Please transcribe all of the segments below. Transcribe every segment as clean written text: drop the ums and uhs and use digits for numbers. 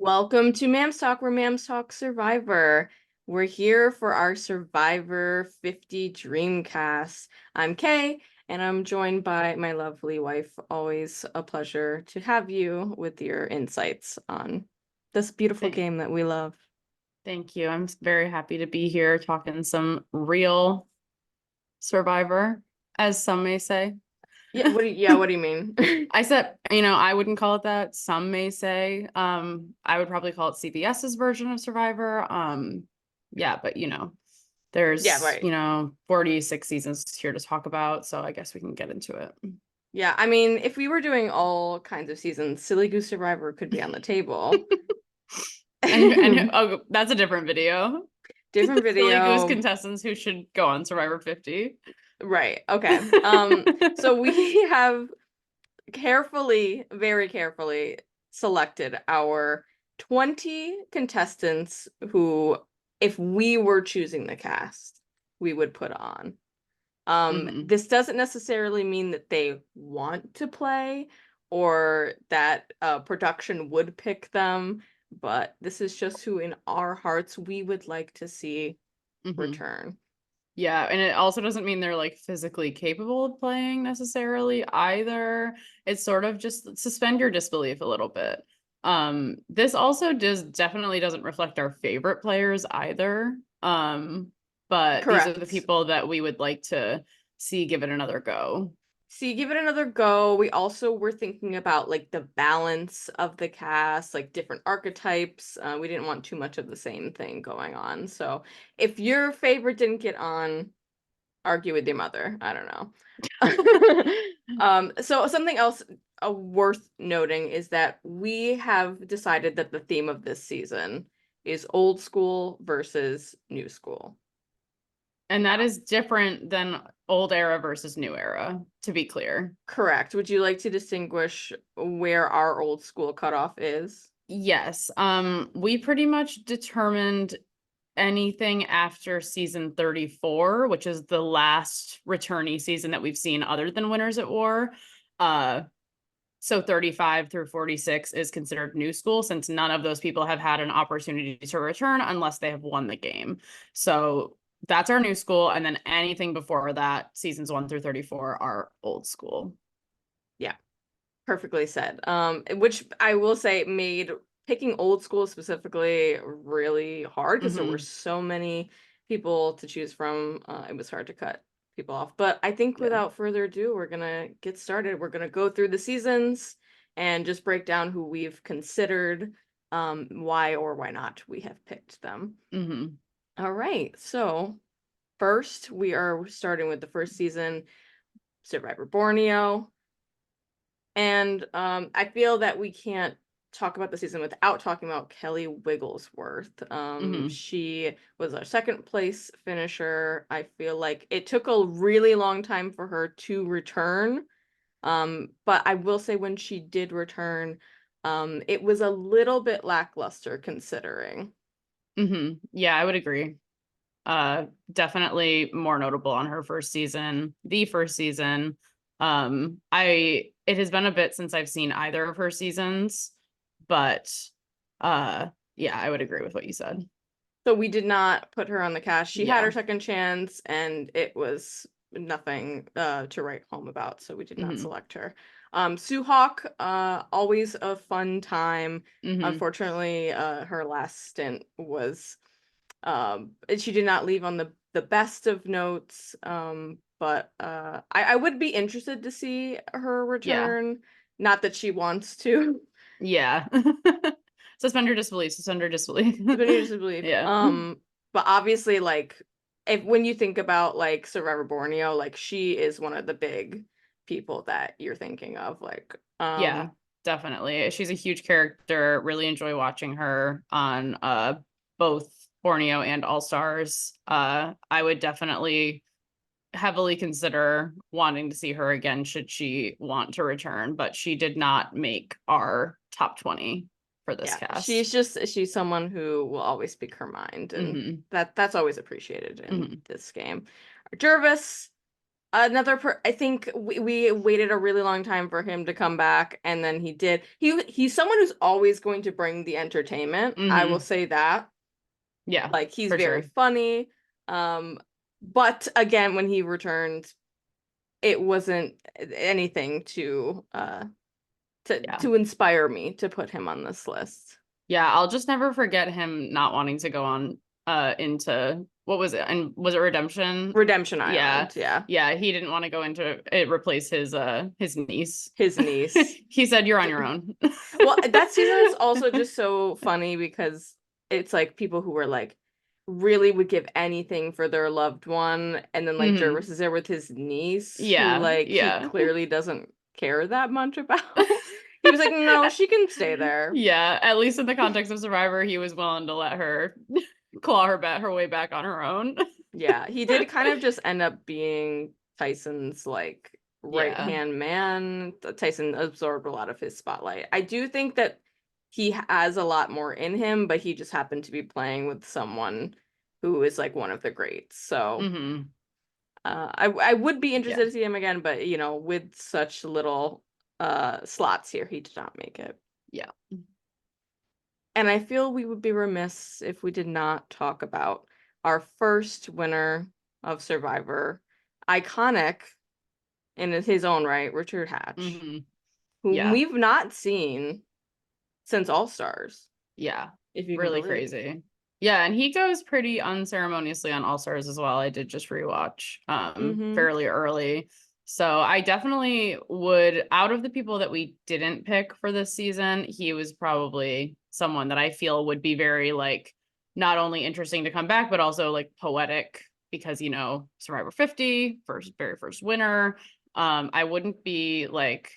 Welcome to Mams Talk, where Mams Talk Survivor. We're here for our Survivor 50 Dreamcast. I'm Kay, and I'm joined by my lovely wife. Always a pleasure to have you with your insights on this beautiful Thank, game that we love. thank you. I'm very happy to be here talking some real Survivor, as some may say. What do you mean? I said, I wouldn't call it that. Some may say. I would probably call it CBS's version of Survivor. Yeah, but Yeah, there's, right. 46 seasons here to talk about, so I guess we can get into it. Yeah, I mean, if we were doing all kinds of seasons, Silly Goose Survivor could be on the table. And oh, that's a different video. Different Silly Goose video. contestants who should go on Survivor 50. Right. Okay. So we have very carefully selected our 20 contestants who, if we were choosing the cast, we would put on. Mhm. This doesn't necessarily mean that they want to play or that production would pick them, but this is just who in our hearts we would like to see Mhm. return. Yeah, and it also doesn't mean they're like physically capable of playing necessarily either. It's sort of just suspend your disbelief a little bit. This also definitely doesn't reflect our favorite players either. But these are the Correct. people that we would like to see give it another go. See, give it another go. We also were thinking about like the balance of the cast, like different archetypes. We didn't want too much of the same thing going on. So if your favorite didn't get on, argue with your mother. I don't know. So something else worth noting is that we have decided that the theme of this season is old school versus new school. And that is different than old era versus new era, to be clear. Correct. Would you like to distinguish where our old school cutoff is? Yes. We pretty much determined anything after season 34, which is the last returnee season that we've seen other than Winners at War. Uh, so 35 through 46 is considered new school since none of those people have had an opportunity to return unless they have won the game. So that's our new school. And then anything before that, seasons 1 through 34, are old school. Yeah, perfectly said. Which I will say made picking old school specifically really hard because there were Mm-hmm. so many people to choose from. It was hard to cut people off. But I think Yeah. without further ado, we're gonna get started. We're gonna go through the seasons and just break down who we've considered, why or why not we have picked them. Mm-hmm. All right, so first we are starting with the first season, Survivor Borneo. And I feel that we can't talk about the season without talking about Kelly Wigglesworth. Mm-hmm. She was our second place finisher. I feel like it took a really long time for her to return. But I will say when she did return, it was a little bit lackluster considering. Mm-hmm. Yeah, I would agree. Definitely more notable on her first season, the first season. It has been a bit since I've seen either of her seasons, but uh yeah, I would agree with what you said. So we did not put her on the cast. She had her Yeah. second chance, and it was nothing to write home about, so we did not Mm-hmm. select her. Sue Hawk, always a fun time. Mm-hmm. Unfortunately, her last stint was she did not leave on the best of notes. But I would be interested to see her Yeah. return. Not that she wants to. Yeah. Suspend your disbelief, suspend your disbelief. Suspended disbelief. Yeah. But obviously, like, if when you think about like Survivor Borneo, like she is one of the big people that you're thinking of. Like, Yeah, definitely. She's a huge character. Really enjoy watching her on both Borneo and All Stars. I would definitely heavily consider wanting to see her again should she want to return, but she did not make our top 20 for this yeah, cast. she's someone who will always speak her mind, and Mm-hmm. that's always appreciated in Mm-hmm. this game. Jervis. I think we waited a really long time for him to come back, and then he did. He's someone who's always going to bring the entertainment. I will Mm-hmm. say that. Yeah, Like he's for very sure. funny. Um, but again, when he returned, it wasn't anything Yeah. to inspire me to put him on this list. Yeah, I'll just never forget him not wanting to go on into what was it? And was it Redemption? Redemption Yeah. Island, yeah. Yeah, he didn't want to go into it, replace his niece. His niece. He said you're on your own. Well, that season is also just so funny because it's like people who were like really would give anything for their loved one, and then like Hmm. Jervis is there with his niece who Yeah, like he yeah. clearly doesn't care that much about. He was like, "No, she can stay there." Yeah, at least in the context of Survivor, he was willing to let her claw her way back on her own. Yeah, he did kind of just end up being Tyson's like Yeah. right-hand man. Tyson absorbed a lot of his spotlight. I do think that he has a lot more in him, but he just happened to be playing with someone who is like one of the greats. So Hmm. I would be Yeah. interested to see him again, but you know, with such little slots here, he did not make it. Yeah. And I feel we would be remiss if we did not talk about our first winner of Survivor, iconic in his own right, Richard Hatch, Hmm. whom Yeah. we've not seen since All Stars, Yeah. if you can Really believe. crazy. Yeah, and he goes pretty unceremoniously on All Stars as well. I did just rewatch Mm-hmm. fairly early. So I definitely would, out of the people that we didn't pick for this season, he was probably someone that I feel would be very like not only interesting to come back, but also like poetic because Survivor 50, very first winner. I wouldn't be like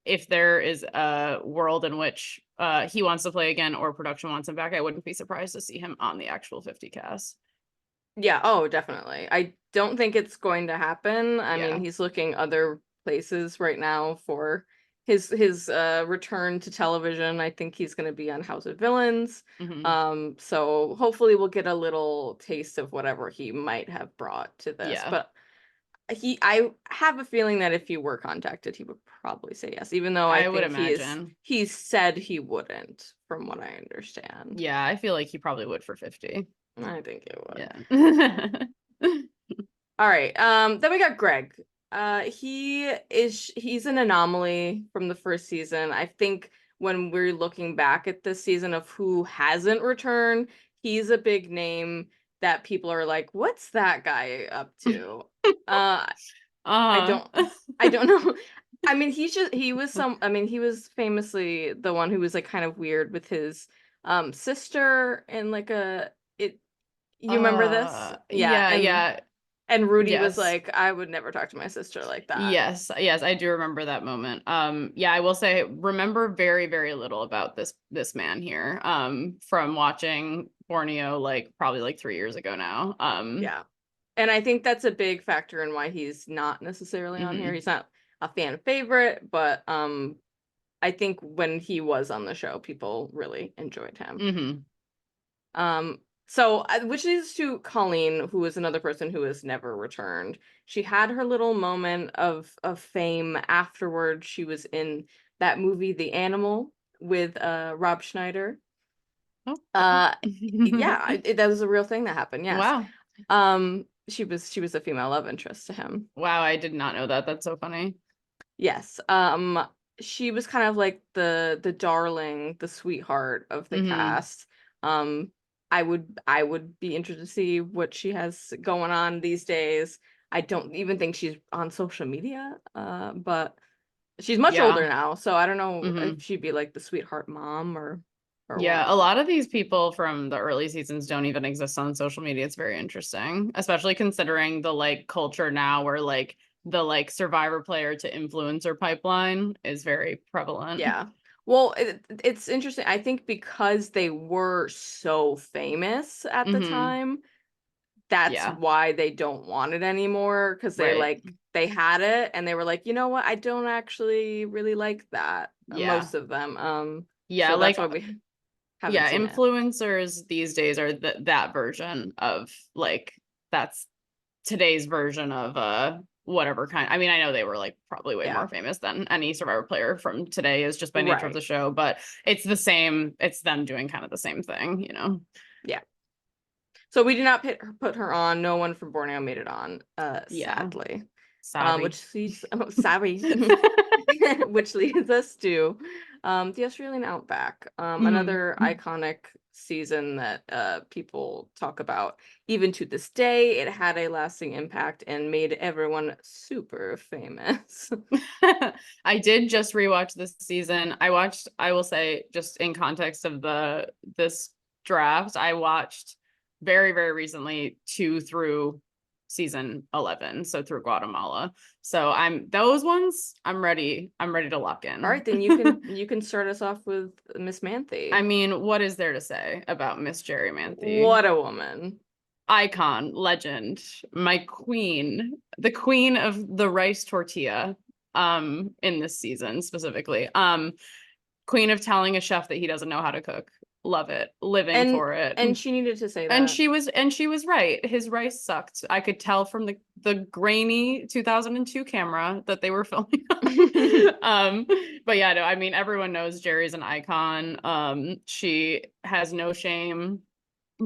if there is a world in which he wants to play again or production wants him back, I wouldn't be surprised to see him on the actual 50 cast. Yeah, oh, definitely. I don't think it's going to happen. I mean, Yeah. he's looking other places right now for his return to television. I think he's going to be on House of Villains. Hmm. So hopefully we'll get a little taste of whatever he might have brought to this. Yeah. But I have a feeling that if he were contacted, he would probably say yes, even though I I would think imagine. he said he wouldn't, from what I understand. Yeah, I feel like he probably would for 50. I think it would. Yeah. All right. Then we got Greg. He's an anomaly from the first season. I think when we're looking back at this season of who hasn't returned, he's a big name that people are like, "What's that guy up to?" Uh, I uh don't I don't know. I mean, he was famously the one who was like kind of weird with his sister and like a it you remember this? Yeah, yeah, yeah. and Rudy was Yes. like, I would never talk to my sister like that. Yes, I do remember that moment. Yeah, I will say remember very, very little about this man here. From watching Borneo like probably like 3 years ago now. Yeah. And I think that's a big factor in why he's not necessarily on here. Mhm, He's not a fan favorite, but I think when he was on the show, people really enjoyed him. mhm. Which leads to Colleen, who is another person who has never returned. She had her little moment of fame afterwards. She was in that movie, The Animal, with Rob Schneider. Oh. Uh, yeah, that was a real thing that happened. Yes. Wow. She was a female love interest to him. Wow, I did not know that. That's so funny. Yes. She was kind of like the darling, the sweetheart of the Mhm. cast. Um, I would be interested to see what she has going on these days. I don't even think she's on social media, but she's much older Yeah. now, so I don't know if Mhm. she'd be like the sweetheart mom or Yeah, a what. lot of these people from the early seasons don't even exist on social media. It's very interesting, especially considering the like culture now where like the like survivor player to influencer pipeline is very prevalent. Yeah. Well, it's interesting. I think because they were so famous at the Hmm. time, that's Yeah, why they don't want it anymore because right. they had it and they were like, you know what? I don't actually really like that. Yeah. Most of them. Yeah, So like that's why we haven't yeah, seen it. influencers these days are that version of like that's today's version of whatever kind. I mean, I know they were like probably way Yeah. more famous than any Survivor player from today is just by nature of Right. the show, but it's the same. It's them doing kind of the same thing, you know? Yeah. So we did not put her on. No one from Borneo made it on, Yeah. sadly. Sorry. Which leads, oh, sorry, which leads us to the Australian Outback, another Mm. iconic season that people talk about. Even to this day, it had a lasting impact and made everyone super famous. I did just rewatch this season. I will say, just in context of this draft, I watched very, very recently 2 through season 11, so through Guatemala. So those ones I'm ready to lock All in. right, then you can start us off with Miss I Manthe. mean, what is there to say about Miss Jerry Manthe? What a woman. Icon, legend, my queen, the queen of the rice tortilla, in this season specifically. Queen of telling a chef that he doesn't know how to cook. Love it. Living And for it. and she needed to say And that. she was right. His rice sucked. I could tell from the grainy 2002 camera that they were filming on. But yeah, no, I mean everyone knows Jerry's an icon. She has no shame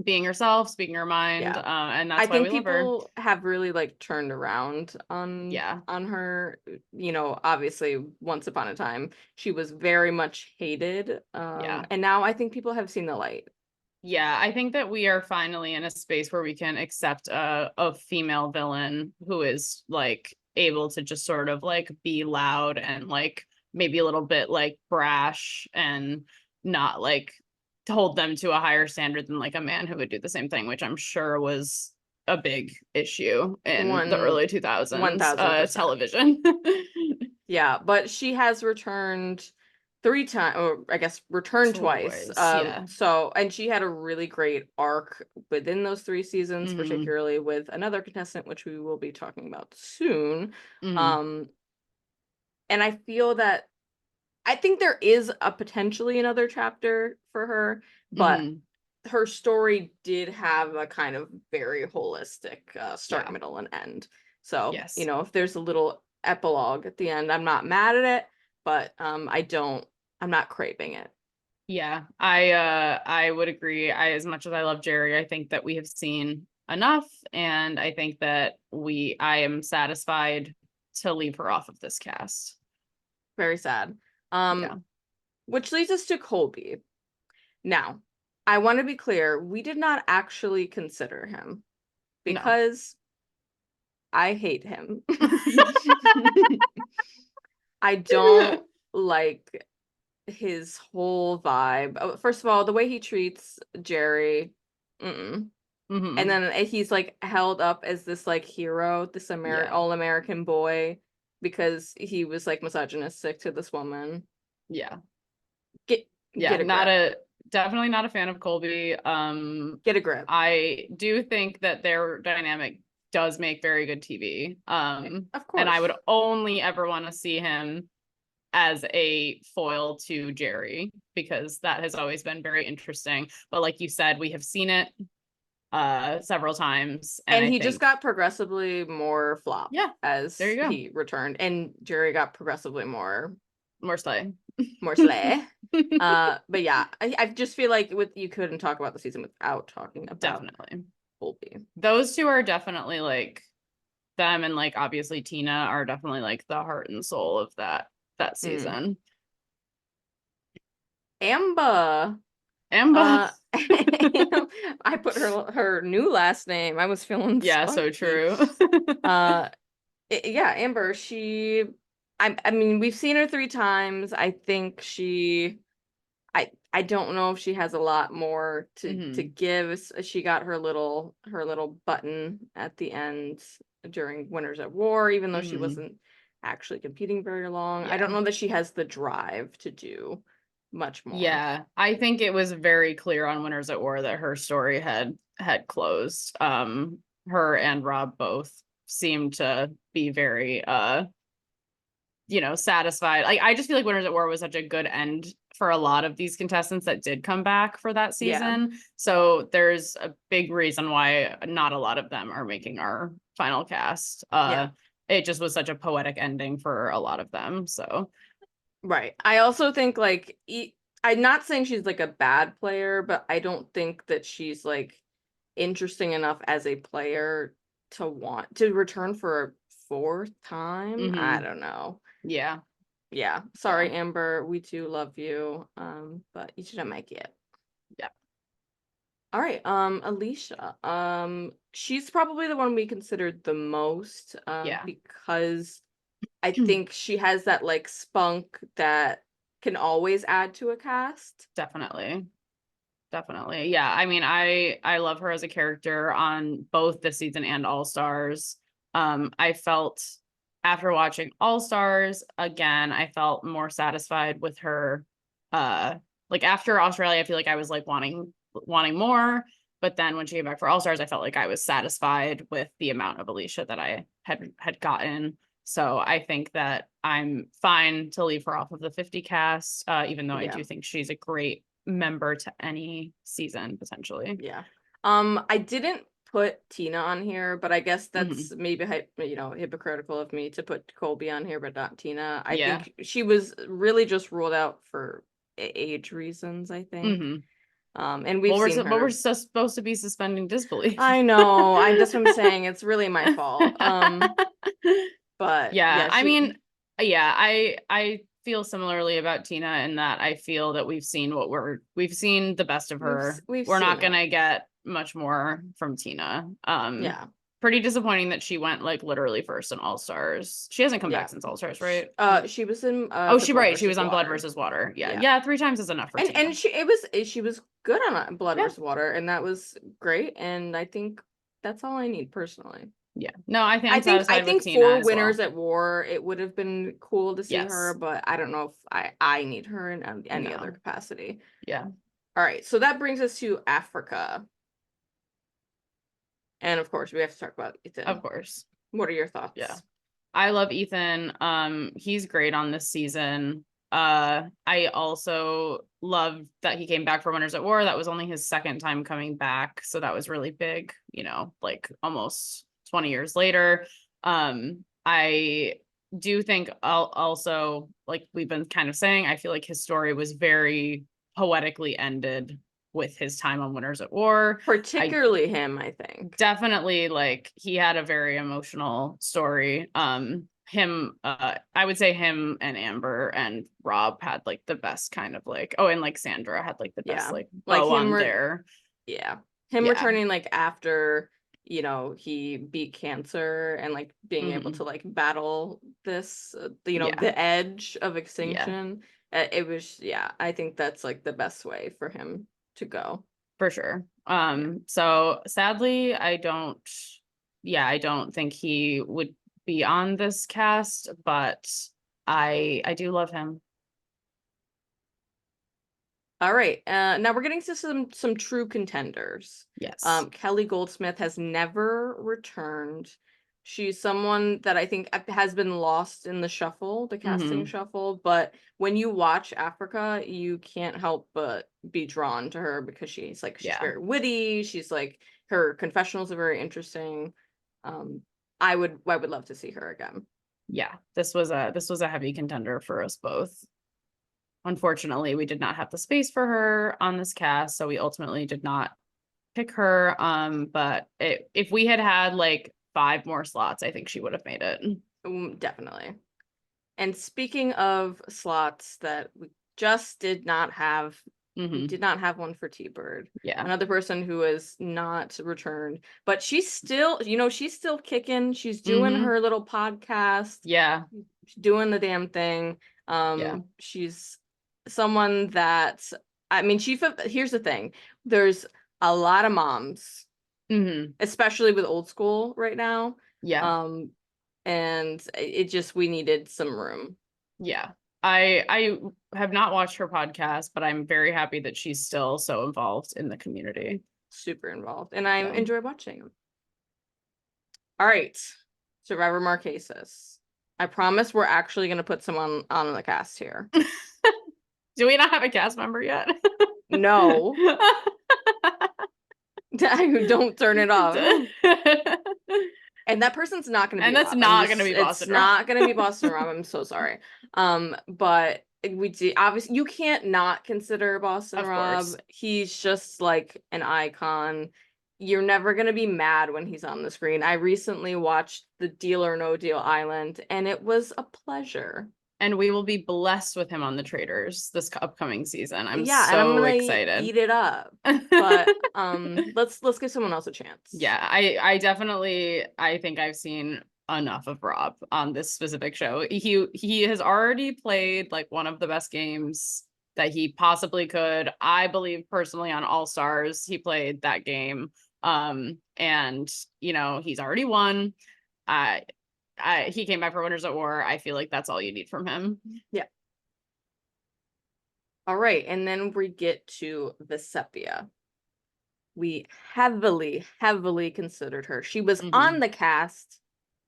being herself, speaking her mind, Yeah. and I that's why we think love her. people have really like turned around Yeah, on her. You know, obviously once upon a time she was very much hated. yeah, And now I think people have seen the light. yeah. I think that we are finally in a space where we can accept a female villain who is like able to just sort of like be loud and like maybe a little bit like brash and not like to hold them to a higher standard than like a man who would do the same thing, which I'm sure was a big issue in the One early one 2000s thousand percent. television. Yeah, but she has returned 3 times, or I guess returned twice. Toys, yeah. So and she had a really great arc within those 3 seasons, Hmm. particularly with another contestant, which we will be talking about soon. Hmm. Um, and I feel that I think there is a potentially another chapter for her, but Hmm. her story did have a kind of very holistic start, Yeah. middle, and end. So, Yes. if there's a little epilogue at the end, I'm not mad at it, but I'm not craving it. Yeah. I would agree. As much as I love Jerry, I think that we have seen enough, and I think that I am satisfied to leave her off of this cast. Very sad. Yeah. Which leads us to Colby. Now, I want to be clear, we did not actually consider him No. because I hate him. I don't like his whole vibe. First of all, the way he treats Jerry, mm-mm. And Hmm. then he's like held up as this like hero, this Yeah. all-American boy because he was like misogynistic to this woman. Yeah. Get Yeah. get a Not grip. a Definitely not a fan of Colby. Get a grip. I do think that their dynamic does make very good TV. Of And I would course. only ever want to see him as a foil to Jerry because that has always been very interesting. But like you said, we have seen it several times, and And I he just think got progressively more flop yeah, there as you go. he returned, and Jerry got progressively More slay. more slay. But yeah, I just feel like you couldn't talk about the season without talking about Definitely. Colby. Those two are definitely like them, and like obviously Tina are definitely like the heart and soul of that Mm. season. Amber. Emma. Uh, I put her new last name. I was feeling Yeah, so spunky. true. Uh, yeah, Amber. I mean, we've seen her 3 times. I think I don't know if she has a lot more to Hmm. give. She got her little button at the end during Winners at War, even though she Hmm. wasn't actually competing very long. I don't Yeah. know that she has the drive to do much more. Yeah, I think it was very clear on Winners at War that her story had closed. Her and Rob both seemed to be very satisfied. Like I just feel like Winners at War was such a good end for a lot of these contestants that did come back for that Yeah. season. So there's a big reason why not a lot of them are making our final cast. Yeah. it just was such a poetic ending for a lot of them. So Right. I also think like I'm not saying she's like a bad player, but I don't think that she's like interesting enough as a player to want to return for a fourth time. I mhm. don't know. Yeah. Yeah. Yeah. Sorry, Amber. We do love you. But you shouldn't make it. Yeah. All right, Alicia. She's probably the one we considered the most, Yeah. because I think she has that like spunk that can always add to a cast. Definitely. Definitely. Yeah. I mean, I love her as a character on both this season and All Stars. I felt after watching All Stars again, I felt more satisfied with her. Uh like after Australia, I feel like I was like wanting more. But then when she came back for All Stars, I felt like I was satisfied with the amount of Alicia that I had gotten. So I think that I'm fine to leave her off of the 50 cast, even though I Yeah, do think she's a great member to any season potentially. yeah. I didn't put Tina on here, but I guess Hmm. that's maybe hypocritical of me to put Colby on here, but not Tina. I Yeah. think she was really just ruled out for age reasons, I think. Hmm. And we've seen But we're her. supposed to be suspending disbelief. I know. That's what I'm saying. It's really my fault. But Yeah, yeah, I mean, yeah, I feel similarly about Tina in that I feel that we've seen the best of her. we've We're seen not it. gonna get much more from Tina. Yeah. Pretty disappointing that she went like literally first in All Stars. She hasn't come back Yeah. since All Stars, right? She was in Oh, the Blood she versus was on Blood Water. versus Water. Yeah, Yeah. yeah, 3 times is enough for Tina. And she was good on Blood Yeah, versus Water, and that was great, and I think that's all I need personally. yeah. No, I'm I satisfied with think Tina for as Winners well. at War it would have been cool to see her, Yes. but I don't know if I need her in any other No. capacity. Yeah. All right, so that brings us to Africa. And of course, we have to talk about Of Ethan. course. What are your Yeah. thoughts? I love Ethan. He's great on this season. I also love that he came back for Winners at War. That was only his second time coming back, so that was really big, like almost 20 years later. I do think I'll also, like we've been kind of saying, I feel like his story was very poetically ended with his time on Winners at War. I Particularly him, I think. definitely, like, he had a very emotional story. I would say him and Amber and Rob had like the best kind of like, oh, and like Sandra had like the best Yeah. like Like bow on there. yeah. Him Yeah. returning like after, he beat cancer and like being able to Hmm. like battle this, Yeah. the edge of Yeah, extinction. It was, yeah, I think that's like the best way for him to go. for sure. Yeah. So sadly, I don't think he would be on this cast, but I do love him. All right. Now we're getting to some true contenders. Yes. Kelly Goldsmith has never returned. She's someone that I think has been lost in the shuffle, the casting Hmm. shuffle. But when you watch Africa, you can't help but be drawn to her because she's Yeah. very witty. She's like her confessionals are very interesting. Um, I would love to see her again. Yeah. This was a heavy contender for us both. Unfortunately, we did not have the space for her on this cast, so we ultimately did not pick her. But if we had had like 5 more slots, I think she would have made it. Definitely. And speaking of slots that we just did not have, we Hmm. did not have one for T-Bird. Yeah. Another person who has not returned, but she's still, she's still kicking. She's doing Hmm. her little podcast, Yeah. she's doing the damn thing. Yeah. She's someone that, I mean, here's the thing. There's a lot of moms, Hmm. especially with old school right now. Yeah. Um, and it just, we needed some room. Yeah. I have not watched her podcast, but I'm very happy that she's still so involved in the community. Super involved, and I Yeah. enjoy watching them. All right, Survivor Marquesas. I promise we're actually going to put someone on the cast here. Do we not have a cast member yet? No, don't turn it off. And that person's not going to be And that's Rob. I'm not going to just, be it's Boston Rob. not going to be Boston Rob. I'm so sorry. But we do, obviously, you can't not consider Boston Of Rob. course. He's just like an icon. You're never going to be mad when he's on the screen. I recently watched the Deal or No Deal Island, and it was a pleasure. And we will be blessed with him on the Traitors this upcoming season. I'm Yeah, and I'm so gonna excited. eat it up. But let's give someone else a chance. Yeah, I definitely I think I've seen enough of Rob on this specific show. He has already played like one of the best games that he possibly could. I believe personally on All Stars, he played that game. And you know, he's already won. I he came back for Winners at War. I feel like that's all you need from him. Yeah. All right, and then we get to Vesepia. We heavily, heavily considered her. She was on Mhm. the cast,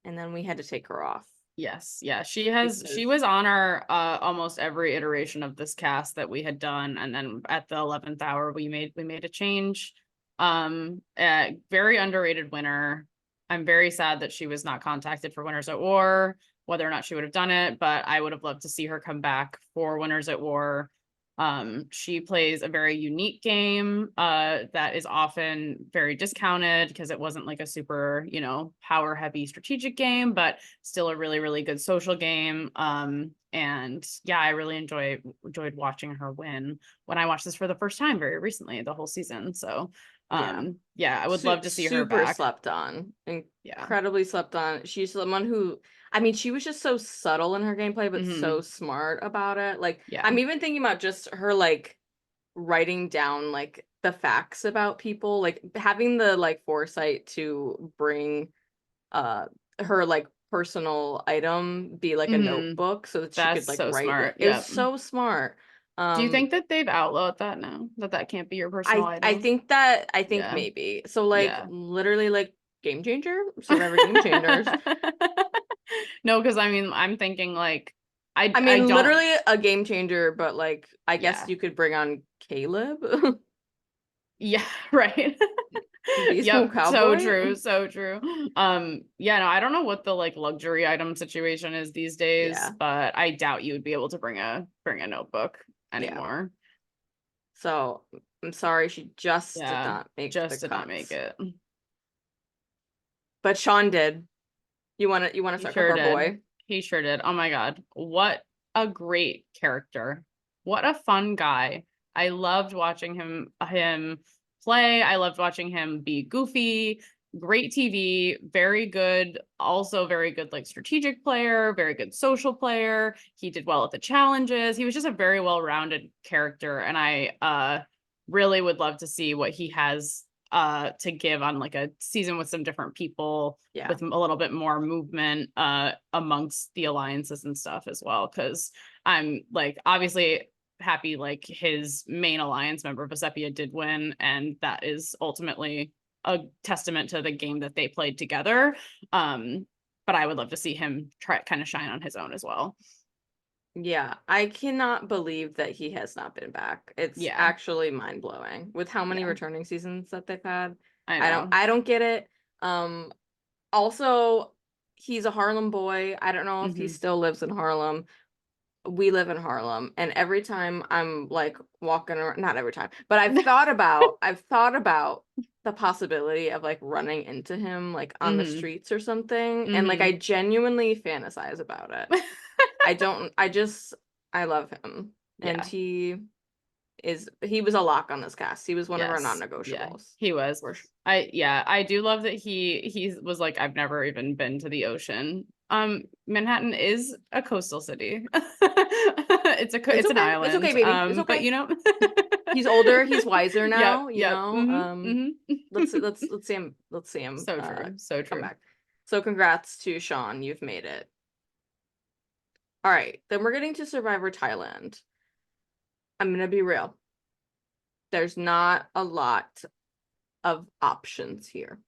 and then we had to take her off Yes, yeah. She because was on our almost every iteration of this cast that we had done, and then at the 11th hour we made a change. Very underrated winner. I'm very sad that she was not contacted for Winners at War, whether or not she would have done it, but I would have loved to see her come back for Winners at War. She plays a very unique game that is often very discounted because it wasn't like a super, you know, power heavy strategic game, but still a really, really good social game. And yeah, I really enjoyed watching her win when I watched this for the first time very recently, the whole season. So yeah, yeah, I would love to see her super back. slept on, Yeah. incredibly slept on. She's someone who, I mean, she was just so subtle in her gameplay, but so Hmm. smart about it. Like, Yeah. I'm even thinking about just her like writing down like the facts about people, like having the like foresight to bring uh her like personal item be like a Hmm. notebook so that she That's could like so write it. smart. It was Yep. so smart. Do you Um think that they've outlawed that now? That that can't be your personal item? I think Yeah. maybe. So like Yeah. literally like Game Changer, Survivor Game Changers. No, because I mean, I'm thinking like I I mean don't. literally a game changer, but like I guess Yeah. you could bring on Caleb, Yeah, right. Beast Yep, so Cowboy. true, so true. Yeah, no, I don't know what the like luxury item situation is these days, Yeah. but I doubt you would be able to bring a notebook Yeah. anymore. So I'm sorry she just did Yeah, not make the just did not make cuts. it. But Sean did. You wanna He start with sure our did. boy? He sure did. Oh my God. What a great character. What a fun guy. I loved watching him play. I loved watching him be goofy. Great TV, very good, also very good like strategic player, very good social player. He did well at the challenges. He was just a very well-rounded character, and I really would love to see what he has to give on like a season with some different people Yeah. with a little bit more movement amongst the alliances and stuff as well, because I'm like obviously happy like his main alliance member Vesepia did win, and that is ultimately a testament to the game that they played together. But I would love to see him try kind of shine on his own as well. Yeah, I cannot believe that he has not been back. It's Yeah, actually mind-blowing with how many yeah, returning seasons that they've had. I know. I don't get it. Um Also, he's a Harlem boy. I don't know if he Hmm. still lives in Harlem. We live in Harlem, and every time I'm like walking around, not every time, but I've thought about the possibility of like running into him like on the Hmm. streets or something, and like I Hmm. genuinely fantasize about it. I don't I just I love him. And Yeah. he was a lock on this cast. He was one of our Yes. Yeah, non-negotiables. he was. For sure. I do love that he was like, I've never even been to the ocean. Manhattan is a coastal city. It's It's an okay. It's okay, island. baby. It's But okay. you know. He's older, he's wiser Yep, now, you yep. know. Hmm. Hmm. Let's see him So true. So come true. back. So congrats to Sean, you've made it. All right, then we're getting to Survivor Thailand. I'm gonna be real. There's not a lot of options here.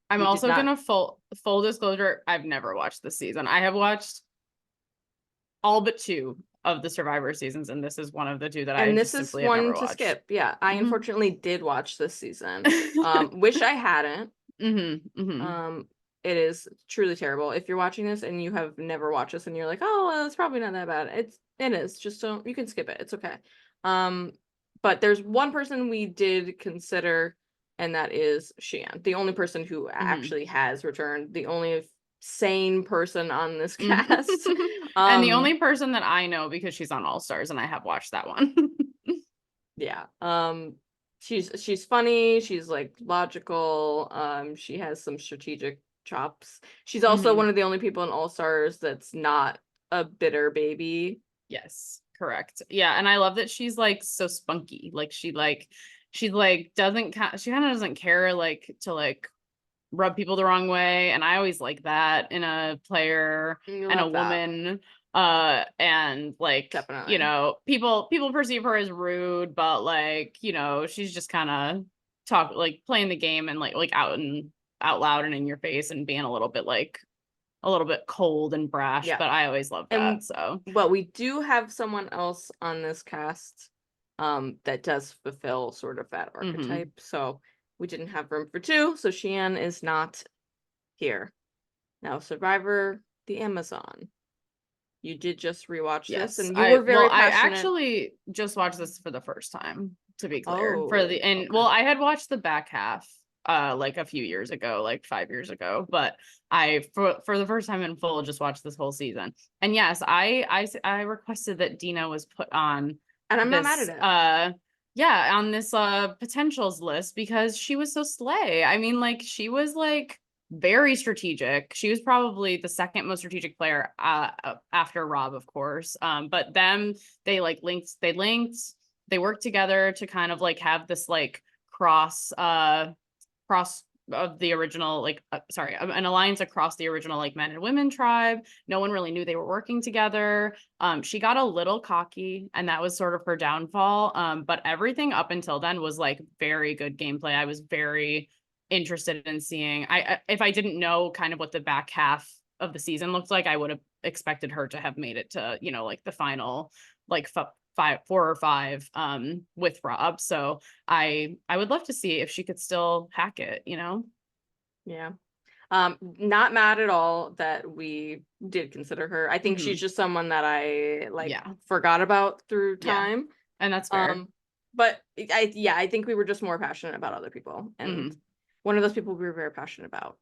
I'm We did also not, gonna full disclosure, I've never watched this season. I have watched all but two of the Survivor seasons, and this is one of the two that I and this just is simply have one never to watched. skip. Yeah, I Hmm. unfortunately did watch this season. Wish I hadn't. Hmm. Hmm. Um, It is truly terrible. If you're watching this and you have never watched this and you're like, oh, well, it's probably not that bad. It is. Just don't, you can skip it. It's okay. Um, but there's one person we did consider, and that is Shian, the only person who Mhm. actually has returned, the only sane person on this Mhm. cast. And the Um, only person that I know because she's on All Stars and I have watched that one. yeah. She's funny, she's like logical, she has some strategic chops. She's also Mhm. one of the only people in All Stars that's not a bitter baby. Yes, correct. Yeah, and I love that she's like so spunky. Like she like doesn't she kind of doesn't care like to like rub people the wrong way, and I always like that in a player You and a love that, woman. And like, you definitely. know, people perceive her as rude, but like, you know, she's just kind of talk like playing the game and like out loud and in your face and being a little bit cold and brash, Yeah. but I always love And that. So, but we do have someone else on this cast that does fulfill sort of that mhm. archetype. So we didn't have room for two, so Shian is not here. Now Survivor the Amazon. You did just rewatch this Yes. and you were Well, very I passionate. actually just watched this for the first time, to be clear. For Oh, the and okay. well, I had watched the back half like a few years ago, like 5 years ago, but I for the first time in full just watched this whole season. And yes, I requested that Dina was put on And I'm not mad at this it. yeah, on this potentials list because she was so slay. I mean, like she was like very strategic. She was probably the second most strategic player after Rob, of course. But them, they worked together to kind of like have this like cross of the original an alliance across the original like men and women tribe. No one really knew they were working together. She got a little cocky and that was sort of her downfall. But everything up until then was like very good gameplay. I was very interested in seeing. If I didn't know kind of what the back half of the season looked like, I would have expected her to have made it to, you know, like the final like 4 or 5 with Rob. So I would love to see if she could still hack it, you know? Yeah. Not mad at all that we did consider her. I think she's Hmm. just someone that I like Yeah. forgot about through Yeah. time. And that's fair. Um, but I think we were just more passionate about other people. And Hmm. one of those people we were very passionate about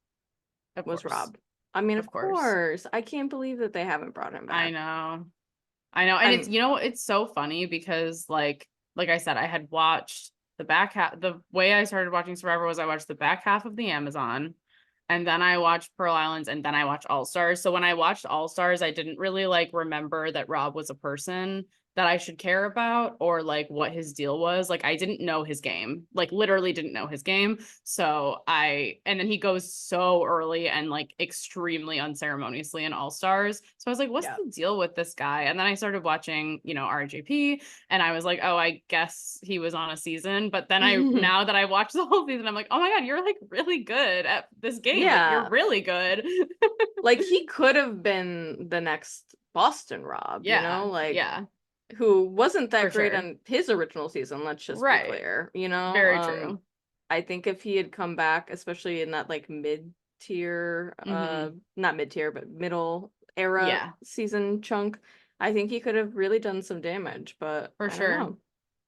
Of was course. Rob. I mean, Of of course. course. I can't believe that they haven't brought him I back. know. I know. And it's, I'm you know, it's so funny because like I said, I had watched the back half. The way I started watching Survivor was I watched the back half of the Amazon, and then I watched Pearl Islands, and then I watched All Stars. So when I watched All Stars, I didn't really like remember that Rob was a person that I should care about or like what his deal was. Like I didn't know his game. Like literally didn't know his game. So and then he goes so early and like extremely unceremoniously in All Stars. So I was like, what's yeah. the deal with this guy? And then I started watching, you know, RJP, and I was like, oh, I guess he was on a season. But then now that I watched the whole season, I'm like, oh my God, you're like really good at this game. Like you're Yeah. really good. Like he could have been the next Boston Rob, you know, Yeah. like Yeah. who wasn't For that great sure. on his original season, let's just be Right. clear, you know? Very true. I think if he had come back, especially in that like mid-tier, Hmm. not mid-tier, but middle era Yeah. season chunk, I think he could have really done some damage, but For I don't sure. know.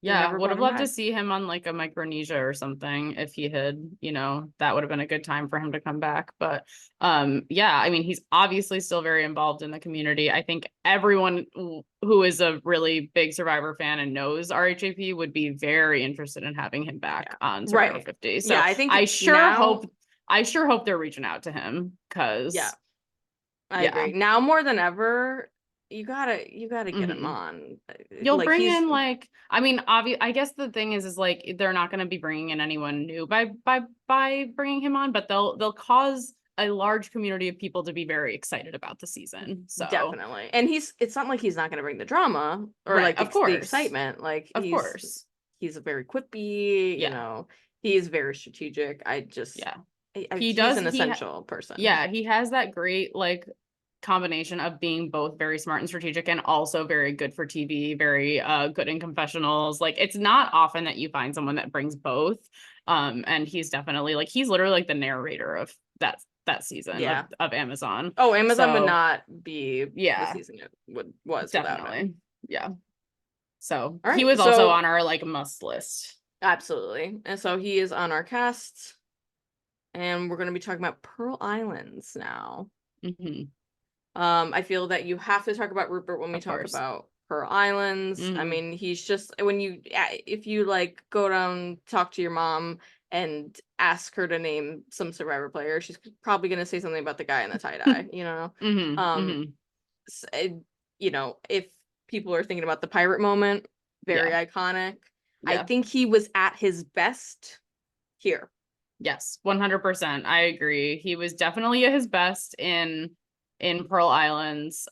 They Yeah, never would brought have him loved to back. see him on like a Micronesia or something if he had, you know, that would have been a good time for him to come back. But yeah, I mean, he's obviously still very involved in the community. I think everyone who is a really big Survivor fan and knows RHAP would be very interested in having him back Yeah. on Survivor Right. 50. Yeah, So I think now, I sure hope they're reaching out to him yeah, because I yeah. agree. Now more than ever, you gotta get him Hmm. on. You'll Like bring he's in like, I mean, I guess the thing is like they're not going to be bringing in anyone new by bringing him on, but they'll cause a large community of people to be very excited about the season. So, definitely. And it's not like he's not gonna bring the drama or right, like of the course. excitement. Like Of course. he's a very quippy, you Yeah. know, he's very strategic. Yeah. He He's does an essential person. yeah, he has that great like combination of being both very smart and strategic and also very good for TV, very good in confessionals. Like it's not often that you find someone that brings both. And he's definitely like he's literally like the narrator of that season Yeah. of Amazon. Oh, Amazon would So not be the yeah, season it was without him. definitely. Yeah. So All he right. was also So on our like must list. absolutely. And so he is on our cast, and we're going to be talking about Pearl Islands now. Hmm. I feel that you have to talk about Rupert when we Of talk course. about Pearl Islands. I Hmm. mean, he's just when you if you like go down talk to your mom and ask her to name some Survivor player, she's probably gonna say something about the guy in the tie dye. Hmm. Um, Hmm. s- uh, if people are thinking about the pirate moment, very Yeah. iconic. I Yeah. think he was at his best here. Yes, 100%. I agree. He was definitely at his best in Pearl Islands.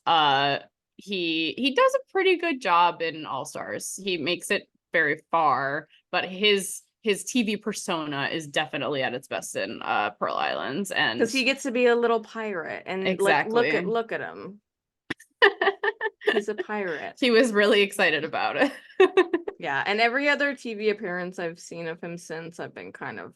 He does a pretty good job in All Stars. He makes it very far, but his TV persona is definitely at its best in Pearl Islands. And Because he gets to be a little pirate, and like exactly. look at him. He's a pirate. He was really excited about it. Yeah, and every other TV appearance I've seen of him since, I've been kind of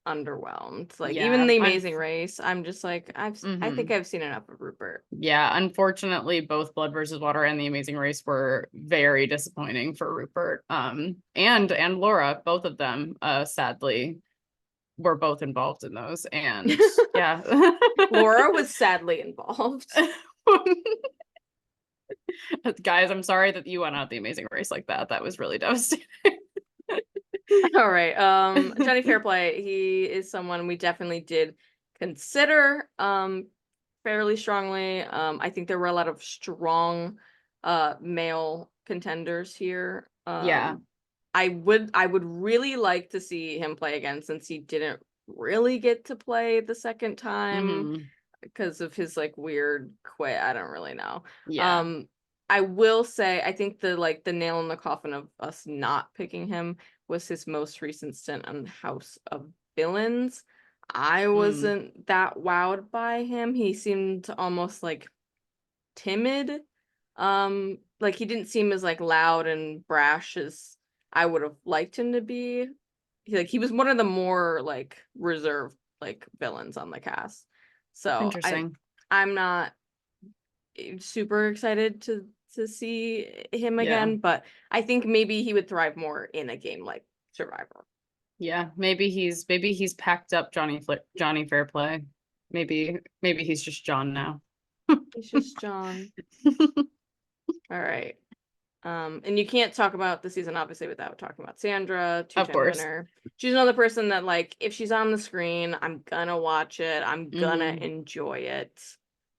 underwhelmed. Like even Yeah, The Amazing Race, I'm just like I think mhm. I've seen enough of Rupert. Yeah, unfortunately, both Blood versus Water and The Amazing Race were very disappointing for Rupert. And Laura, both of them, sadly, were both involved in those. And yeah. Laura was sadly involved. Guys, I'm sorry that you went out The Amazing Race like that. That was really devastating. All right. Johnny Fairplay, he is someone we definitely did consider fairly strongly. I think there were a lot of strong male contenders here. Yeah. I would really like to see him play again since he didn't really get to play the second time Hmm. because of his like weird quit. I don't really know. Yeah. Um, I will say I think the nail in the coffin of us not picking him was his most recent stint on House of Villains. I Mm. wasn't that wowed by him. He seemed almost like timid. Like he didn't seem as like loud and brash as I would have liked him to be. He was one of the more like reserved like villains on the cast. So Interesting. I'm not super excited to see him Yeah. again, but I think maybe he would thrive more in a game like Survivor. Yeah. Maybe he's packed up Johnny Fairplay. Maybe he's just John now. He's just John. All right. And you can't talk about the season obviously without talking about Sandra, Of two-time course. winner. She's another person that like if she's on the screen, I'm gonna watch it. I'm gonna Hmm. enjoy it.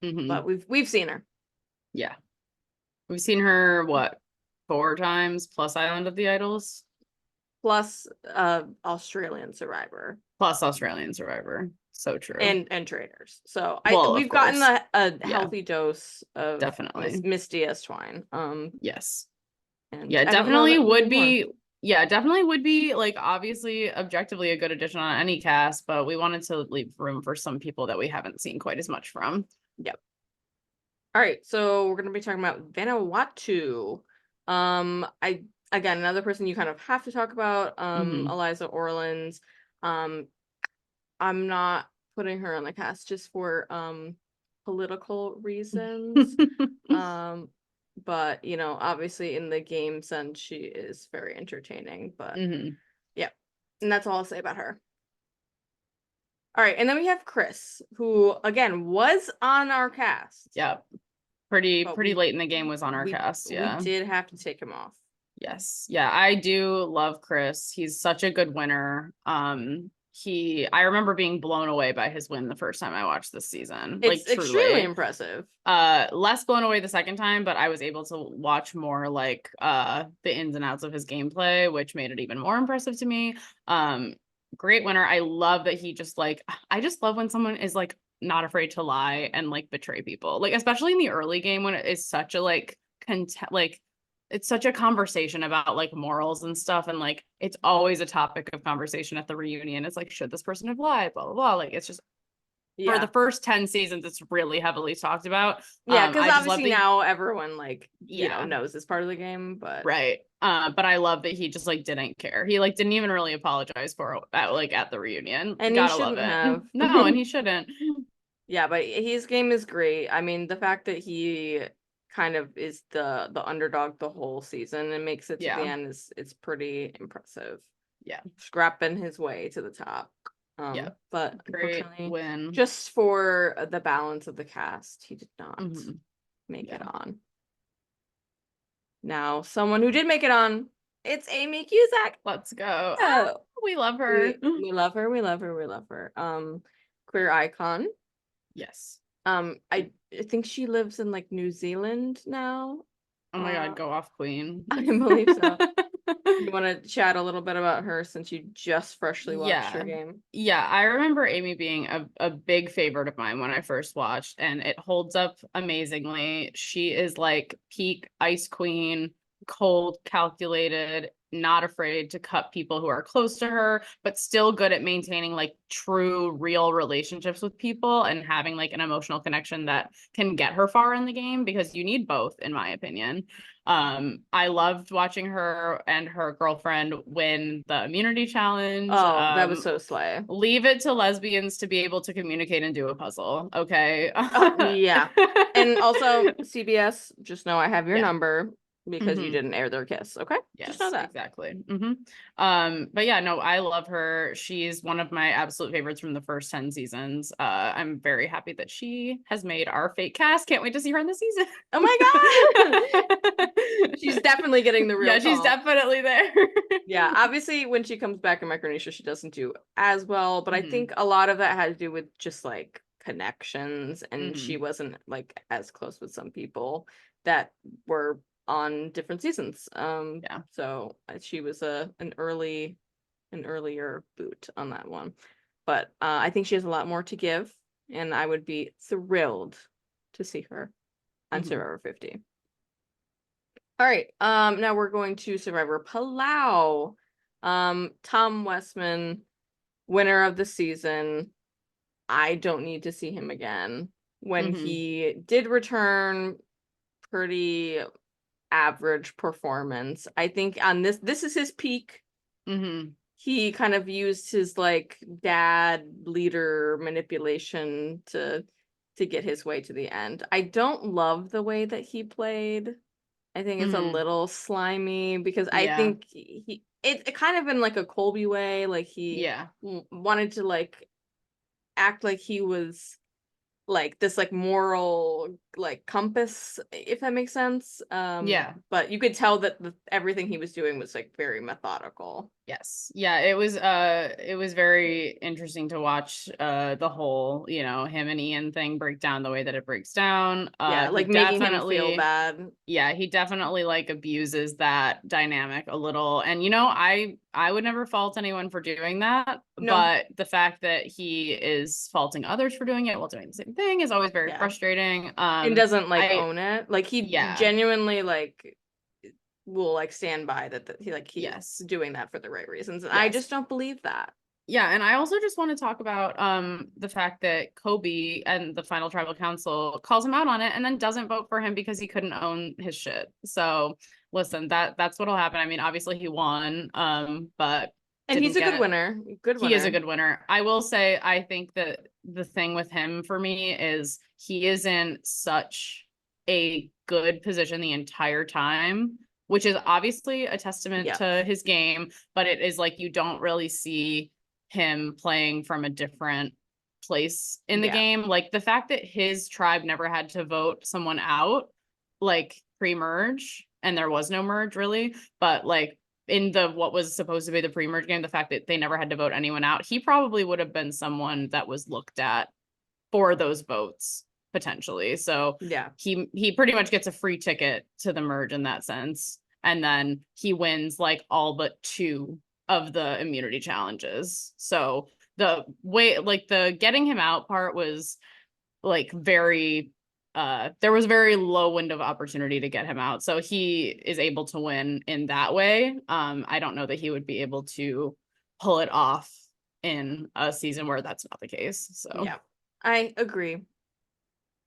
Hmm. But we've seen her. Yeah. We've seen her what, 4 times plus Island of the Idols Plus Australian Survivor plus Australian Survivor. So true. and Traitors. So Well, of we've gotten course. a Yeah, healthy dose of definitely. Misty S. Twine. Yes. And Yeah, I don't know definitely that we would need more. be. Yeah, definitely would be like obviously objectively a good addition on any cast, but we wanted to leave room for some people that we haven't seen quite as much from. Yep. All right, so we're gonna be talking about Vanuatu. I again another person you kind of have to talk about. Hmm. Eliza Orleans. Um, I'm not putting her on the cast just for political reasons. Um, but obviously in the game sense, she is very entertaining. But Hmm. yeah, and that's all I'll say about her. All right, and then we have Chris, who again was on our cast, Yeah, pretty but pretty we late in the game was on our we cast. we Yeah. did have to take him off. Yes. Yeah, I do love Chris. He's such a good winner. I remember being blown away by his win the first time I watched this season. Like It's extremely truly. impressive. Less blown away the second time, but I was able to watch more like the ins and outs of his gameplay, which made it even more impressive to me. Great winner. I love that he just like I just love when someone is like not afraid to lie and like betray people. Like especially in the early game when it is such a like like it's such a conversation about like morals and stuff, and like it's always a topic of conversation at the reunion. It's like, should this person have lied, blah blah blah. Like it's just for the Yeah. first 10 seasons it's really heavily talked about. Yeah, because I just love obviously that now everyone like, yeah, knows this part of the game, but right. But I love that he just like didn't care. He like didn't even really apologize for it at, like at the reunion. and he Gotta love shouldn't it. have. No, and he shouldn't. Yeah, but his game is great. I mean, the fact that he kind of is the underdog the whole season and makes it to the Yeah. end is it's pretty impressive. Yeah. Scrapping his way to the top. Yeah. But Great unfortunately, win. just for the balance of the cast, he did not make it Yeah. on. Now, someone who did make it on, it's Amy Cusack. Let's go. Oh, We love her. we love her, we love her, we love her. Queer icon. Yes. I think she lives in like New Zealand now. Oh my God, go off, Queen. I believe so. You want to chat a little bit about her since you just freshly watched her Yeah. game? Yeah, I remember Amy being a big favorite of mine when I first watched, and it holds up amazingly. She is like peak ice queen, cold, calculated, not afraid to cut people who are close to her, but still good at maintaining like true, real relationships with people and having like an emotional connection that can get her far in the game because you need both, in my opinion. I loved watching her and her girlfriend win the immunity challenge. Oh, that was so slay. Leave it to lesbians to be able to communicate and do a puzzle, okay? Oh, yeah. And also, CBS, just know I have your Yeah. number because you Mhm. didn't air their kiss, okay? Just know Yes, that. exactly. But yeah, no, I love her. She's one of my absolute favorites from the first 10 seasons. I'm very happy that she has made our fate cast. Can't wait to see her in the season. Oh my God! She's definitely getting the real Yeah, she's call. definitely there. Yeah, obviously when she comes back in Micronesia, she doesn't do as well, but I Mhm. think a lot of that had to do with just like connections, and she Mhm. wasn't like as close with some people that were on different seasons. Yeah. So she was an earlier boot on that one. But I think she has a lot more to give, and I would be thrilled to see her on Mhm. Survivor 50. All right. Now we're going to Survivor Palau. Tom Westman, winner of the season. I don't need to see him again. When Mhm. he did return, pretty average performance. I think on this is his peak. Mhm. He kind of used his like dad leader manipulation to get his way to the end. I don't love the way that he played. I think it's a Mhm. little slimy because I Yeah. think it kind of in like a Colby way, like he Yeah. wanted to like act like he was like this like moral like compass, if that makes sense. Yeah. But you could tell that everything he was doing was like very methodical. Yes. Yeah, it was very interesting to watch the whole, him and Ian thing break down the way that it breaks down. Yeah, He like making him feel definitely bad. Yeah, he definitely like abuses that dynamic a little. And I would never fault anyone for doing that, No, but the fact that he is faulting others for doing it while doing the same thing is always very yeah, frustrating. and doesn't like I own it. Like he Yeah, genuinely like will like stand by that he's yes. doing that for the right reasons, and I Yes. just don't believe that. Yeah, and I also just want to talk about the fact that Kobe and the final tribal council calls him out on it and then doesn't vote for him because he couldn't own his shit. So listen, that's what'll happen. I mean, obviously he won, but And he's didn't a good get winner. Good he is a winner. good winner. I will say I think that the thing with him for me is he is in such a good position the entire time, which is obviously a testament Yeah. to his game, but it is like you don't really see him playing from a different place in the Yeah. game. Like the fact that his tribe never had to vote someone out, like pre-merge, and there was no merge really, but like in the what was supposed to be the pre-merge game, the fact that they never had to vote anyone out, he probably would have been someone that was looked at for those votes potentially. So Yeah. he pretty much gets a free ticket to the merge in that sense. And then he wins like all but two of the immunity challenges. So the way like the getting him out part was like very there was very low window of opportunity to get him out. So he is able to win in that way. I don't know that he would be able to pull it off in a season where that's not the case. So Yeah. I agree.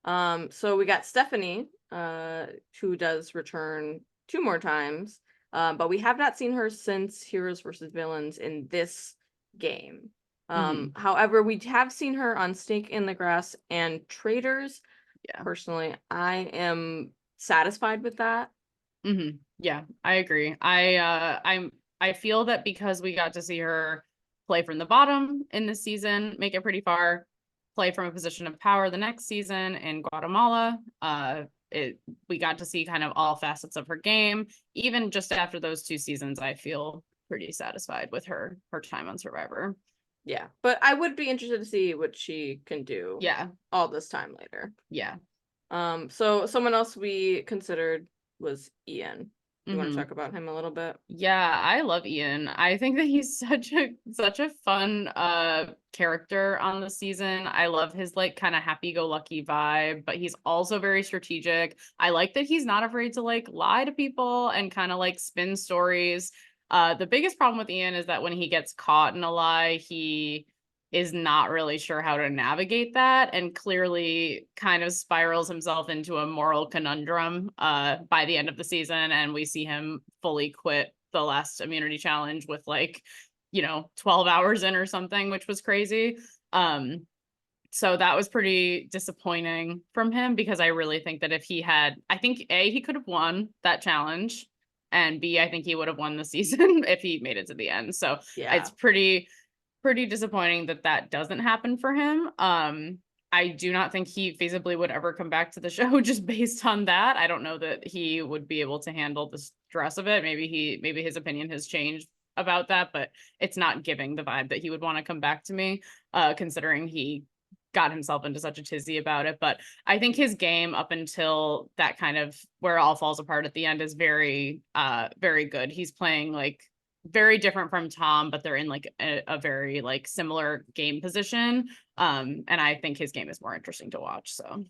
So we got Stephanie, who does return two more times. But we have not seen her since Heroes versus Villains in this game. Mhm. However, we have seen her on Snake in the Grass and Traitors. Yeah. Personally, I am satisfied with that. Yeah, I agree. I feel that because we got to see her play from the bottom in this season, make it pretty far, play from a position of power the next season in Guatemala. It we got to see kind of all facets of her game. Even just after those 2 seasons, I feel pretty satisfied with her time on Survivor. Yeah, but I would be interested to see what she can do Yeah, all this time later. yeah. So someone else we considered was Ian. You want to hmm talk about him a little bit? Yeah, I love Ian. I think that he's such a fun character on the season. I love his like kind of happy-go-lucky vibe, but he's also very strategic. I like that he's not afraid to like lie to people and kind of like spin stories. The biggest problem with Ian is that when he gets caught in a lie, he is not really sure how to navigate that and clearly kind of spirals himself into a moral conundrum by the end of the season, and we see him fully quit the last immunity challenge with like 12 hours in or something, which was crazy. So that was pretty disappointing from him because I really think that if he had, I think A, he could have won that challenge, and B, I think he would have won the season if he made it to the end. So it's Yeah. pretty disappointing that that doesn't happen for him. I do not think he feasibly would ever come back to the show just based on that. I don't know that he would be able to handle the stress of it. Maybe his opinion has changed about that, but it's not giving the vibe that he would want to come back to me, considering he got himself into such a tizzy about it. But I think his game up until that kind of where it all falls apart at the end is very good. He's playing like very different from Tom, but they're in like a very like similar game position. And I think his game is more interesting to watch. So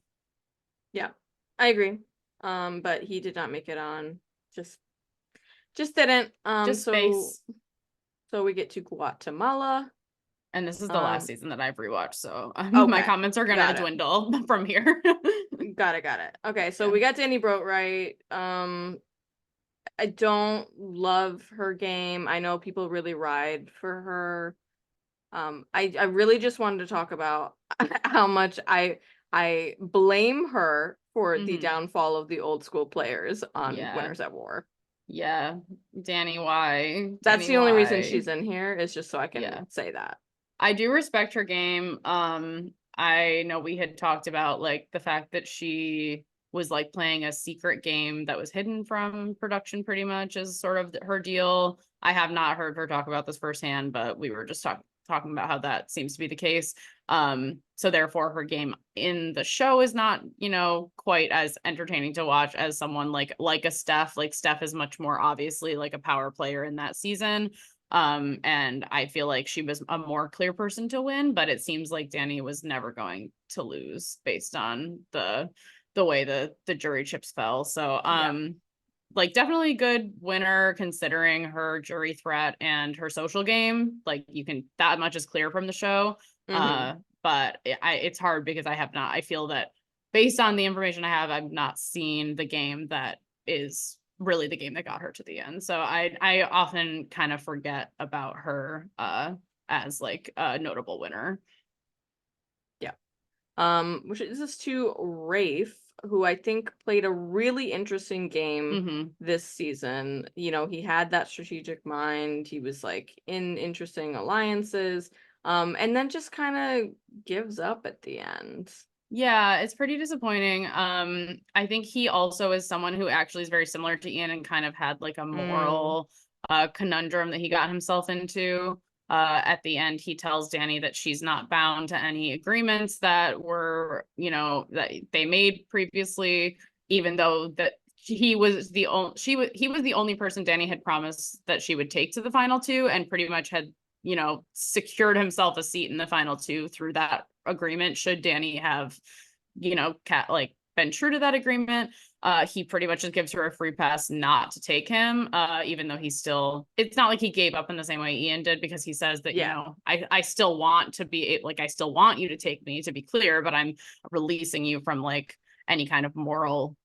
Yeah, I agree. But he did not make it on. Just just didn't. just So space. so we get to Guatemala. And this is the last Um, season that I've rewatched. So my okay, comments are gonna got it. dwindle from here. Got it. Okay, so Yeah. we got Danny Boatwright. I don't love her game. I know people really ride for her. I really just wanted to talk about how much I blame her for the hmm downfall of the old school players on Yeah. Winners at War. Yeah. Danny, why? That's Danny, the only reason why? she's in here is just so I can Yeah. say that. I do respect her game. I know we had talked about like the fact that she was like playing a secret game that was hidden from production pretty much is sort of her deal. I have not heard her talk about this firsthand, but we were just talking about how that seems to be the case. So therefore her game in the show is not, quite as entertaining to watch as someone like a Steph. Like Steph is much more obviously like a power player in that season. And I feel like she was a more clear person to win, but it seems like Danny was never going to lose based on the way the jury chips fell. So Yeah. like definitely a good winner considering her jury threat and her social game. Like you can that much is clear from the show. Mm-hmm. But it's hard because I feel that based on the information I have, I've not seen the game that is really the game that got her to the end. So I often kind of forget about her as like a notable winner. Yeah. Which is this to Rafe, who I think played a really interesting game hmm this season. He had that strategic mind. He was like in interesting alliances. And then just kind of gives up at the end. Yeah, it's pretty disappointing. I think he also is someone who actually is very similar to Ian and kind of had like a Mm, moral conundrum that he got himself into. At the end, he tells Danny that she's not bound to any agreements that were, that they made previously, even though that he was the only person Danny had promised that she would take to the final two, and pretty much had secured himself a seat in the final two through that agreement. Should Danny have, been true to that agreement, he pretty much just gives her a free pass not to take him, even though it's not like he gave up in the same way Ian did, because he says that, yeah. I still want to be like, I still want you to take me, to be clear, but I'm releasing you from like any kind of moral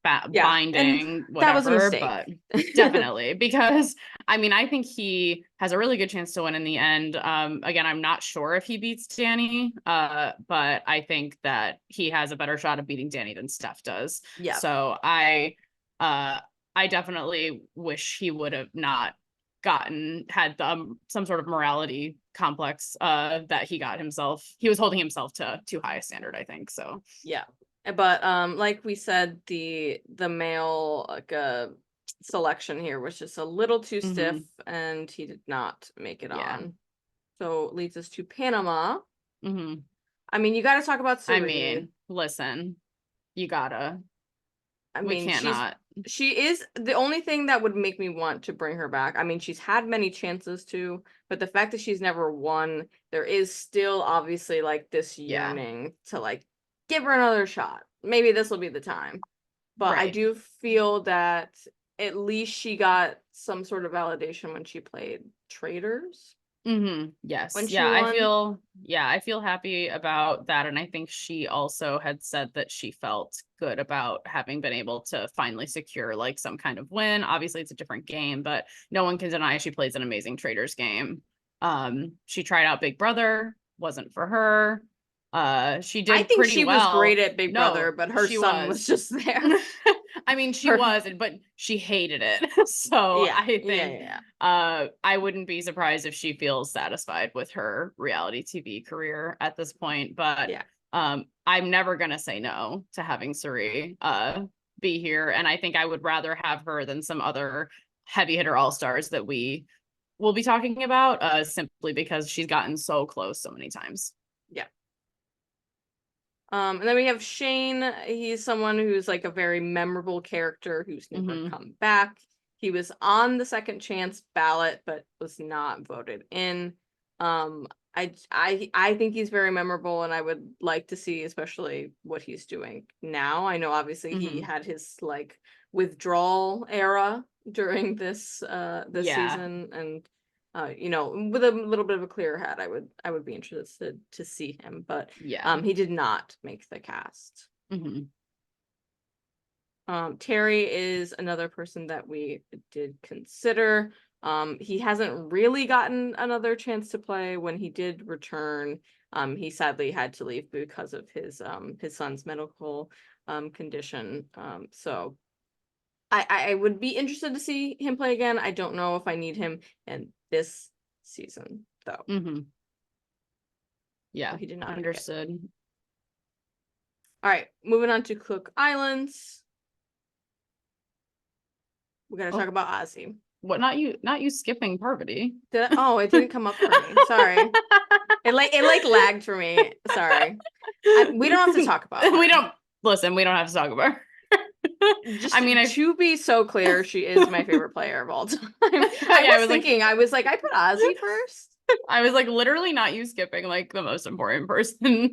Yeah, and binding, that was a whatever, mistake. but definitely, because I mean, I think he has a really good chance to win in the end. Again, I'm not sure if he beats Danny, but I think that he has a better shot of beating Danny than Steph does. Yeah. So uh, I definitely wish he would have not had some sort of morality complex that he was holding himself to too high a standard, I think. So Yeah. But like we said, the male selection here was just a little too stiff, mhm, and he did not make it yeah. on. So it leads us to Panama. Mhm. I mean, you got to talk about I Suri. mean, listen, you gotta, I we mean, can't not. she is the only thing that would make me want to bring her back. I mean, she's had many chances to, but the fact that she's never won, there is still obviously like this Yeah, yearning to like give her another shot. Maybe this will be the time. But I right. do feel that at least she got some sort of validation when she played Traitors Yes. when she won. Yeah, I feel happy about that. And I think she also had said that she felt good about having been able to finally secure like some kind of win. Obviously, it's a different game, but no one can deny she plays an amazing Traders game. She tried out Big Brother, wasn't for her. She I did think pretty she was great well. at Big Brother, No, but her she son was was. just there. I mean, she Her, was, but she hated it. So yeah, I yeah, think yeah, I wouldn't be surprised if she feels satisfied with her reality TV career at this point. But yeah. I'm never gonna say no to having Suri be here. And I think I would rather have her than some other heavy hitter all-stars that we will be talking about, simply because she's gotten so close so many times. Yeah. And then we have Shane. He's someone who's like a very memorable character who's never Hmm. come back. He was on the second chance ballot, but was not voted in. Um, I think he's very memorable, and I would like to see, especially what he's doing now. I know obviously he Hmm. had his like withdrawal era during this Yeah. season, and with a little bit of a clear head, I would be interested to see him, but Yeah. he did not make the cast. Hmm. Terry is another person that we did consider. He hasn't really gotten another chance to play. When he did return, he sadly had to leave because of his son's medical condition. So I would be interested to see him play again. I don't know if I need him in this season though. Hmm. So Yeah. he did not make it. Understood. All right, moving on to Cook Islands. We gotta talk Oh, about Ozzy. what? Not you skipping Parvati. Oh, it didn't come up for me. Sorry. It like lagged for me. Sorry. We don't have to talk about We her. don't listen. We don't have to talk about her. I Just mean, to be so clear, she is my favorite player of all time. I yeah, was thinking, I was like, I put Ozzy first. I was like, literally not you skipping like the most important person.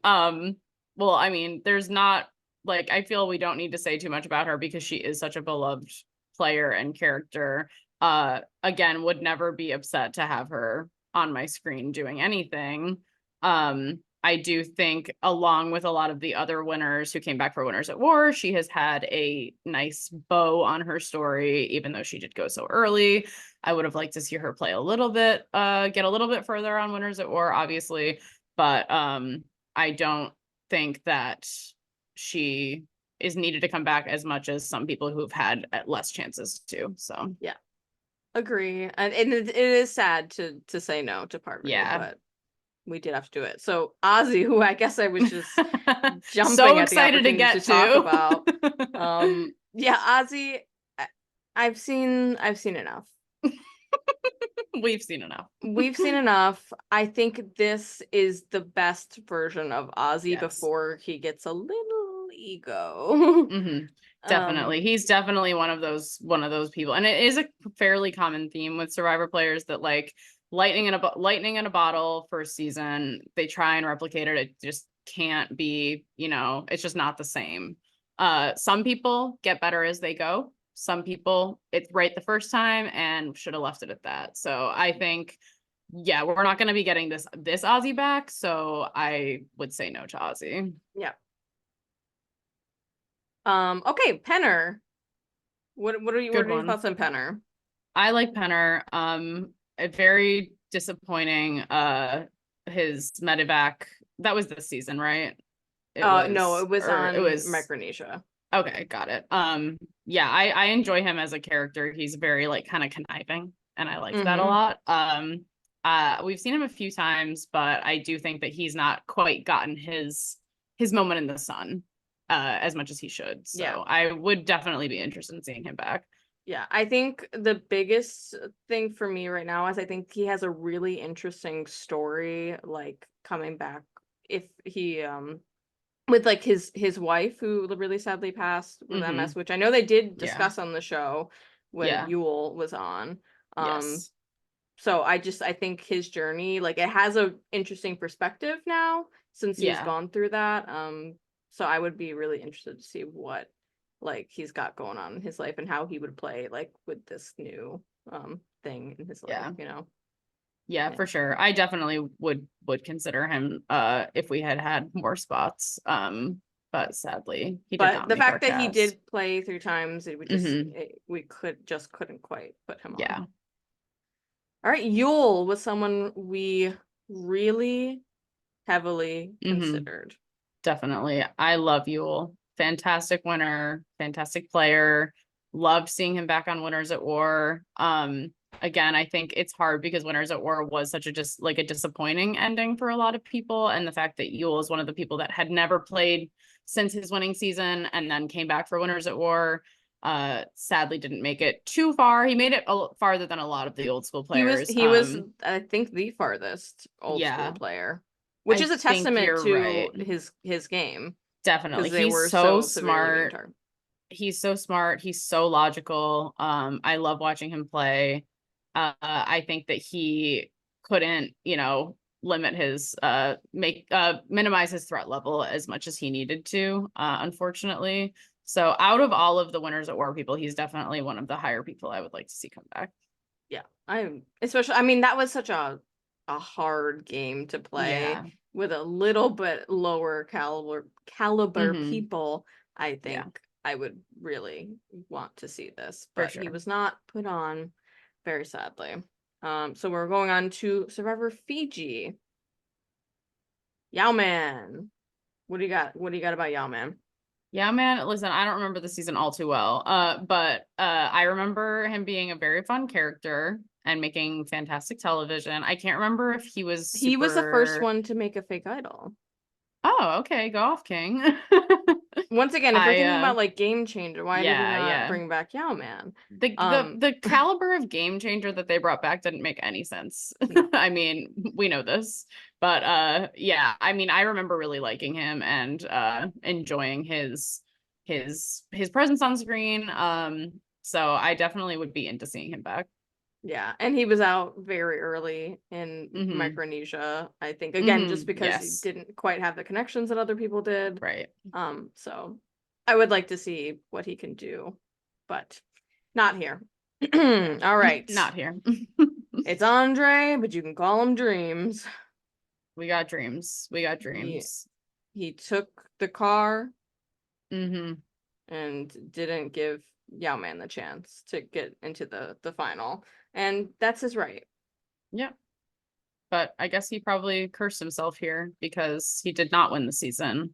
um, well, I mean, there's not like I feel we don't need to say too much about her because she is such a beloved player and character. Again, would never be upset to have her on my screen doing anything. I do think, along with a lot of the other winners who came back for Winners at War, she has had a nice bow on her story, even though she did go so early. I would have liked to see her play a little bit, get a little bit further on Winners at War, obviously, but I don't think that she is needed to come back as much as some people who've had less chances to. So Yeah, agree. And it is sad to say no to Parvati, yeah. but we did have to do it. So Ozzy, who I guess I was just So jumping at the excited to opportunity to get talk to. about. Yeah, Ozzy, I've seen enough. We've seen enough. We've seen enough. I think this is the best version of Ozzy Yes. before he gets a little ego. Hmm. um, Definitely. He's definitely one of those people. And it is a fairly common theme with Survivor players that like lightning in a bottle first season, they try and replicate it. It just can't be, it's just not the same. Some people get better as they go. Some people it's right the first time and should have left it at that. So I think yeah, we're not going to be getting this Ozzy back, so I would say no to Ozzy. yeah. Okay, Penner. What Good are your one. thoughts on Penner? I like Penner. A very disappointing his medevac. That was this season, right? It No, was it was or it on was Micronesia. okay, got it. Yeah, I enjoy him as a character. He's very like kind of conniving, and I liked that a Mm-hmm. lot. We've seen him a few times, but I do think that he's not quite gotten his moment in the sun as much as he should. Yeah. So I would definitely be interested in seeing him back. Yeah, I think the biggest thing for me right now is I think he has a really interesting story, like coming back if he with like his wife who really sadly passed with MS, Mm-hmm. which I know they did Yeah. discuss on the show when Yeah. Yule was on. Um, Yes. so I think his journey, like it has a interesting perspective now since he's Yeah. gone through that. So I would be really interested to see what like he's got going on in his life and how he would play like with this new thing in his life, Yeah. you know. Yeah, Yeah. for sure. I definitely would consider him if we had had more spots. But sadly, he did But not the make our fact that he cast. did play 3 times, it would just Mm-hmm. we couldn't quite put him on. Yeah. All right, Yule was someone we really heavily Mm-hmm. considered. Definitely. I love Yule. Fantastic winner, fantastic player. Loved seeing him back on Winners at War. Again, I think it's hard because Winners at War was such a just like a disappointing ending for a lot of people. And the fact that Yule is one of the people that had never played since his winning season and then came back for Winners at War. Sadly didn't make it too far. He made it farther than a lot of the old school players. He was I think the farthest old school Yeah, player, which I is a think testament you're right. to his game Definitely. because they He's were so so severely being smart. targeted. He's so smart. He's so logical. I love watching him play. I think that he couldn't, limit his minimize his threat level as much as he needed to, unfortunately. So out of all of the winners at war people, he's definitely one of the higher people I would like to see come back. Yeah, I'm especially. I mean, that was such a hard game to play Yeah. with a little bit lower caliber Mm-hmm. people. I Yeah, think I would really want to see this, for but he sure. was not put on, very sadly. So we're going on to Survivor Fiji. Yao Man. What do you got? What do you got about Yao Man? Yeah, man. Listen, I don't remember the season all too well. But I remember him being a very fun character and making fantastic television. I can't remember if he was He was the first super. one to make a fake idol. Oh, okay, go off, King. Once again, if we're I thinking about like Game Changer, why did we yeah, not yeah. bring back Yao Man? The caliber of game changer that they brought back didn't make any sense. No. I mean, we know this. But yeah, I mean, I remember really liking him and enjoying his presence on screen. So I definitely would be into seeing him back. Yeah, and he was out very early in Mm-hmm. Micronesia, I think, again, just Mm-hmm. because he Yes. didn't quite have the connections that other people did. Right. So I would like to see what he can do, but not here. All right. Not here. It's Andre, but you can call him Dreams. We got dreams. We got He dreams. he took the car Mm-hmm. and didn't give Yao Man the chance to get into the final. And that's his right. Yeah. But I guess he probably cursed himself here because he did not win the season.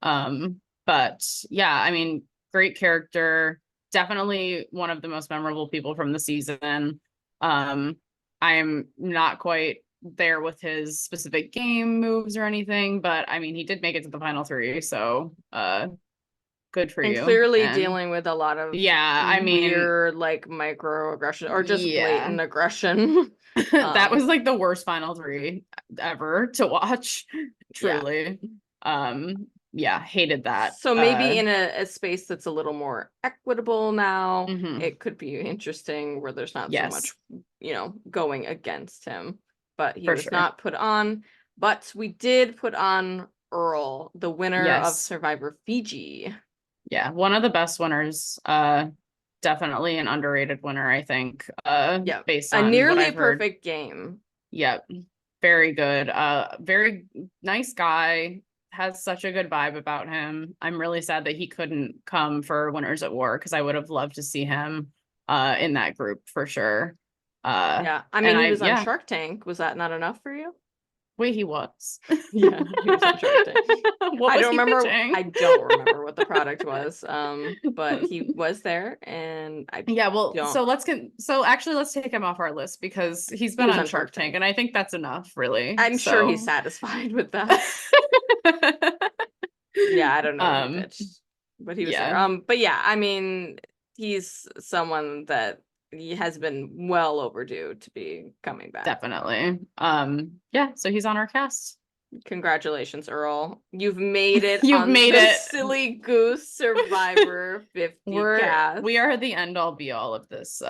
But yeah, I mean, great character, definitely one of the most memorable people from the season. I am not quite there with his specific game moves or anything, but I mean, he did make it to the final three, so good for And you. clearly And dealing with a lot of yeah, I mean, weird like microaggression or just yeah. blatant aggression. That was like the worst final three ever to watch, Yeah. truly. Yeah, hated that. So maybe in a space that's a little more equitable now, Mhm. it could be interesting where there's not so much, Yes, going against him. But he for was sure. not put on. But we did put on Earl, the winner of Yes. Survivor Fiji. Yeah, one of the best winners. Definitely an underrated winner, I think, Yeah. based A on what nearly I've heard. perfect game. Yep. Very good. Very nice guy, has such a good vibe about him. I'm really sad that he couldn't come for Winners at War because I would have loved to see him in that group for sure. Yeah. I And mean, he I was on yeah, Shark Tank. Was that not enough for you? wait, he was. Yeah, he was on Shark Tank. What was he pitching? I don't remember what the product was. But he was there and I Yeah, well, don't so actually let's take him off our list because he's he been was on on Shark Shark Tank Tank. and I think that's enough, really. I'm sure he's So satisfied with that. Yeah, I don't know what he um pitched, but he was there. yeah, But yeah, I mean, he's someone that he has been well overdue to be coming back. definitely. Yeah, so he's on our cast. Congratulations, Earl. You've made it You've on made the it. Silly Goose Survivor 50 We cast. are the end all be all of this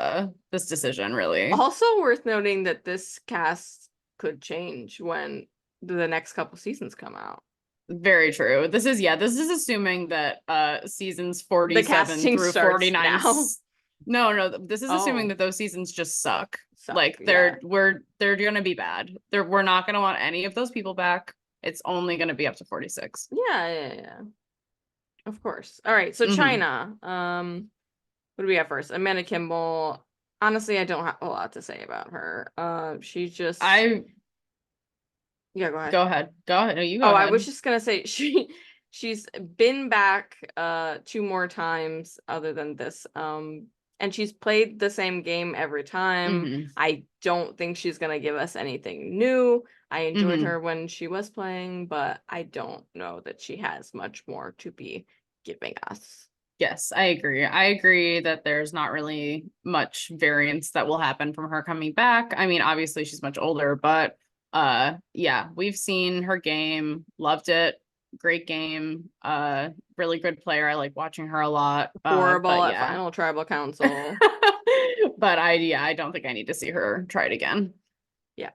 decision, really. Also worth noting that this cast could change when the next couple seasons come out. Very true. This is assuming that seasons The 47 casting through starts 49 now. no, this is assuming Oh, that those seasons just suck. suck. Like Yeah. they're gonna be bad. We're not gonna want any of those people back. It's only gonna be up to 46. Yeah. Of course. All right. So Hmm. China. What do we have first? Amanda Kimball. Honestly, I don't have a lot to say about her. She just I yeah, go ahead. Go ahead. Go ahead. No, you go Oh, I was ahead. just gonna say she's been back two more times other than this. And she's played the same game every time. Hmm. I don't think she's gonna give us anything new. I enjoyed Hmm. her when she was playing, but I don't know that she has much more to be giving us. Yes, I agree. I agree that there's not really much variance that will happen from her coming back. I mean, obviously she's much older, but yeah, we've seen her game, loved it. Great game. Really good player. I like watching her a lot. Horrible But at yeah. Final Tribal Council. But I don't think I need to see her try it again. Yeah.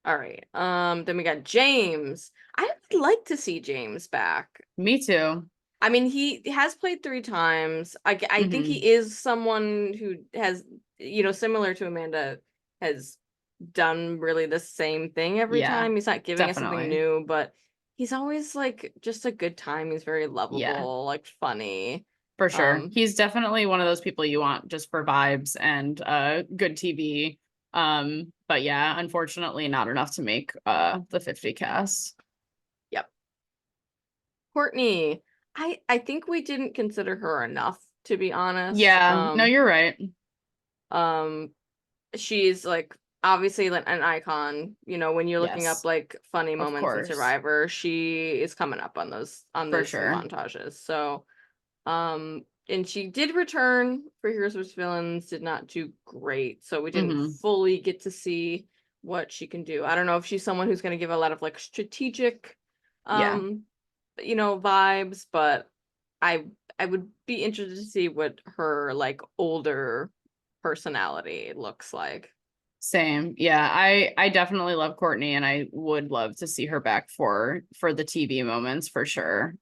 All right. Then we got James. I would like to see James back. Me too. I mean, he has played three times. I think Hmm. he is someone who has, similar to Amanda, has done really the same thing every Yeah, time. He's not giving us something definitely. new, but he's always like just a good time. He's very Yeah. lovable, like funny. For sure. Um, He's definitely one of those people you want just for vibes and good TV. But yeah, unfortunately not enough to make the 50 cast. yep. Courtney, I think we didn't consider her enough, to be honest. Yeah, no, you're right. Um, she's like obviously like an icon, when you're looking up Yes, like funny of moments in course. Survivor, she is coming up on For those sure. montages. So and she did return for Heroes vs Villains, did not do great, so we didn't Hmm. fully get to see what she can do. I don't know if she's someone who's going to give a lot of like strategic Yeah, um vibes, but I I would be interested to see what her like older personality looks like. same. Yeah, I definitely love Courtney and I would love to see her back for the TV moments for sure.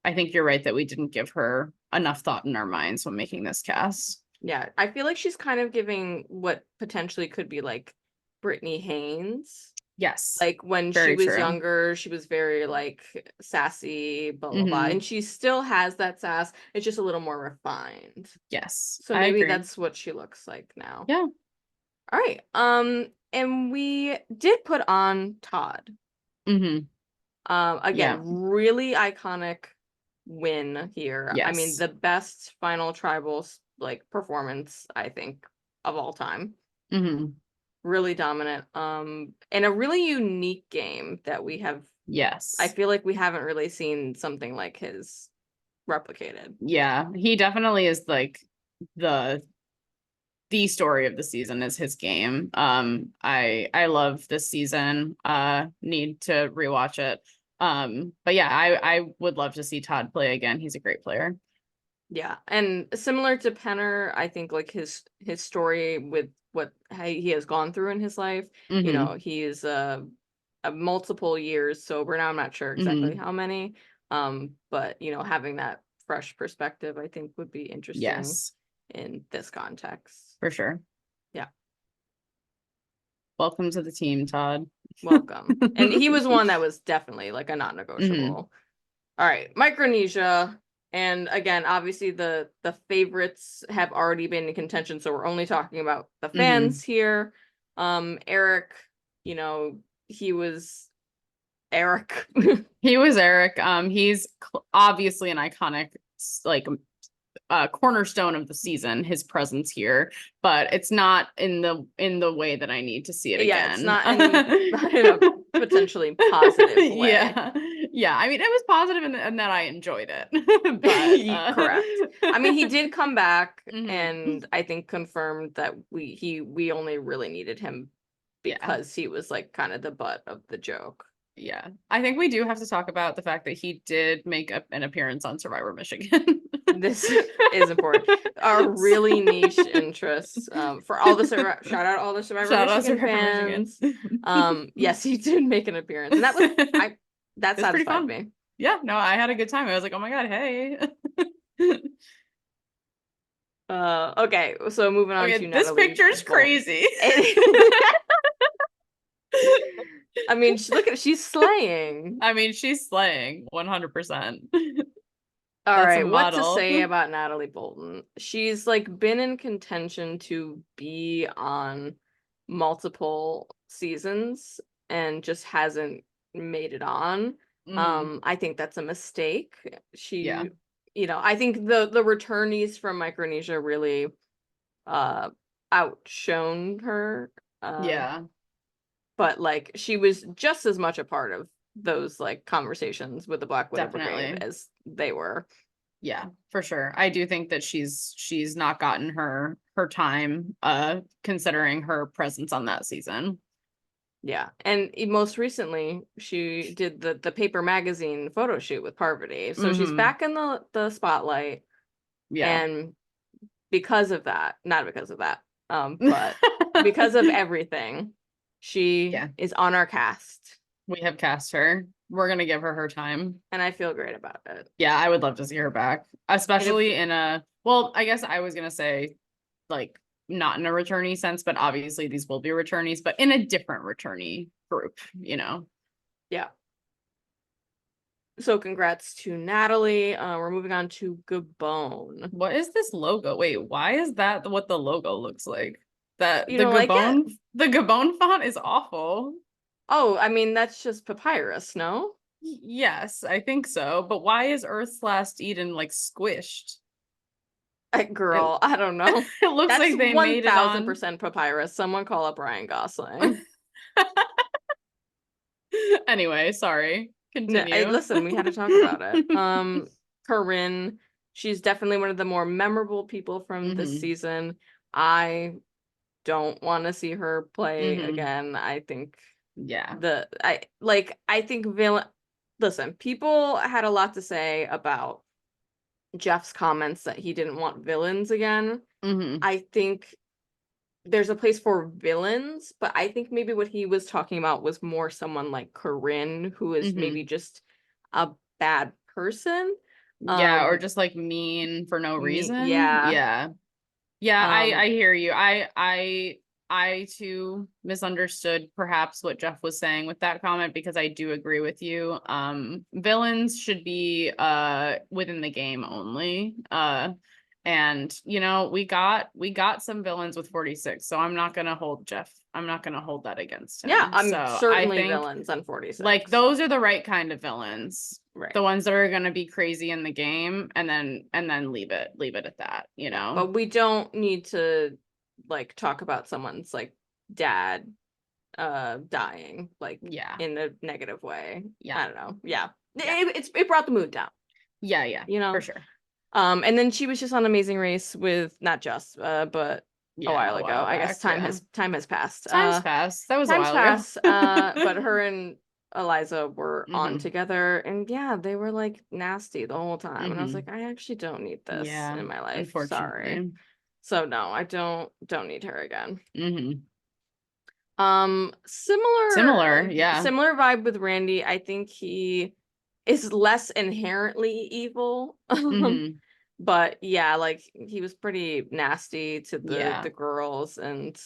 I think you're right that we didn't give her enough thought in our minds when making this cast. Yeah, I feel like she's kind of giving what potentially could be like Brittany Haynes. Yes, Like when she very was true. younger, she was very like sassy, blah blah blah. And Hmm. she still has that sass. It's just a little more refined. Yes, So I maybe agree. that's what she looks like now. Yeah. All right. And we did put on Todd. Hmm. Yeah. Again, really iconic win here. I mean, Yes. the best final tribals like performance, I think, of all time. Hmm. Really dominant. And a really unique game that I Yes. feel like we haven't really seen something like his replicated. Yeah. He definitely is like the the story of the season is his game. I love this season. Need to rewatch it. But yeah, I would love to see Todd play again. He's a great player. Yeah, and similar to Penner, I think like his story with what he has gone through in his life. Hmm. He's a multiple years sober now. I'm not sure exactly Hmm. how many. But having that fresh perspective, I think would be interesting Yes, in this context. for sure. Yeah. Welcome to the team, Todd. Welcome. And he was one that was definitely like a non-negotiable. All right, Micronesia. And again, obviously the favorites have already been in contention, so we're only talking about the fans here. Eric, you know, he was Eric. He was Eric. He's obviously an iconic, like, cornerstone of the season, his presence here, but it's not in the way that I need to see it Yeah, it's again. not in a potentially positive way. Yeah. I mean, it was positive in that I enjoyed it. But Correct. I mean, he did come back Mhm. and I think confirmed that we only really needed him Yeah. because he was like kind of the butt of the joke. Yeah. I think we do have to talk about the fact that he did make an appearance on Survivor Michigan. This is important. Our really niche interests. For all the shout out all the Survivor Shout out Michigan Survivor fans. Michigan. Yes, he did make an appearance, and that It's pretty satisfied fun. me. Yeah, no, I had a good time. I was like, oh my God, hey. Okay, so moving on to This Natalie picture's Bolton. crazy. I mean, look at she's slaying. I mean, she's slaying 100%. All That's a right, what to model. say about Natalie Bolton? She's like been in contention to be on multiple seasons and just hasn't made it on. I think that's a mistake. Yeah. I think the returnees from Micronesia really outshone her. Yeah, But like she was just as much a part of those like conversations with the Black Widow Brigade definitely. as they were. Yeah, for sure. I do think that she's not gotten her time, considering her presence on that season. Yeah. And most recently she did the paper magazine photo shoot with Parvati. So she's back in the spotlight. Yeah. And because of that, not because of that, but because of everything, she Yeah. is on our cast. We have cast her. We're gonna give her time. And I feel great about it. Yeah, I would love to see her back, especially in a, well, I guess I was gonna say, like, not in a returnee sense, but obviously these will be returnees, but in a different returnee group, you know. Yeah. So congrats to Natalie. We're moving on to Gabon. What is this logo? Wait, why is that what the logo looks like? That You the don't like it? The Gabon font is awful. Oh, I mean, that's just papyrus, no? Yes, I think so. But why is Earth's Last Eden like squished? It, Girl, I don't know. it looks That's like they made it on. 1000% papyrus. Someone call up Ryan Gosling. Anyway, sorry. No, Continue. listen, we had to talk about it. Corinne, she's definitely one of the more memorable people from this season. I don't want to see her play again. I think Yeah. I think villain. Listen, people had a lot to say about Jeff's comments that he didn't want villains again. I think there's a place for villains, but I think maybe what he was talking about was more someone like Corinne, who is maybe just a bad person. Yeah, or just like mean for no reason. Yeah. Yeah, I hear you. I too misunderstood perhaps what Jeff was saying with that comment, because I do agree with you. Villains should be within the game only. And you know, we got some villains with 46, so I'm not gonna hold that against him. Yeah, I'm So certainly I think villains on 46. like those are the right kind of villains. Right. The ones that are gonna be crazy in the game and then leave it at that, you know. But we don't need to like talk about someone's like dad dying like in a negative way. I don't know. It brought the mood down. Yeah, you know, for sure. And then she was just on Amazing Race with not just but a while ago. I guess time has passed. Time's passed. That was a while ago. Ago. But her and Eliza were on together, and yeah, they were like nasty the whole time. And I was like, I actually don't need this in my life. Unfortunately. Sorry. So no, I don't need her again. Similar, yeah. Similar vibe with Randy. I think he is less inherently evil. But yeah, like he was pretty nasty to the girls, and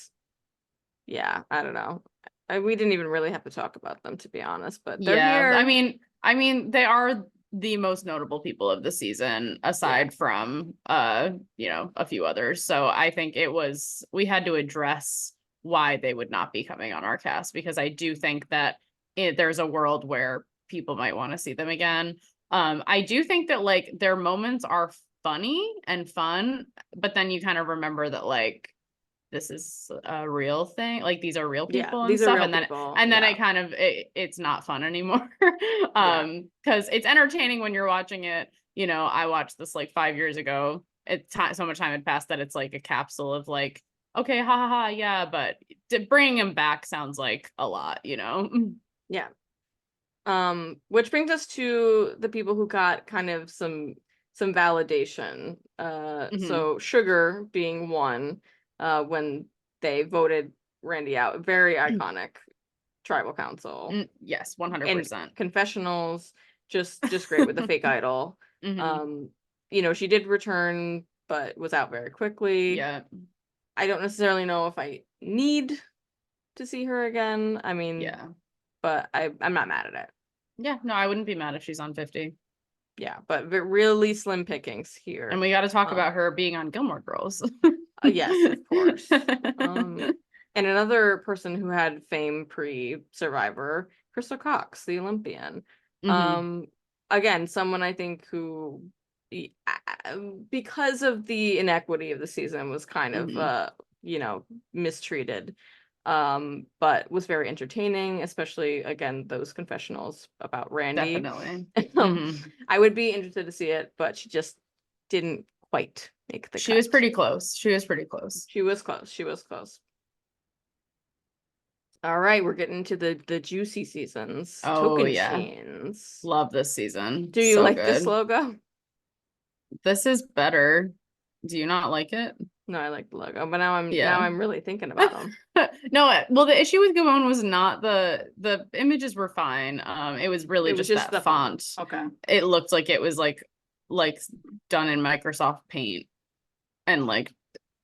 yeah, I don't know. We didn't even really have to talk about them, to be honest, but they're Yeah, here. I mean, they are the most notable people of the season, Yeah, aside from a few others. So I think we had to address why they would not be coming on our cast, because I do think that there's a world where people might want to see them again. I do think that like their moments are funny and fun, but then you kind of remember that like this is a real thing, like these are real yeah, people and these are stuff, real and then people. and then Yeah, it's not fun anymore. yeah, Because it's entertaining when you're watching it. I watched this like 5 years ago. So much time had passed that it's like a capsule of like, okay, ha ha ha, yeah, but bringing him back sounds like a lot. yeah. Which brings us to the people who got kind of some validation. Hmm. So Sugar being one, when they voted Randy out, very iconic tribal council. Yes, And 100%. confessionals, just great with the fake idol. Hmm. Um, she did return, but was out very quickly. Yeah, I don't necessarily know if I need to see her again. I mean, yeah, but I'm not mad at it. yeah. No, I wouldn't be mad if she's on 50. Yeah, but really slim pickings And here. we got to talk Um, about her being on Gilmore Girls. yes, of course. And another person who had fame pre-Survivor, Crystal Cox, the Olympian. Hmm. Um, Again, someone I think who, because of the inequity of the season, was kind of Hmm. mistreated. But was very entertaining, especially again those confessionals about Randy. Definitely. Um, Hmm. I would be interested to see it, but she just didn't quite make the She was cut. pretty close. She was pretty close. She was close. She was close. All right, we're getting to the juicy seasons. Oh yeah. Tocantins. Love this season. Do you So like this good. logo? This is better. Do you not like it? No, I like the logo, but now Yeah. I'm really thinking about them. No, well, the issue with Gabon was not the images were fine. It was really It was just just that the font. font. Okay. It looked like it was like done in Microsoft Paint and like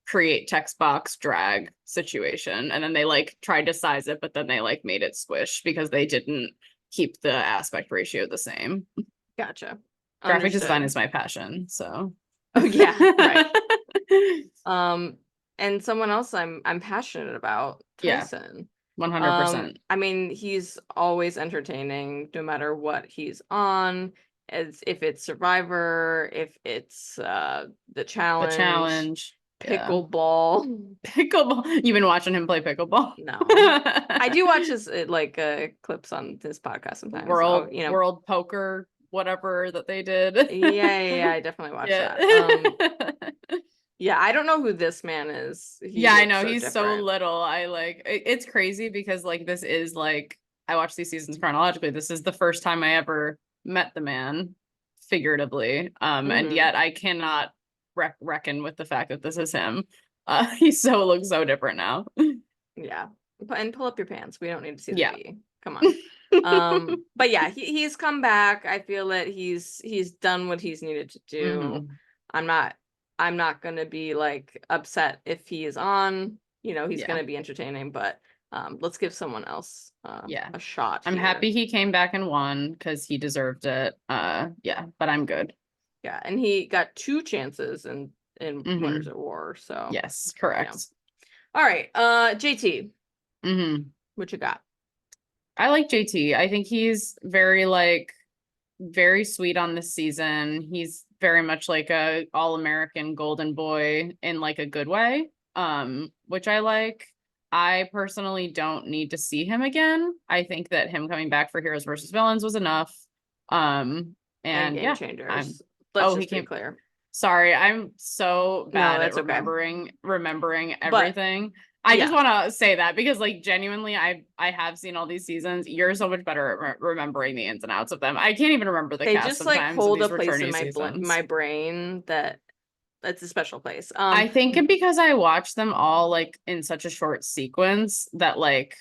create text box drag situation. And then they like tried to size it, but then they like made it squish because they didn't keep the aspect ratio the same. Gotcha. Graphic design Understood. is my passion, so Oh yeah, right. Um, and someone else I'm passionate about, yeah, Tyson. 100%. I mean, he's always entertaining no matter what he's on, as if it's Survivor, if it's the The challenge, challenge, yeah. pickleball. Pickleball. You've been watching him play pickleball. No. I do watch his clips on this podcast sometimes. So, World poker, whatever that they did. yeah, I definitely watch Yeah. that. Yeah, I don't know who this man is. He Yeah, I looks know. so He's so different. little. It's crazy because like this is like I watch these seasons chronologically. This is the first time I ever met the man figuratively. And Hmm. yet I cannot reckon with the fact that this is him. Looks so different now. Yeah. And pull up your pants. We don't need to see the Yeah. V. Come on. But yeah, he's come back. I feel that he's done what he's needed to do. Hmm. I'm not I'm not gonna be like upset if he is on. He's Yeah. gonna be entertaining, but let's give someone else Yeah. a shot I'm here. happy he came back and won because he deserved it. Yeah, but I'm good. Yeah, and he got two chances in Winners Hmm. at War, so Yes, yeah. correct. All right, JT, Hmm. what you got? I like JT. I think he's very sweet on this season. He's very much like a all-American golden boy in like a good way. Which I like. I personally don't need to see him again. I think that him coming back for Heroes versus Villains was enough. Um, And and Game yeah, I'm Changers. Let's oh, he just be came. clear. Sorry, I'm so No, bad at that's okay. remembering But everything. I just yeah, want to say that because like genuinely I have seen all these seasons. You're so much better at remembering the ins and outs of them. I can't even remember the they cast just like sometimes of hold a these place in returning seasons. my brain that's a special place. I think because I watched them all like in such a short sequence that like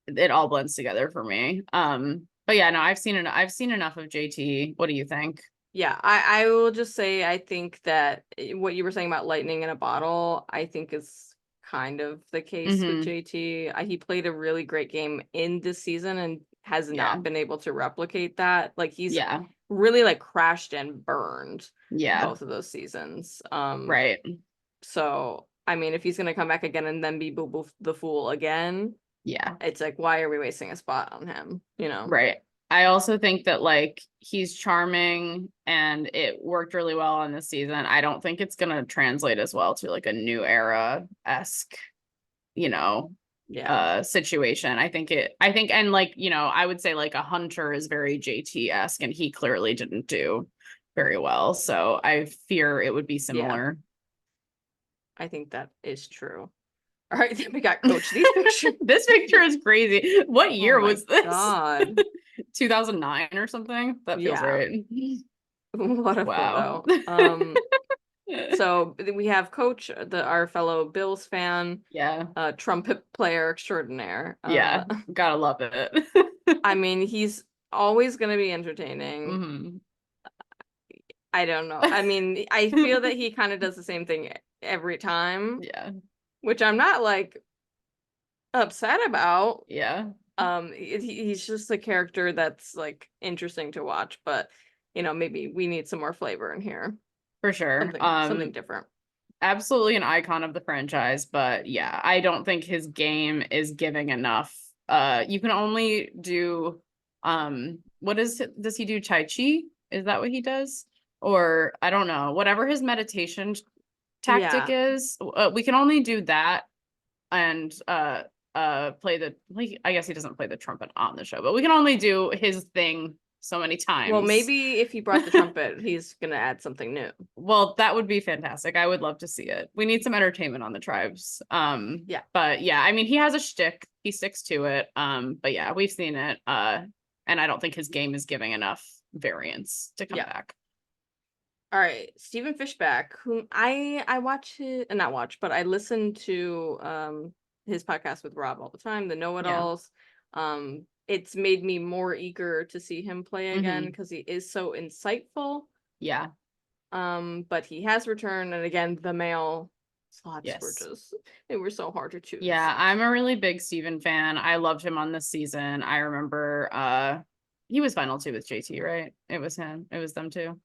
it all blends together for me. But yeah, no, I've seen enough of JT. What do you think? Yeah, I will just say I think that what you were saying about lightning in a bottle, I think is kind of the case with Mm-hmm. JT. He played a really great game in this season and has Yeah. not been able to replicate that. Like he's Yeah. really like crashed and burned Yeah. both of those seasons. Right. So I mean, if he's gonna come back again and then be Boo Boo the Fool again, Yeah. it's like, why are we wasting a spot on him? You know? Right. I also think that like he's charming and it worked really well on this season. I don't think it's gonna translate as well to like a new era-esque, you know, Yeah. situation. I think and like, I would say like a Hunter is very JT-esque and he clearly didn't do very well. So I fear it would be Yeah. similar. I think that is true. All right, then we got Coach. These pictures. This picture is crazy. What Oh year my was this? God. 2009 or something? That feels Yeah. right. What a Wow. photo. So we have Coach, our fellow Bills fan, Yeah. trumpet player extraordinaire. Yeah. Gotta love it. I mean, he's always gonna be entertaining. Hmm. I don't know. I mean, I feel that he kind of does the same thing every time, Yeah. which I'm not like upset about. Yeah. He's just a character that's like interesting to watch, but maybe we need some more flavor in here. For sure. Something different. Absolutely an icon of the franchise, but yeah, I don't think his game is giving enough. You can only do does he do Tai Chi? Is that what he does? Or I don't know, whatever his meditation tactic Yeah. is, we can only do that and play the like I guess he doesn't play the trumpet on the show, but we can only do his thing so many Well, times. maybe if he brought the trumpet, he's gonna add something new. Well, that would be fantastic. I would love to see it. We need some entertainment on the tribes. Yeah. But yeah, I mean, he has a shtick. He sticks to it. But yeah, we've seen it. And I don't think his game is giving enough variance to come Yeah. back. All right, Stephen Fishback, whom I watch it, not watch, but I listen to his podcast with Rob all the time, the Yeah. Know-It-Alls. It's made me more eager to see him play again Hmm. because he is so insightful. Yeah. But he has returned, and again, the male slots were Yes. just they were so hard to choose. Yeah, I'm a really big Steven fan. I loved him on this season. I remember he was final two with JT, right? It was him. It was them too.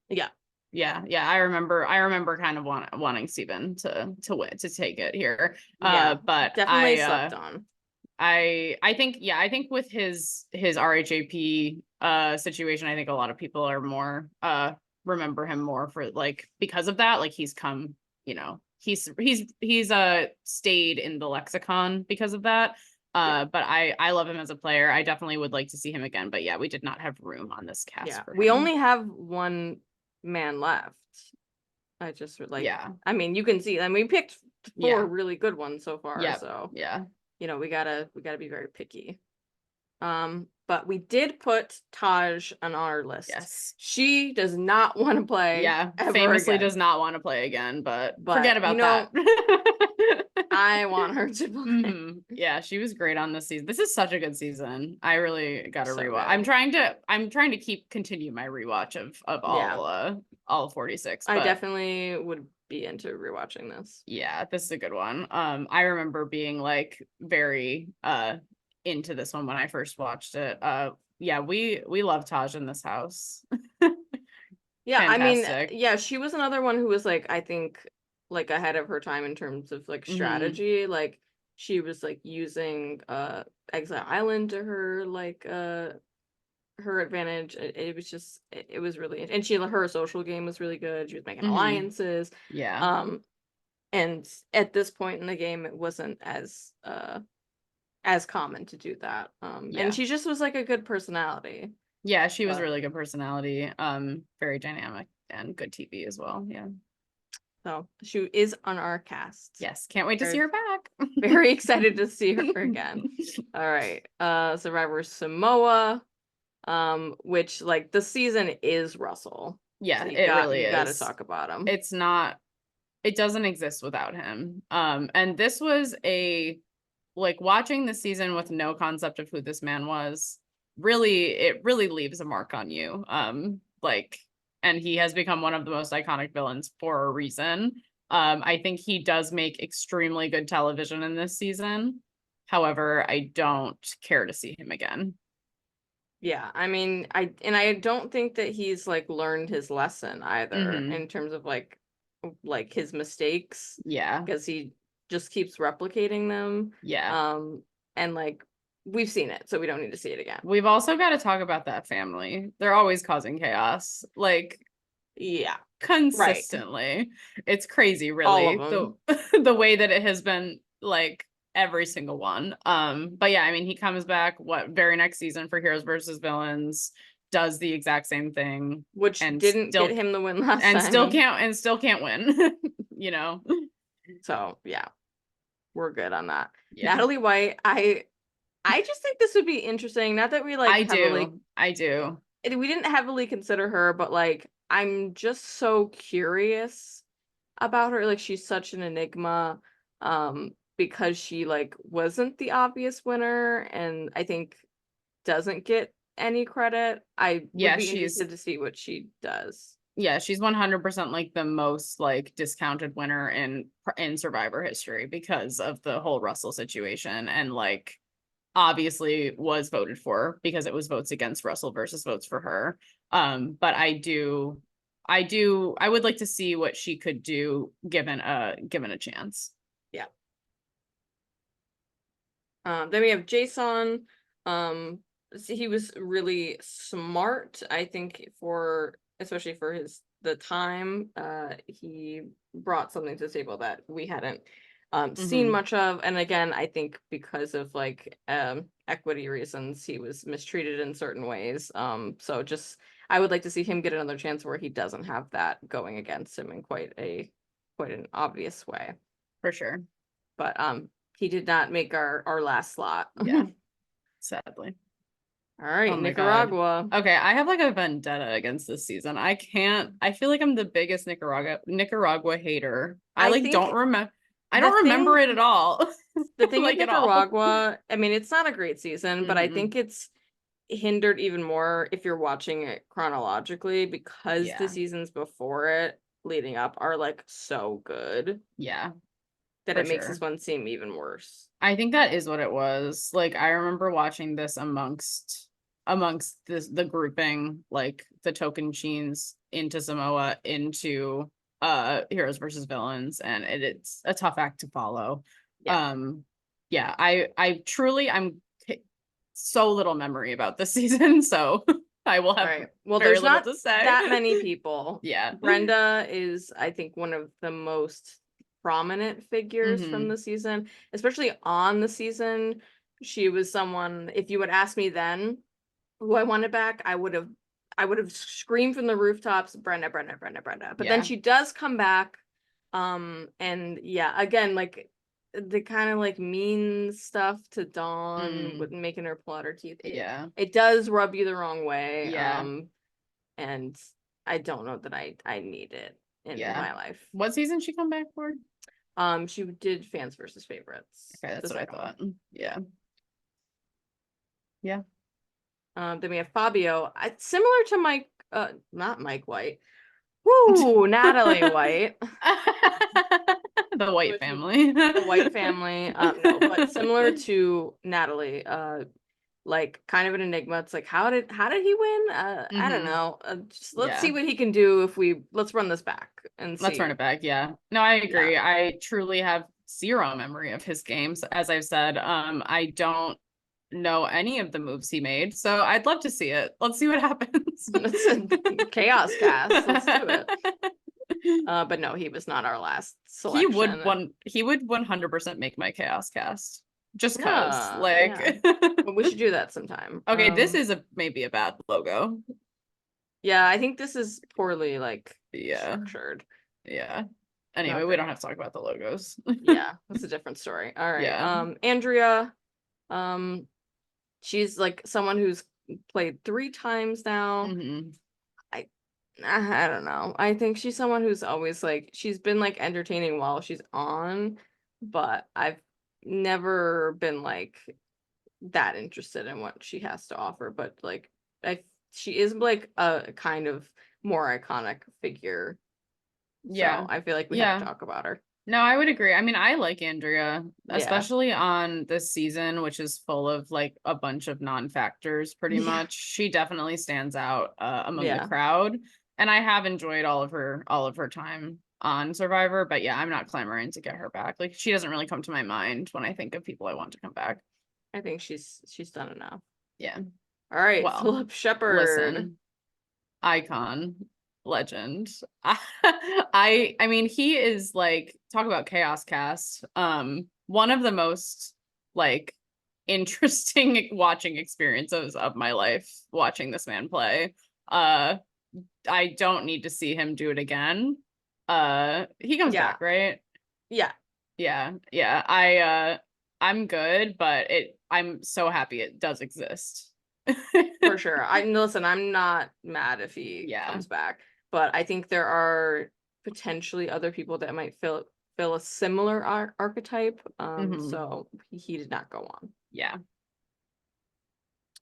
Yeah, Yeah. I remember kind of wanting Steven to win, to take it here. yeah, But definitely slept on. I think with his RHAP situation, I think a lot of people are more remember him more for like because of that. Like he's come, he's stayed in the lexicon because of that. Yeah, But I love him as a player. I definitely would like to see him again. But yeah, we did not have room on this cast yeah. for We him. only have one man left. I just like, Yeah. I mean, you can see, and we picked four Yeah. really good ones so far, Yep. so Yeah. we gotta be very picky. But we did put Taj on our list. Yes. She does not want to play Yeah. ever Famously again, does not want to play again, but forget but about that. I want her to play. Yeah, she was great on this season. This is such a good season. I really got to So rewatch. good. I'm trying to continue my rewatch of Yeah, all 46, I but definitely would be into rewatching this. yeah, this is a good one. I remember being like very into this one when I first watched it. Yeah, we love Taj in this house. Yeah, I mean, Fantastic. yeah, she was another one who was like, I think, like ahead of her time in terms of like Hmm. strategy. Like she was like using Exile Island to her advantage. It was just it was really, and her social game was really good. She was making Hmm. alliances. Yeah. Um and at this point in the game it wasn't as common to do that. And Yeah. she just was like a good personality. Yeah, she was a But really good personality. Very dynamic and good TV as well. Yeah. so she is on our cast. Yes, can't wait to see Very her back. very excited to see her again. All right. Survivor Samoa, which like the season is Russell. So Yeah, it really you gotta is. talk about him. It's not, it doesn't exist without him. And this was a like watching the season with no concept of who this man was, it really leaves a mark on you. Like, and he has become one of the most iconic villains for a reason. I think he does make extremely good television in this season. However, I don't care to see him again. Yeah, I mean, I don't think that he's like learned his lesson either Hmm. in terms of like his mistakes, Yeah. because he just keeps replicating them. Yeah. And like we've seen it, so we don't need to see it again. We've also got to talk about that family. They're always causing chaos, like Yeah, right. consistently. It's crazy, All of really, the them. the way that it has been, like every single one. But yeah, I mean, he comes back what very next season for Heroes versus Villains, does the exact same thing, Which and didn't get him the win last time. still can't win. You know? So yeah, we're good on that. Yeah, Natalie White, I just think this would be interesting. Not that we like heavily I do. we didn't heavily consider her, but like I'm just so curious about her. Like she's such an enigma, because she like wasn't the obvious winner, and I think doesn't get any credit. I would Yeah, be interested to see what she does. she's 100% like the most like discounted winner in Survivor history because of the whole Russell situation, and like obviously was voted for because it was votes against Russell versus votes for her. But I would like to see what she could do given a chance. Yeah. Then we have Jason. He was really smart, I think, for especially for the time. He brought something to the table that we hadn't seen Hmm. much of. And again, I think because of like equity reasons, he was mistreated in certain ways. So just I would like to see him get another chance where he doesn't have that going against him in quite an obvious way. For sure. But he did not make our last slot. Yeah, sadly. All Oh right, my God. Nicaragua. Okay, I have like a vendetta against this season. I feel like I'm the biggest Nicaragua hater. I I like think I the don't remember thing it at all. the thing with Like at all. Nicaragua, I mean, it's not a great season, but I Hmm. think it's hindered even more if you're watching it chronologically because the Yeah. seasons before it leading up are like so good Yeah, that for it makes this sure. one seem even worse. I think that is what it was. Like I remember watching this amongst the grouping, like the Tocantins into Samoa into Heroes versus Villains, and it's a tough act to follow. Yeah. Um yeah, I truly so little memory about this season, so I will All have right. Well, very there's little not to say. that many people. Yeah. Brenda is, I think, one of the most prominent figures from Hmm. the season, especially on the season. She was someone, if you would ask me then who I wanted back, I would have screamed from the rooftops, Brenda, Brenda, Brenda, Brenda. But then Yeah. she does come back. And yeah, again, like the kind of like mean stuff to Dawn with Hmm. making her pull out her teeth. Yeah. It does rub you the wrong way. Yeah. And I don't know that I need it in Yeah. my life. What season she come back for? She did fans versus favorites, Okay, the that's what I second one. thought. Yeah. Yeah. Then we have Fabio. Similar to Mike, not Mike White. Woo, Natalie White. The White Which would family. the White family. No, but similar to Natalie. Like kind of an enigma. It's like how did he win? I don't Hmm. know. Just let's Yeah. see what he can do if let's run this back and Let's run see. it back. Yeah. No, I Yeah. agree. I truly have zero memory of his games. As I've said, I don't know any of the moves he made. So I'd love to see it. Let's see what happens. It's a chaos cast. Let's do it. But no, he was not our last selection. He would 100% make my chaos cast. Just cause Yeah. like Well, we should do that sometime. okay, this is maybe a bad logo. Yeah, I think this is poorly like Yeah. structured. Yeah. Anyway, Not we don't great. have to talk about the logos. Yeah, that's a different story. All right. Yeah. Andrea, um, she's like someone who's played 3 times now. Hmm. I I don't know. I think she's someone who's always like she's been like entertaining while she's on, but I've never been like that interested in what she has to offer. But like I she is like a kind of more iconic figure So Yeah. I feel like we had to Yeah. talk about her. No, I would agree. I mean, I like Andrea, Yeah. especially on this season, which is full of like a bunch of non-factors pretty Yeah. much. She definitely stands out among the Yeah. crowd. And I have enjoyed all of her time on Survivor, but yeah, I'm not clamoring to get her back. Like she doesn't really come to my mind when I think of people I want to come back. I think she's done enough. Yeah. All right, Well, Philip Shepard. listen, icon, legend. I mean, he is like, talk about chaos cast. One of the most like interesting watching experiences of my life watching this man play. Uh I don't need to see him do it again. He comes Yeah. back, right? Yeah, Yeah. Yeah. I'm good, but I'm so happy it does exist. for sure. I listen, I'm not mad if he Yeah. comes back, but I think there are potentially other people that might fill a similar archetype. Hmm. So he did not go on. Yeah.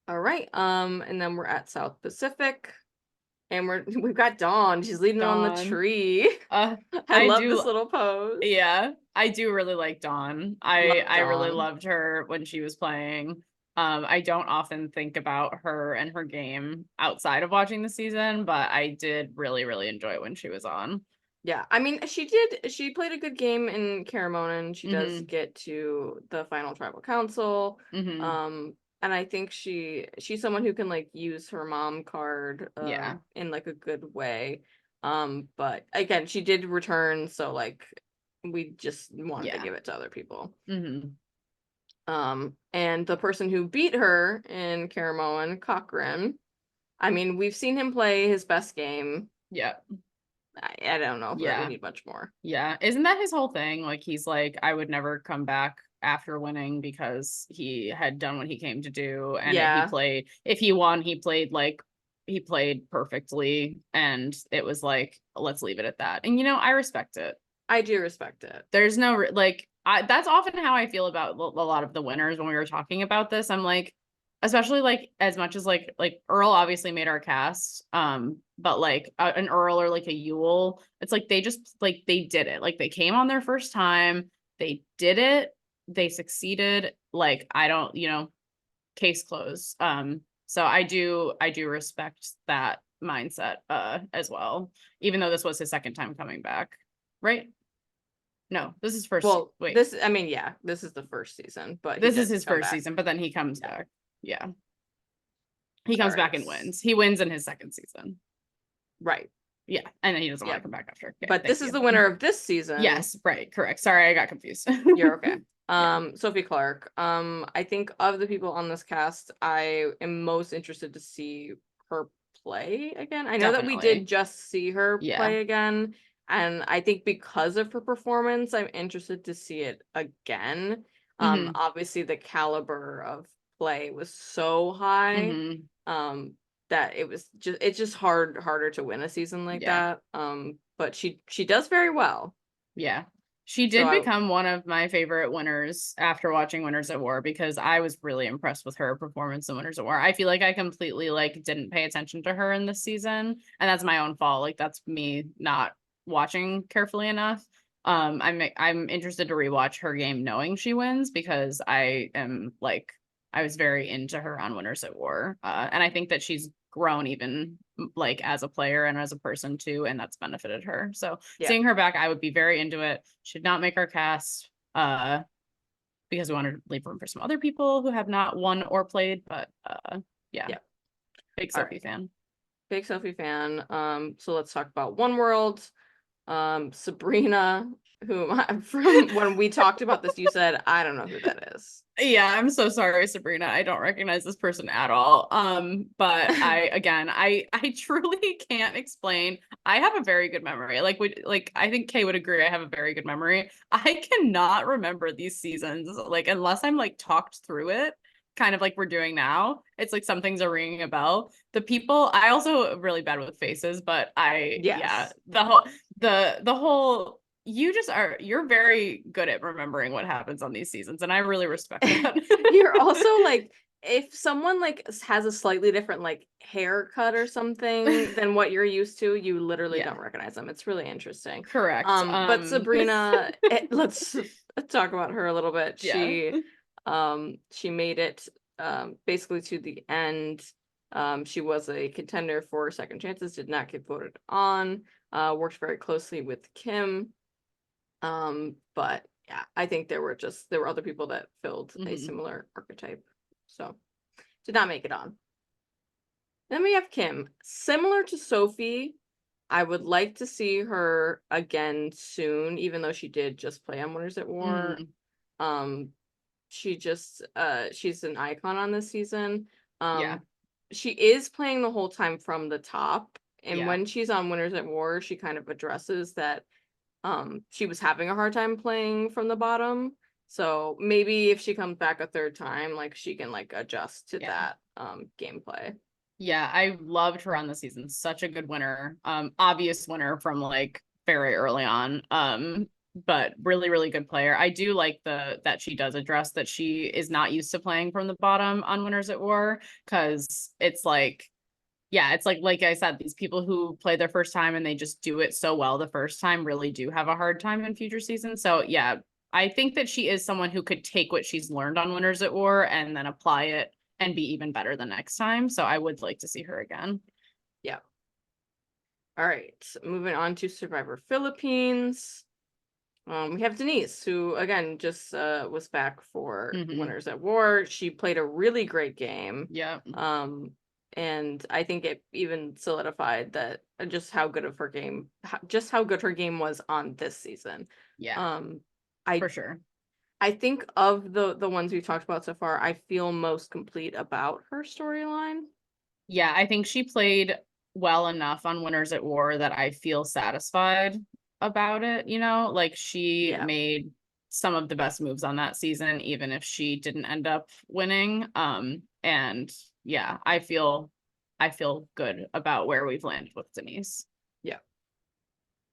All right. And then we're at South Pacific, and we've got Dawn. She's leading on the Dawn. tree. Uh, I I love do. this little pose. Yeah, I do really like Dawn. Love I really Dawn. loved her when she was playing. I don't often think about her and her game outside of watching the season, but I did really, really enjoy it when she was on. Yeah, I mean, she played a good game in Caramonan. She does Mm-hmm. get to the final tribal council. Mm-hmm. And I think she's someone who can like use her mom card Yeah. in like a good way. But again, she did return, so like we just wanted to Yeah. give it to other people. Mm-hmm. And the person who beat her in Caramoan, Cochran, I mean, we've seen him play his best game. Yeah. I don't know that we Yeah. need much more. Yeah. Isn't that his whole thing? Like he's like, I would never come back after winning because he had done what he came to do. And he Yeah, played, if he won, he played perfectly. And it was like, let's leave it at that. And I respect it. I do respect it. There's no like that's often how I feel about a lot of the winners when we were talking about this. I'm like, especially like as much as like Earl obviously made our cast, but like an Earl or like a Yule, it's like they just like they did it. Like they came on their first time, they did it, they succeeded. Like I don't, case closed. So I do respect that mindset as well, even though this was his second time coming back, right? No, this is first. Well, Wait, I mean, yeah, this is the first season, but he this is did his come first back. season, but then he comes Yeah. back. Yeah, he All comes back right. and wins. He wins in his second season. Right. Yeah, and then he doesn't want to Yep. come back after. Okay, But thank this is you. the winner of this season. Yes, right, correct. Sorry, I got confused. You're okay. Yeah. Sophie Clark. I think of the people on this cast, I am most interested to see her play again. I know that we did Definitely. just see her Yeah. play again, and I think because of her performance, I'm interested to see it again. Mm-hmm. Obviously the caliber of play was so high, Mm-hmm. um, that it's just harder to win a season like Yeah. that. But she does very well. Yeah. She So did I become one of my favorite winners after watching Winners at War because I was really impressed with her performance in Winners at War. I feel like I completely like didn't pay attention to her in this season, and that's my own fault. Like that's me not watching carefully enough. I'm interested to rewatch her game knowing she wins because I was very into her on Winners at War. And I think that she's grown even like as a player and as a person too, and that's benefited her. So yeah. seeing her back, I would be very into it. Should not make our cast because we wanted to leave room for some other people who have not won or played, but yeah. Yeah. Big All Sophie right. fan. Big Sophie fan. So let's talk about One World. Sabrina, whom from when we talked about this, you said, I don't know who that is. Yeah, I'm so sorry, Sabrina. I don't recognize this person at all. But I truly can't explain. I have a very good memory. Like I think Kay would agree. I have a very good memory. I cannot remember these seasons, like unless I'm like talked through it, kind of like we're doing now. It's like some things are ringing a bell. The people, I also really bad with faces, but yeah, Yes. the whole you're very good at remembering what happens on these seasons, and I really respect that. You're also like if someone like has a slightly different like haircut or something than what you're used to, you literally Yeah, don't recognize them. It's really interesting. correct. But Sabrina, let's talk about her a little bit. Yeah. She made it basically to the end. She was a contender for second chances, did not get voted on. Worked very closely with Kim. But yeah, I think there were other people that filled a Hmm. similar archetype. So did not make it on. Then we have Kim. Similar to Sophie, I would like to see her again soon, even though she did just play on Winners at War. Hmm. Um, she's an icon on this season. Yeah. Um, she is playing the whole time from the top, and Yeah. when she's on Winners at War, she kind of addresses that she was having a hard time playing from the bottom. So maybe if she comes back a third time, like she can like adjust to Yeah. that gameplay. Yeah, I loved her on the season. Such a good winner. Obvious winner from like very early on. But really, really good player. I do like the that she does address that she is not used to playing from the bottom on Winners at War, because it's like, yeah, it's like I said, these people who play their first time and they just do it so well the first time really do have a hard time in future seasons. So yeah, I think that she is someone who could take what she's learned on Winners at War and then apply it and be even better the next time. So I would like to see her again. Yeah. All right. Moving on to Survivor Philippines. We have Denise, who again just was back for Hmm. Winners at War. She played a really great game. Yeah. And I think it even solidified that just how good of her game, just how good her game was on this season. Yeah, Um, I for sure. I think of the ones we've talked about so far, I feel most complete about her storyline. Yeah, I think she played well enough on Winners at War that I feel satisfied about it, like she Yeah. made some of the best moves on that season, even if she didn't end up winning. And yeah, I feel good about where we've landed with Denise. Yeah.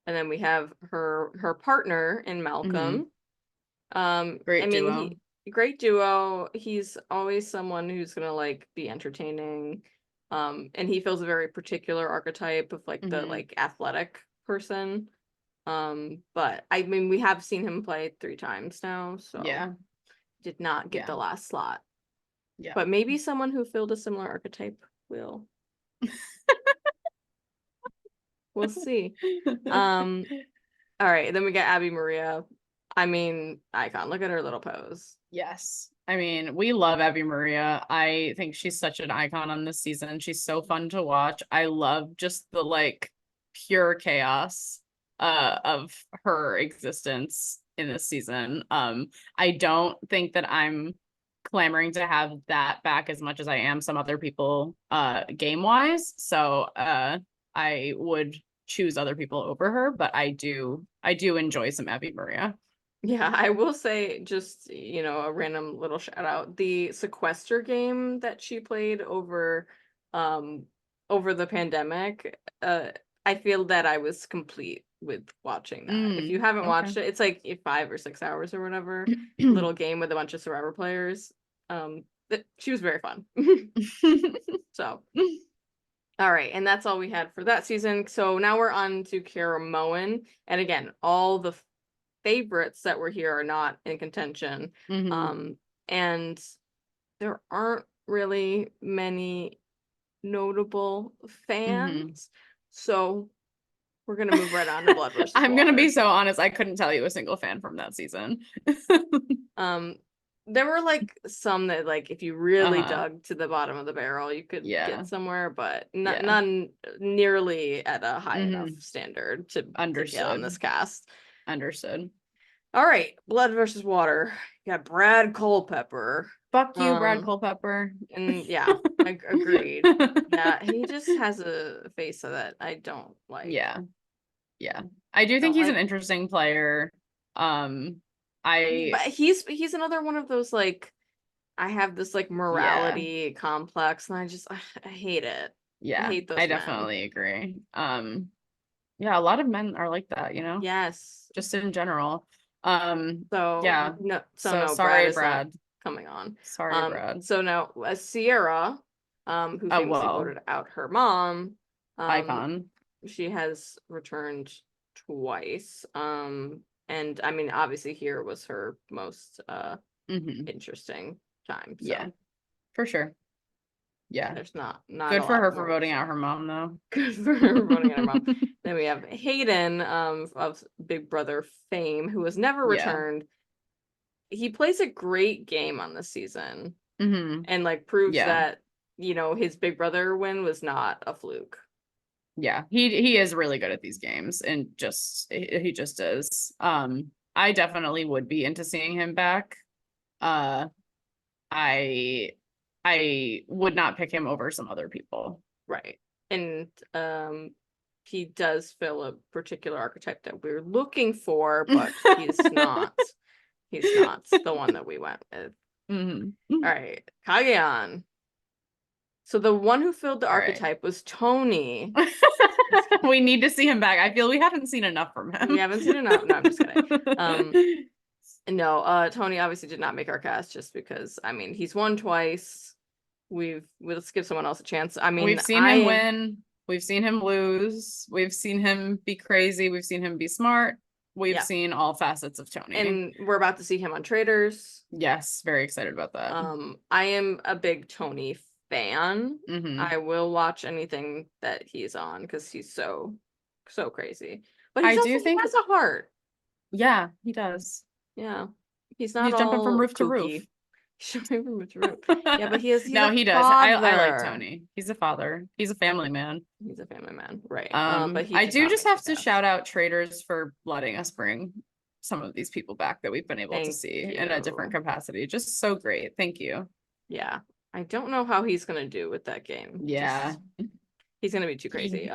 And then we have her partner in Hmm. Malcolm. I Great mean, duo. he great duo. He's always someone who's gonna like be entertaining. And he fills a very particular archetype of like the Hmm. like athletic person. But I mean, we have seen him play 3 times now, so Yeah. did not get Yeah. the last slot. Yeah. But maybe someone who filled a similar archetype will. We'll see. Um, all right, then we got Abby Maria. I mean, icon. Look at her little pose. Yes. I mean, we love Evie Maria. I think she's such an icon on this season. She's so fun to watch. I love just the like pure chaos of her existence in this season. I don't think that I'm clamoring to have that back as much as I am some other people game wise. So I would choose other people over her, but I do enjoy some Evie Maria. Yeah, I will say just, a random little shout out. The sequester game that she played um over the pandemic, I feel that I was complete with watching that. If you haven't Okay. watched it, it's like 5 or 6 hours or whatever, little game with a bunch of Survivor players. She was very fun. So, all right, and that's all we had for that season. So now we're on to Kara Moen. And again, all the favorites that were here are not in contention. Hmm. And there aren't really many notable Hmm. fans. So we're gonna move right on to Blood versus I'm gonna be Water. so honest, I couldn't tell you a single fan from that season. Um, there were like some that like if you really Uh-huh. dug to the bottom of the barrel, you could Yeah. get somewhere, but Yeah. none nearly at a high enough Hmm. standard to get on this Understood. cast. Understood. All right, Blood versus Water. You got Brad Culpepper. Fuck you, Brad Um, Culpepper. and yeah, agreed. Yeah, he just has a face of that I don't like. Yeah. Yeah. I do think Don't he's an like. interesting player. I But he's another one of those like I have this like yeah. morality complex, and I hate it. I Yeah. hate I those men. definitely agree. Yeah, a lot of men are like that, Yes. just in general. So Yeah. no, so So no, Brad sorry, is not Brad. coming on. Sorry, Brad. So now Sierra, who Oh, famously well, voted out her mom, icon. she has returned twice. And I mean, obviously here was her most interesting time. Yeah, So for sure. Yeah. there's not a Good for lot her for more to voting say. out her mom, though. Good for her voting out her mom. Then we have Hayden, of Big Brother fame, who has never Yeah. returned. He plays a great game on this season Mm-hmm. and like proves Yeah. that, his Big Brother win was not a fluke. Yeah. He is really good at these games, and he just is. I definitely would be into seeing him back. Uh, I I would not pick him over some other people. Right. And he does fill a particular archetype that we're looking for, but he's not. He's not the one that we went with. Mm-hmm. All right, Kageyan. So the one who filled the All right. archetype was Tony. We need to see him back. I feel we haven't seen enough from We him. haven't seen enough. No, I'm just kidding. No, Tony obviously did not make our cast just because, I mean, he's won twice. Let's give someone else a chance. I mean, We've seen him win. We've seen him lose. We've seen him be crazy. We've seen him be smart. We've Yeah. seen all facets of Tony. And we're about to see him on Traitors. Yes, very excited about that. I am a big Tony fan. Mhm. I will watch anything that he's on because he's so crazy. But I he do think- has a heart. Yeah, he does. Yeah. He's not He's jumping from all roof to kooky. roof. He's jumping from roof to roof. Yeah, but he's No, a he does. I like father. Tony. He's a father. He's a family man. He's a family man, right? But he I did do not just make have the to cast. shout out Traitors for letting us bring some of these people back that we've been able to Thank see in a different you. capacity. Just so great. Thank you. Yeah. I don't know how he's gonna do with that game. Yeah. He's gonna be too crazy.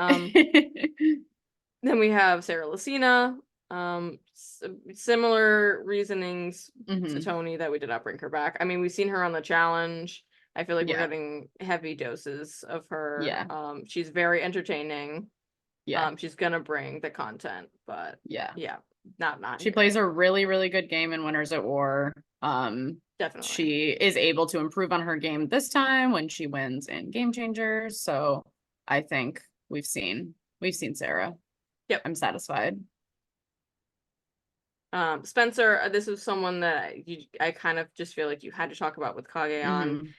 Then we have Sarah Lucina. Similar reasonings to Tony that we did not bring her back. I mean, we've seen her on the challenge. I feel like we're getting heavy doses of her. Yeah. She's very entertaining. Yeah. She's gonna bring the content, but Yeah. not She here. plays a really, really good game in Winners at War. Definitely. She is able to improve on her game this time when she wins in Game Changers. So I think we've seen Sarah. Yep. I'm satisfied. Spencer, this is someone that I kind of just feel like you had to talk about with Kageyan.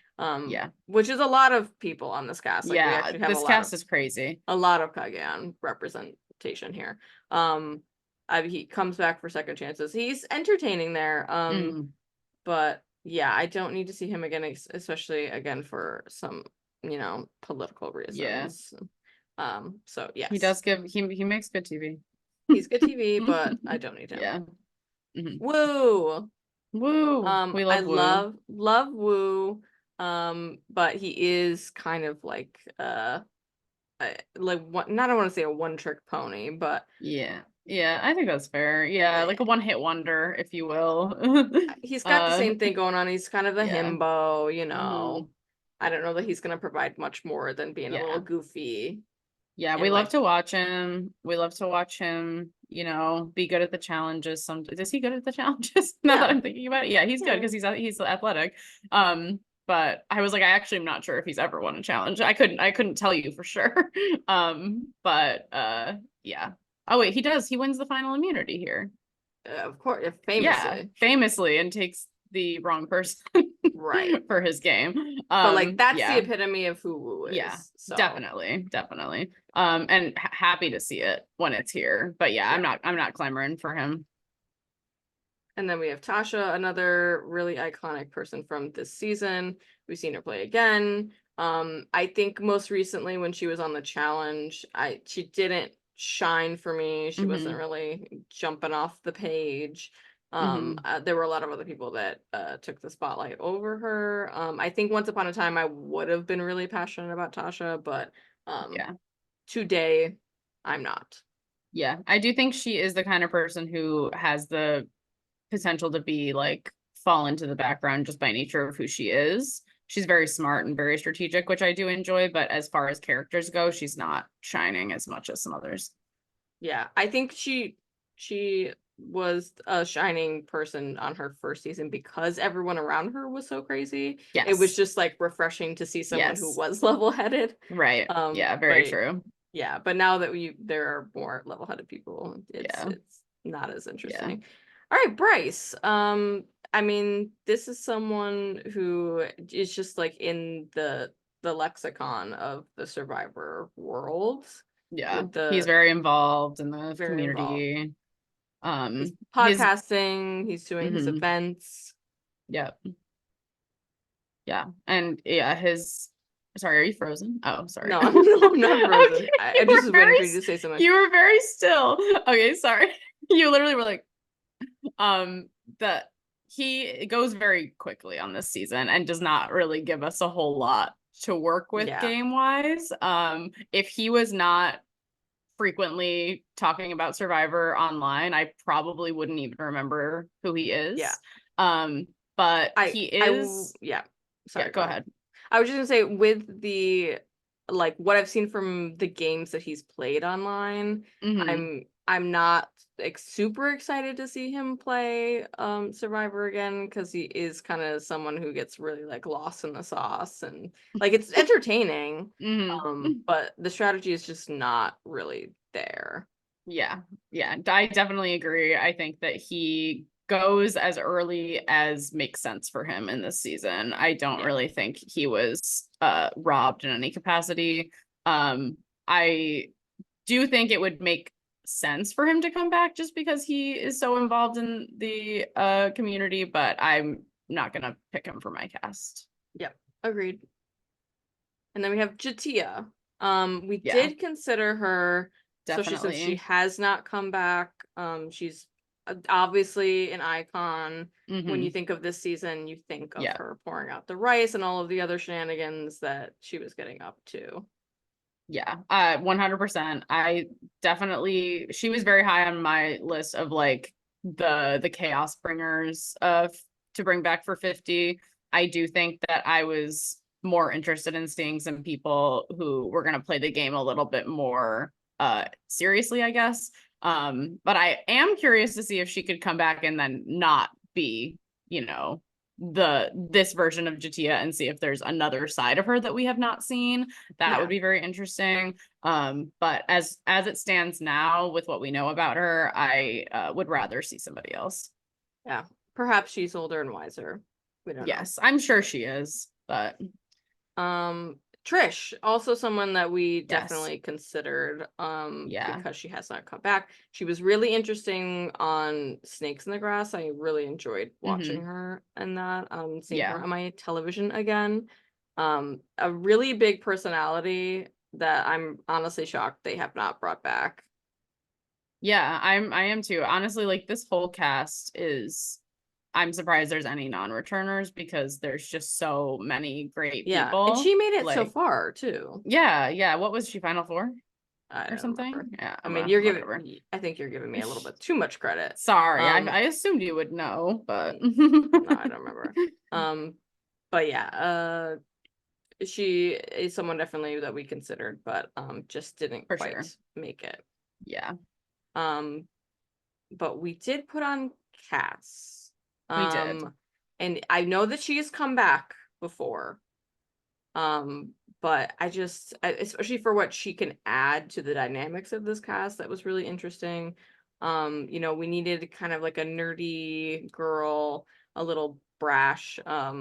Yeah. Which is a lot of people on this cast. Like, we Yeah, actually have this cast is crazy. A lot of Kageyan representation here. He comes back for second chances. He's entertaining there. But yeah, I don't need to see him again, especially again for some, political reasons. Yeah. So yes. He does he makes good TV. He's good TV, but I don't need him. Yeah. Woo. Woo. We love I Woo. love Woo. But he is kind of like what, not I want to say a one-trick pony, but yeah, I think that's fair. Yeah, like a one-hit wonder, if you will. He's got the same thing going on. He's kind of a himbo, I don't know that he's gonna provide much more than being a little goofy. Yeah, we love to watch him. We love to watch him, be good at the challenges. Is he good at the challenges? Now that I'm thinking about it. Yeah, he's good because he's athletic. But I was like, I actually am not sure if he's ever won a challenge. I couldn't tell you for sure. But yeah. Oh wait, he does. He wins the final immunity here. Of course, famously. Yeah, famously, and takes the wrong person right for his game. But like that's the epitome of who Woo is. Yeah, so. definitely. And happy to see it when it's here. But yeah, I'm not clamoring for him. And then we have Tasha, another really iconic person from this season. We've seen her play again. I think most recently when she was on the challenge, she didn't shine for me. She wasn't really jumping off the page. There were a lot of other people that took the spotlight over her. I think once upon a time I would have been really passionate about Tasha, but today I'm not. Yeah, I do think she is the kind of person who has the potential to be like fall into the background just by nature of who she is. She's very smart and very strategic, which I do enjoy, but as far as characters go, she's not shining as much as some others. Yeah, I think she was a shining person on her first season because everyone around her was so crazy. It was Yes. just like refreshing to see someone who Yes. was level-headed. Right. Yeah, very But true. yeah, but now that there are more level-headed people, Yeah. it's not as Yeah. interesting. All right, Bryce. I mean, this is someone who is just like in the lexicon of the Survivor world Yeah. with He's the very involved in the very involved. community. He's His podcasting, he's doing his mhm. events. Yep. Yeah. And yeah, his sorry, are you frozen? Oh, sorry. No, I'm not frozen. Okay. I just was waiting for you to say something. You were very still. Okay, sorry. You literally were like, um, that he goes very quickly on this season and does not really give us a whole lot to work with Yeah, game wise. If he was not frequently talking about Survivor online, I probably wouldn't even remember who he yeah. is. Um, but he is, Yeah. yeah, Sorry, go go ahead. ahead. I was just gonna say with the like what I've seen from the games that he's played online, Hmm. I'm not like super excited to see him play Survivor again because he is kind of someone who gets really like lost in the sauce and like it's entertaining, Hmm. but the strategy is just not really there. Yeah, yeah, I definitely agree. I think that he goes as early as makes sense for him in this season. I don't Yeah. really think he was robbed in any capacity. I do think it would make sense for him to come back just because he is so involved in the community, but I'm not gonna pick him for my cast. Yep. Agreed. And then we have Jatia. We Yeah, did consider her, especially since she definitely. has not come back. She's obviously an icon. When you Hmm. think of this season, you think of Yeah. her pouring out the rice and all of the other shenanigans that she was getting up to. Yeah, 100%. I definitely she was very high on my list of like the chaos bringers to bring back for 50. I do think that I was more interested in seeing some people who were going to play the game a little bit more seriously, I guess. But I am curious to see if she could come back and then not be, you know, this version of Jatia and see if there's another side of her that we have not seen. That would Yeah, be very interesting. But as it stands now, with what we know about her, I would rather see somebody else. yeah. Perhaps she's older and wiser. We don't know. Yes, I'm sure she is, but Trish, also someone that we yes, definitely considered, yeah. because she has not come back. She was really interesting on Snakes in the Grass. I really enjoyed watching Hmm. her in that. Seeing her Yeah. on my television again. A really big personality that I'm honestly shocked they have not brought back. Yeah, I am too. Honestly, like this whole cast is I'm surprised there's any non-returners because there's just so many great Yeah, and people. she made it so Like, far too. yeah, yeah. What was she final four I or don't remember. something? Yeah, I mean, whatever. I think you're giving me a little bit too much credit. Sorry, Um, I assumed you would know, but no, I don't remember. Um, but yeah, she is someone definitely that we considered, but just didn't for quite sure. make it. Yeah, Um, but we did put on Cass. we did. And I know that she has come back before. But especially for what she can add to the dynamics of this cast, that was really interesting. We needed kind of like a nerdy girl, a little brash, but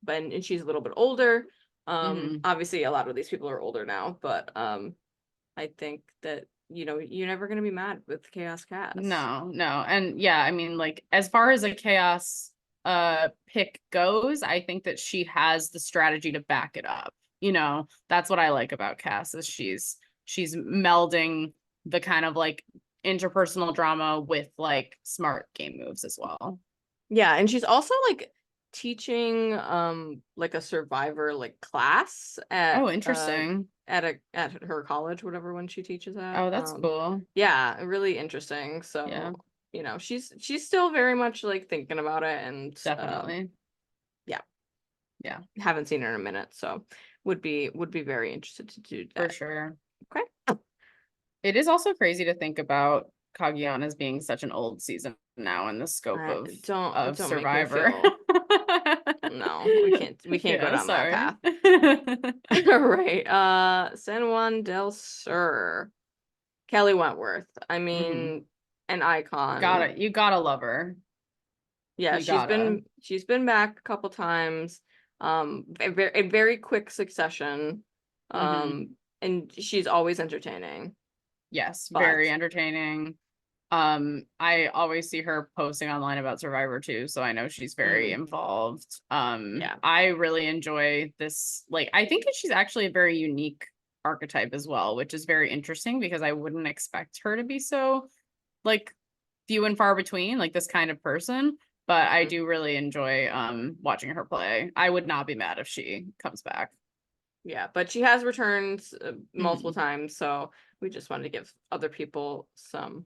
and she's a little bit older. Hmm. Obviously a lot of these people are older now, but I think that you're never gonna be mad with Chaos Cast. No, no. And yeah, I mean, like as far as a chaos pick goes, I think that she has the strategy to back it up. That's what I like about Cass is she's melding the kind of like interpersonal drama with like smart game moves as well. Yeah, and she's also like teaching like a survivor like class Oh, interesting. at her college, whatever one she teaches at. Oh, that's cool. Yeah, really interesting. Yeah, So, she's still very much like thinking about it and definitely. yeah, Yeah, haven't seen her in a minute, so would be very interested to do for that. sure. Okay. It is also crazy to think about Kaguyan as being such an old season now in the scope I of don't make me Survivor. feel no, we can't go Yeah, down that sorry. path. Right. San Juan del Sur. Kelly Wentworth. I Mhm. mean, an icon. You gotta love her. Yeah, You gotta. she's been back a couple times, in very quick succession, Mhm. and she's always entertaining. Yes, very But entertaining. I always see her posting online about Survivor too, so I know she's very mm, involved. yeah, I really enjoy this. Like, I think that she's actually a very unique archetype as well, which is very interesting because I wouldn't expect her to be so like few and far between, like this kind of person. But I mm, do really enjoy watching her play. I would not be mad if she comes back. yeah. But she has returned multiple Mhm. times, so we just wanted to give other people some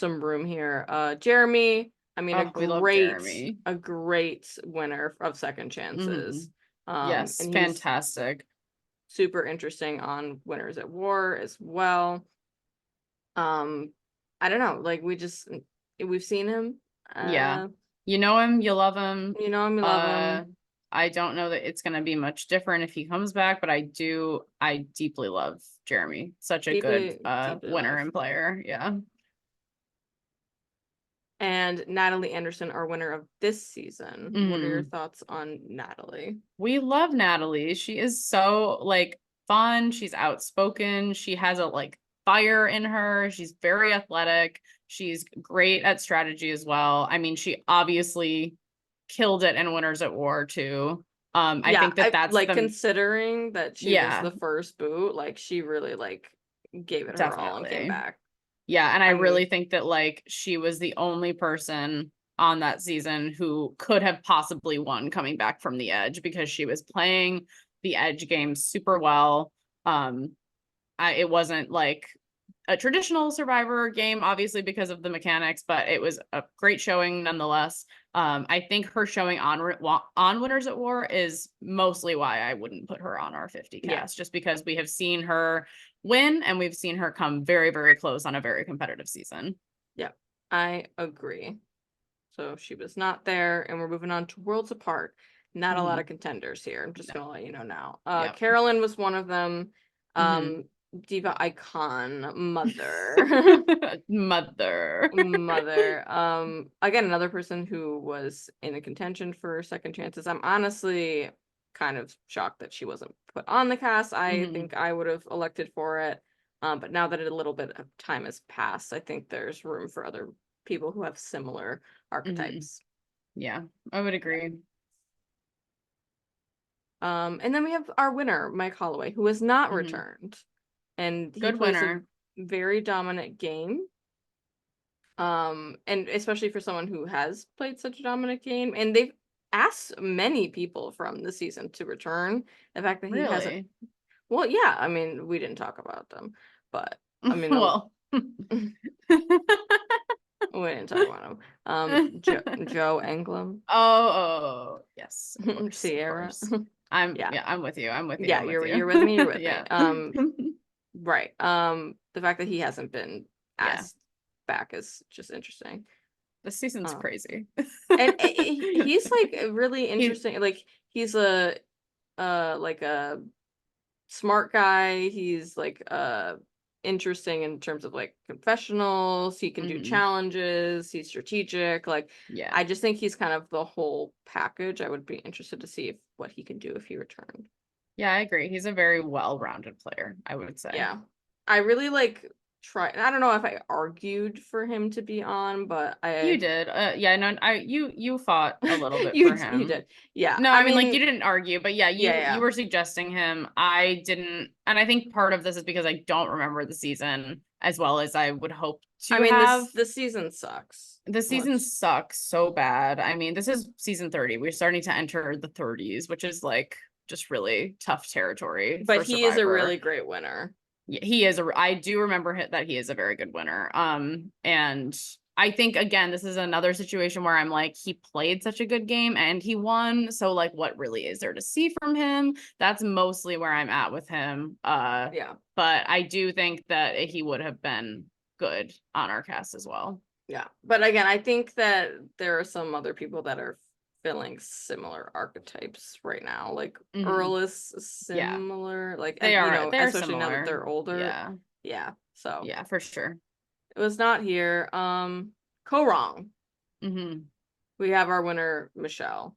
room here. Jeremy. I mean, Oh, we love Jeremy. a great winner of Second Hmm. Chances. Yes, And he's fantastic. super interesting on Winners at War as well. Um, I don't know, like we've seen him. Yeah. Uh, You know him, you love him. you know him, you love Uh, him. I don't know that it's gonna be much different if he comes back, but I deeply love Jeremy. Such a good Deeply winner love. and player. Yeah. And Natalie Anderson, our winner of this season. What are your Mm. thoughts on Natalie? We love Natalie. She is so like fun. She's outspoken. She has a like fire in her. She's very athletic. She's great at strategy as well. I mean, she obviously killed it in Winners at War too. I Yeah, think that I that's like the considering that she was yeah, the first boot, like she really like gave it her all and came definitely. back. Yeah, and I I really mean, think that like she was the only person on that season who could have possibly won coming back from the edge because she was playing the edge game super well. Um, it wasn't like a traditional Survivor game, obviously because of the mechanics, but it was a great showing nonetheless. I think her showing on Winners at War is mostly why I wouldn't put her on our 50 yeah, cast, just because we have seen her win and we've seen her come very, very close on a very competitive season. yeah, I agree. So she was not there, and we're moving on to Worlds Apart. Not a lot of Hmm. contenders here. I'm just No. gonna let you know now. Yep. Carolyn was one of them. Hmm. Um, Diva Icon, Mother. Mother. Mother. Again, another person who was in a contention for second chances. I'm honestly kind of shocked that she wasn't put on the cast. I Hmm. think I would have elected for it. But now that a little bit of time has passed, I think there's room for other people who have similar Hmm. archetypes. Yeah, I would Yeah. agree. And then we have our winner, Mike Holloway, who has not Hmm. returned, and he Good plays a winner. very dominant game. And especially for someone who has played such a dominant game, and they've asked many people from the season to return. The fact that he hasn't, Really? well, yeah, I mean, we didn't talk about them, but I mean, Well. we didn't talk about him. Joe Englum, Oh, yes, of course, of Sierra, course. yeah, I'm with you. I'm with you. yeah, I'm with you're with me, you're you. with me. Yeah. Right. The fact that he hasn't been Yeah. asked back is just interesting. This season's Um, crazy. and he's like really He interesting. Like he's a like a smart guy. He's like interesting in terms of like confessionals. He can do mhm. challenges. He's strategic. Like Yeah. I just think he's kind of the whole package. I would be interested to see if what he can do if he returned. Yeah, I agree. He's a very well-rounded player, I would say. Yeah. I really like try I don't know if I argued for him to be on, but You I did. Yeah, no, you fought a little bit for you him. did. Yeah. No, I I mean like you mean, didn't argue, but yeah, yeah, you yeah. were suggesting him. I didn't, and I think part of this is because I don't remember the season as well as I would hope I to mean, have. this season sucks. The season Let's sucks so bad. I mean, this is season 30. We're starting to enter the 30s, which is like just really tough territory but for he is a Survivor. really great winner. Yeah, he is I do remember that he is a very good winner. And I think again, this is another situation where I'm like, he played such a good game and he won. So like what really is there to see from him? That's mostly where I'm at with him. Yeah. But I do think that he would have been good on our cast as well. Yeah, but again, I think that there are some other people that are filling similar archetypes right now. Like Mhm. Earl is Yeah, similar, like, they and are they're especially now that similar. they're older. Yeah, Yeah, so yeah, for sure. it was not here. Wrong. Mhm. We have our winner, Michelle.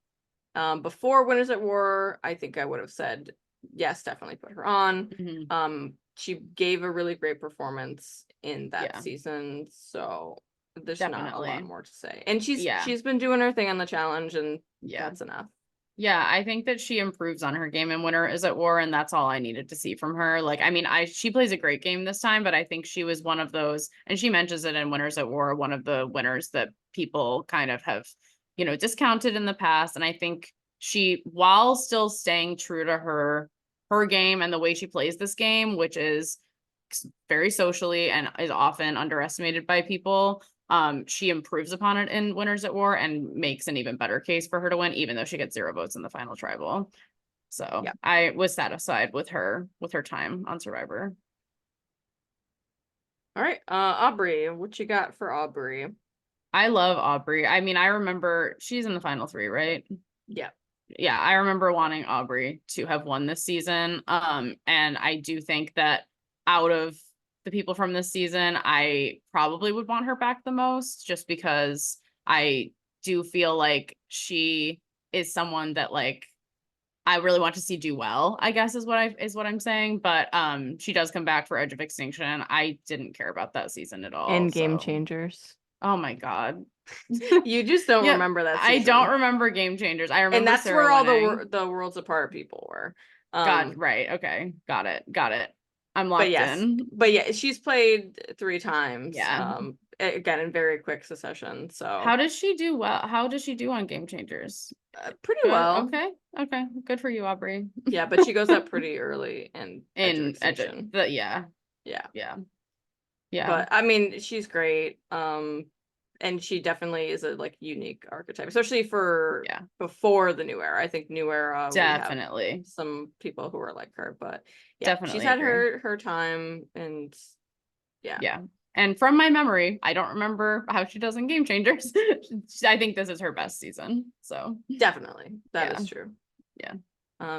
Before Winners at War, I think I would have said yes, definitely put her on. Mhm. She gave a really great performance in that Yeah, season, so there's not a lot definitely. more to say. And Yeah, she's been doing her thing on the challenge, and yeah. that's enough. Yeah, I think that she improves on her game in Winter is at War, and that's all I needed to see from her. Like, I mean, she plays a great game this time, but I think she was one of those, and she mentions it in Winners at War, one of the winners that people kind of have, discounted in the past. And I think she, while still staying true to her game and the way she plays this game, which is very socially and is often underestimated by people, she improves upon it in Winners at War and makes an even better case for her to win, even though she gets 0 votes in the final tribal. So Yeah. I was satisfied with her time on Survivor. All right. Aubrey, what you got for Aubrey? I love Aubrey. I mean, I remember she's in the final 3, right? Yeah. Yeah, I remember wanting Aubrey to have won this season. And I do think that out of the people from this season, I probably would want her back the most, just because I do feel like she is someone that, like, I really want to see do well, I guess is what I'm saying. But she does come back for Edge of Extinction. I didn't care about that season at all. And Game So Changers. oh my God. You just don't Yep. remember that I don't season. remember Game Changers. I And remember that's Sarah where all winning. the Worlds Apart people were. God, right. Okay. Got it. Got it. I'm But locked yes, in. but yeah, she's played 3 times, Yeah. again, in very quick succession, How so does she do well? How does she do on Game Changers? pretty Good. well. Okay. Okay. Good for you, Aubrey. Yeah, but she goes up pretty early in Edge of In Extinction. yeah. Yeah. Yeah. Yeah. But I mean, she's great. And she definitely is a like unique archetype, especially for Yeah. before the new era. I think new era we have Definitely. some people who are like her, but yeah, she's Definitely had agree. her time, and yeah, Yeah. And from my memory, I don't remember how she does in Game Changers. I think this is her best season. So definitely that yeah. is true. Yeah.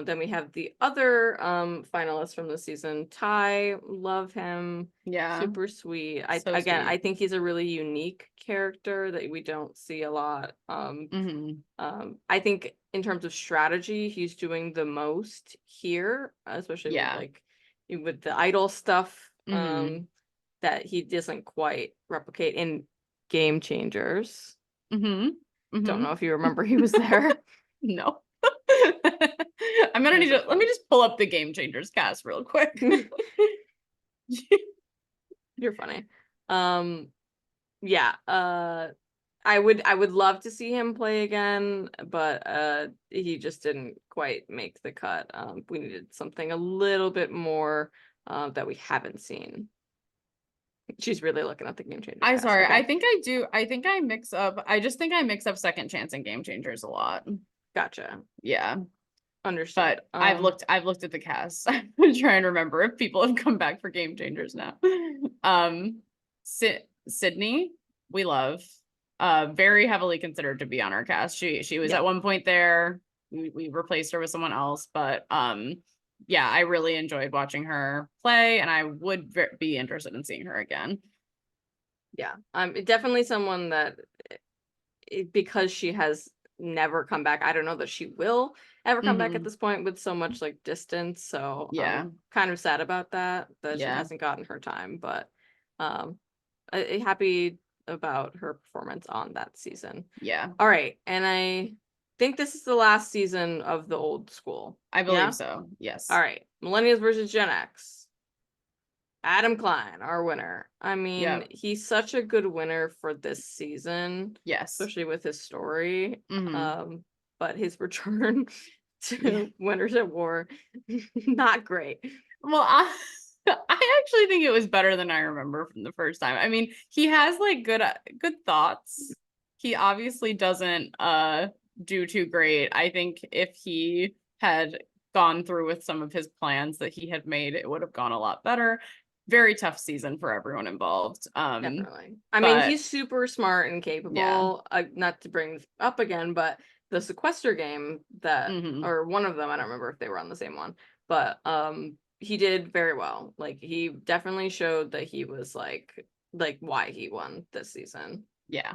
Then we have the other finalists from the season. Ty, love him. Yeah. Super sweet. So I sweet. think he's a really unique character that we don't see a lot. Hmm. I think in terms of strategy, he's doing the most here, especially with Yeah. like with the idol stuff. Hmm. That he doesn't quite replicate in Game Changers. Hmm. Don't Hmm. know if you remember he was there. No. I'm gonna It was need so to let me funny. just pull up the Game Changers cast real quick. You're funny. Um, yeah, I would love to see him play again, but he just didn't quite make the cut. We needed something a little bit more that we haven't seen. She's really looking at the Game Changers I'm cast. sorry. Okay, I just think I mix up Second Chance and Game Changers a lot. gotcha. Yeah. Understood. But I've looked at the cast. I'm trying to remember if people have come back for Game Changers now. Um Sydney, we love. Very heavily considered to be on our cast. She was Yeah, at one point there. We replaced her with someone else, but yeah, I really enjoyed watching her play, and I would be interested in seeing her again. yeah. Definitely someone that because she has never come back. I don't know that she will ever come back at Hmm. this point with so much like distance. So Yeah. I'm kind of sad about that she Yeah. hasn't gotten her time, but um happy about her performance on that season. Yeah. All right, and I think this is the last season of the old school. I Yeah? believe so. All Yes. right. Millennials versus Gen X. Adam Klein, our winner. I Yeah. mean, he's such a good winner for this season, Yes. especially with his story. Hmm. But his return Yeah. to Winners at War, not great. Well, I actually think it was better than I remember from the first time. I mean, he has like good thoughts. He obviously doesn't do too great. I think if he had gone through with some of his plans that he had made, it would have gone a lot better. very tough season for everyone involved. Definitely. I mean, But he's super smart and yeah. capable. Not to bring up again, but the sequester game that, Hmm. or one of them, I don't remember if they were on the same one, but he did very well. Like he definitely showed that he was like why he won this season. Yeah,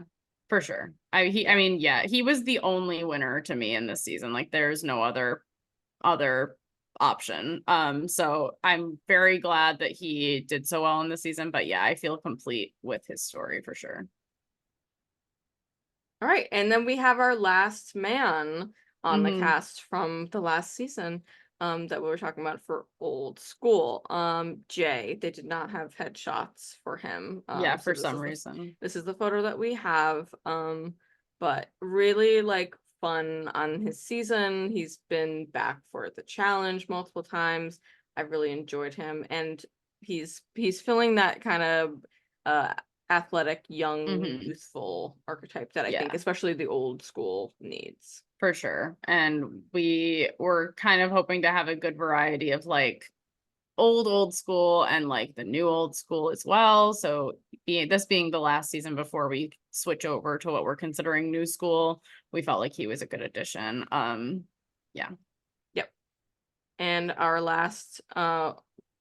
for sure. I Yeah. mean, yeah, he was the only winner to me in this season. Like there's no other option. So I'm very glad that he did so well in the season. But yeah, I feel complete with his story for sure. All right, and then we have our last man on the Hmm. cast from the last season, that we were talking about for old school. Jay, they did not have headshots for him. Yeah, So for some reason. this is the photo that we have. But really like fun on his season. He's been back for the challenge multiple times. I really enjoyed him, and he's filling that kind of uh athletic, young, Hmm. youthful archetype that I think Yeah, especially the old school needs. for sure. And we were kind of hoping to have a good variety of like old school and like the new old school as well. So being the last season before we switch over to what we're considering new school, we felt like he was a good addition. Yeah. Yep. And our last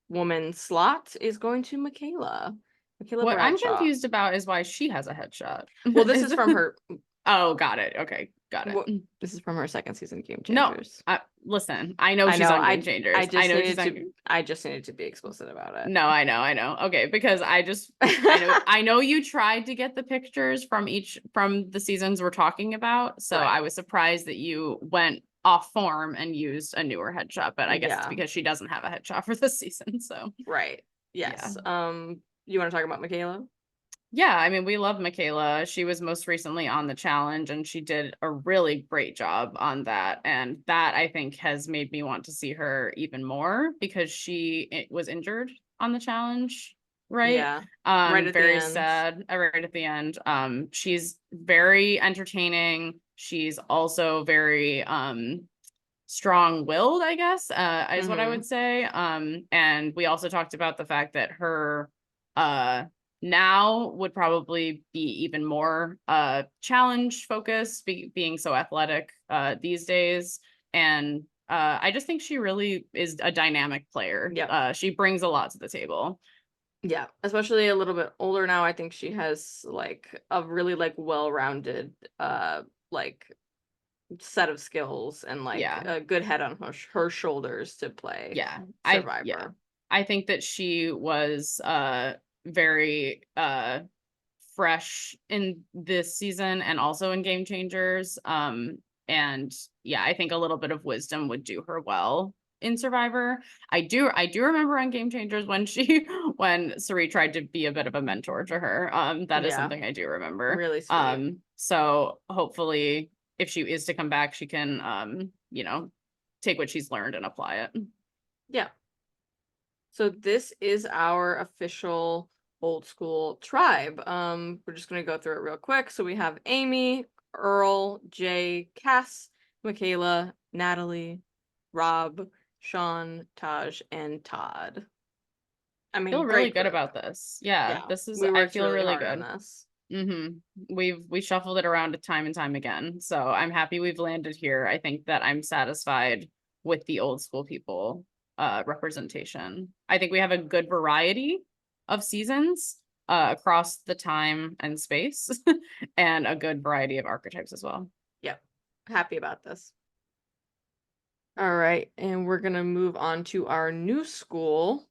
woman slot is going to Michaela. Michaela What I'm Bradshaw. confused about is why she has a headshot. Well, this Is is from it? her Oh, got it. Okay, got it. what this is from her second season Game No, Changers. listen, I know I she's know. on Game Changers. I know she's on. I just needed to be explicit about it. No, I know. Okay, because I know you tried to get the pictures from the seasons we're talking about, so I Right. was surprised that you went off form and used a newer headshot, but I guess it's Yeah. because she doesn't have a headshot for this season, so Right. yeah. Yes. You want to talk about Michaela? Yeah, I mean, we love Michaela. She was most recently on the challenge and she did a really great job on that. And that I think has made me want to see her even more because was injured on the challenge, right? Yeah. Right at the Very end. sad, right at the end. She's very entertaining. She's also very strong-willed, I guess, is what I Mm-hmm. would say. And we also talked about the fact that her uh now would probably be even more challenge focused, being so athletic these days. And I just think she really is a dynamic player. Yep. She brings a lot to the table. Yeah, especially a little bit older now. I think she has like a really like well-rounded like set of skills and like Yeah. a good head on her shoulders to play Yeah. Survivor. I think that she was very fresh in this season and also in Game Changers. And yeah, I think a little bit of wisdom would do her well in Survivor. I do remember on Game Changers when when Suri tried to be a bit of a mentor to her. That is Yeah, something I do remember. really sweet. So hopefully if she is to come back, she can take what she's learned and apply it. Yeah. So this is our official old school tribe. We're just gonna go through it real quick. So we have Amy, Earl, Jay, Cass, Michaela, Natalie, Rob, Sean, Taj, and Todd. I Feel mean, really great good group. about this. Yeah, Yeah, this is we I worked feel really really hard on good. this. We shuffled it around time and time again. So I'm happy we've landed here. I think that I'm satisfied with the old school people representation. I think we have a good variety of seasons across the time and space and a good variety of archetypes as well. Yep, happy about this. All right, and we're gonna move on to our new school,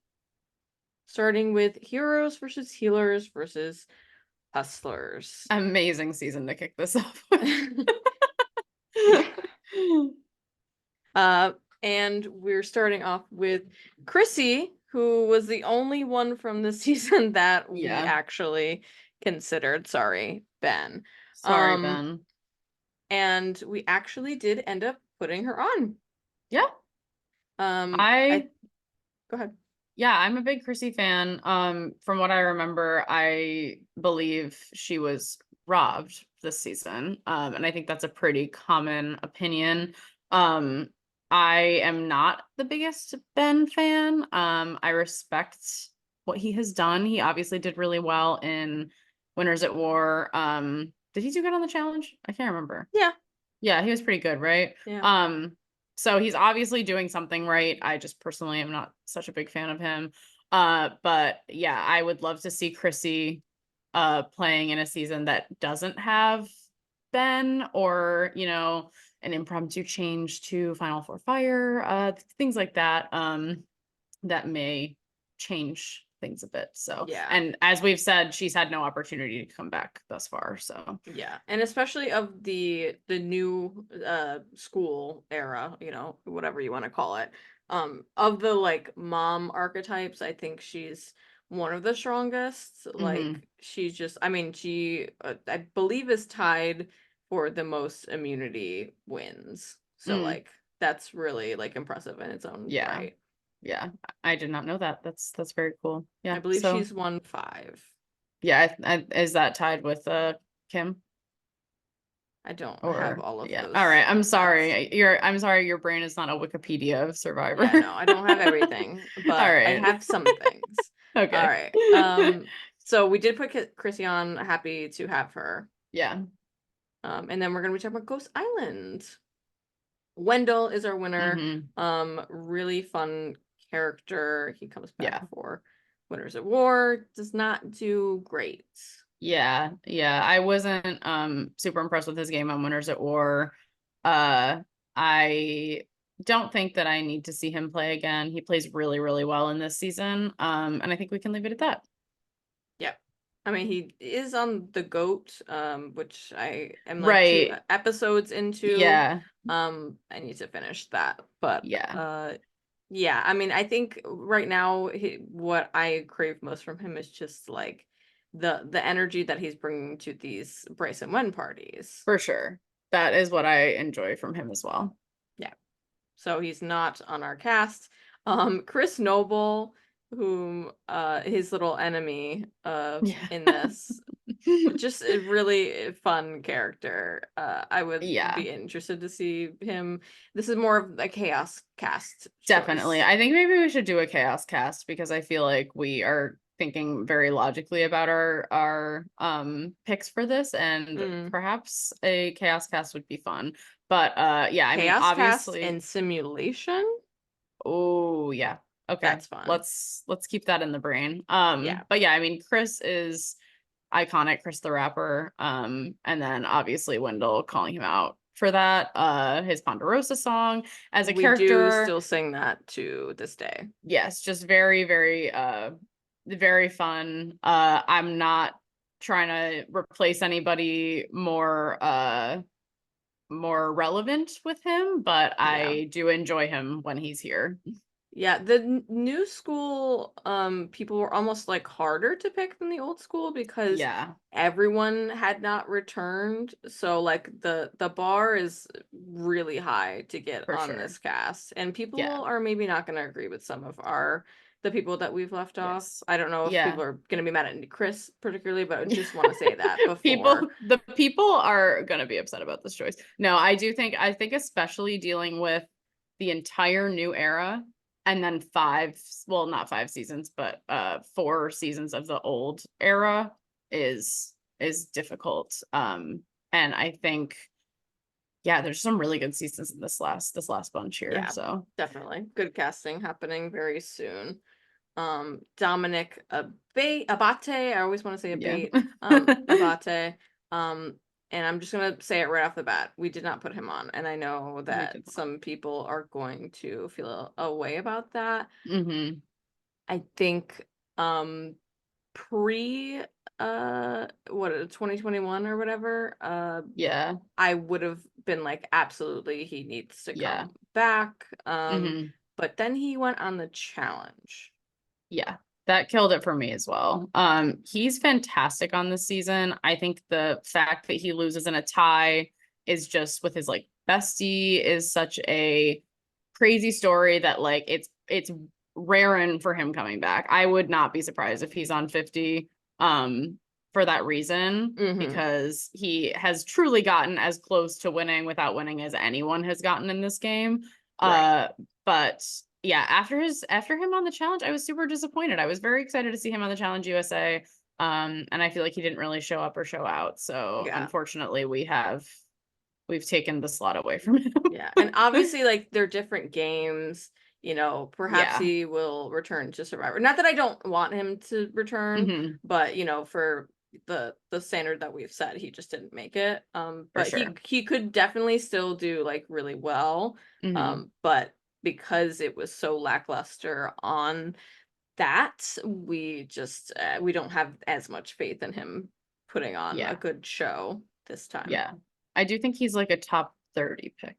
starting with heroes versus healers versus hustlers. Amazing season to kick this off with. Yeah. Uh, and we're starting off with Chrissy, who was the only one from the season that we Yeah. actually considered. Sorry, Ben. Sorry, Um, Ben. and we actually did end up putting her on. Yeah. I I go ahead. Yeah, I'm a big Chrissy fan. From what I remember, I believe she was robbed this season. And I think that's a pretty common opinion. Um, I am not the biggest Ben fan. I respect what he has done. He obviously did really well in Winners at War. Did he do good on the challenge? I can't remember. Yeah. Yeah, he was pretty good, right? Yeah. So he's obviously doing something right. I just personally am not such a big fan of him. But yeah, I would love to see Chrissy playing in a season that doesn't have Ben, or, an impromptu change to Final Four Fire, things like that. That may change things a bit. So, Yeah. and as we've said, she's had no opportunity to come back thus far. So, Yeah. And especially of the new school era, whatever you want to call it. Of the like mom archetypes, I think she's one of the strongest. mhm, Like she's just, I mean, she I believe is tied for the most immunity wins. So mm, like that's really like impressive in its own yeah, right. yeah. I did not know that. That's very cool. I Yeah. believe So, she's won 5. yeah, is that tied with Kim? I don't have Or all of yeah. All those right. I'm stats. sorry. I'm sorry your brain is not a Wikipedia of Survivor. Yeah, no, I don't have everything, All but I right. have some things. All Okay. right. So we did put Chrissy on. Happy to have her. Yeah. And then we're gonna be talking about Ghost Island. Wendell is our winner. Hmm. Really fun character. He comes back Yeah. for Winners at War. Does not do great. Yeah. Yeah. I wasn't super impressed with his game on Winners at War. Uh I don't think that I need to see him play again. He plays really, really well in this season. And I think we can leave it at that. Yep. I mean, he is on the GOAT, which I am like 2 Right. episodes into. Yeah. I need to finish that, but Yeah. yeah. I mean, I think right now what I crave most from him is just like the energy that he's bringing to these Bryce and Wen parties. For sure. That is what I enjoy from him as well. Yeah. So he's not on our cast. Chris Noble, whom his little enemy Yeah. in this, just a really fun character. I would Yeah, be interested to see him. This is more of a chaos cast definitely. choice. I think maybe we should do a chaos cast because I feel like we are thinking very logically about our picks for this, and Mm. perhaps a chaos cast would be fun. But yeah, I mean Chaos cast obviously. and simulation. Oh, yeah. Okay. That's fun. Let's keep that in the brain. Yeah. But yeah, I mean Chris is iconic, Chris the Rapper. And then obviously Wendell calling him out for that. His Ponderosa song as a We do character. still sing that to this day. Yes, just very, very very fun. I'm not trying to replace anybody more relevant with him, but Yeah. I do enjoy him when he's here. Yeah, the new school people were almost like harder to pick than the old school because Yeah, everyone had not returned. So like the bar is really high to get for on sure. this cast. And people Yeah. are maybe not going to agree with some of the people that we've left off. Yes. I don't know if Yeah. people are going to be mad at Chris particularly, but I just want to say that before. The people are gonna be upset about this choice. No, I think especially dealing with the entire new era and then well, not 5 seasons, but 4 seasons of the old era is difficult. And I think, yeah, there's some really good seasons in this last bunch here. Yeah, So definitely. Good casting happening very soon. Dominic Abate. I always want to say yeah. Abate. Abate. Um, and I'm just gonna say it right off the bat. We did not put him on, and I know We that did not. some people are going to feel a way about that. Hmm. I think pre what 2021 or whatever, Yeah. I would have been like absolutely he needs to Yeah. come back. Hmm. But then he went on the challenge. Yeah, that killed it for me as well. He's fantastic on this season. I think the fact that he loses in a tie is just with his like bestie is such a crazy story that like it's raring for him coming back. I would not be surprised if he's on 50 for that reason, Mm-hmm. because he has truly gotten as close to winning without winning as anyone has gotten in this game. Right. But yeah, after him on the challenge, I was super disappointed. I was very excited to see him on the Challenge USA. And I feel like he didn't really show up or show out. So Yeah. unfortunately we've taken the slot away from him. Yeah, and obviously, like, they're different games, perhaps Yeah. he will return to Survivor. Not that I don't want him to return, Hmm. but, for the standard that we've set, he just didn't make it. For But sure. he could definitely still do, like, really well. Hmm. But because it was so lackluster on that, we don't have as much faith in him putting on a Yeah. good show this time. Yeah. I do think he's like a top 30 pick,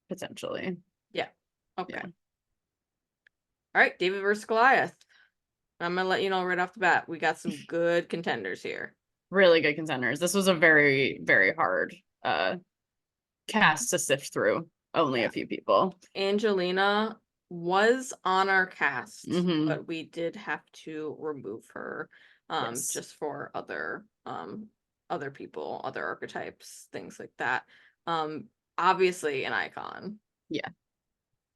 potentially. Yeah. Okay. Yeah. All right, David versus Goliath. I'm gonna let you know right off the bat, we got some good contenders here. Really good contenders. This was a very, very hard cast to sift through. Only a Yeah. few people. Angelina was on our cast, Hmm. but we did have to remove her Yes. just for other people, other archetypes, things like that. Um Obviously an icon. Yeah.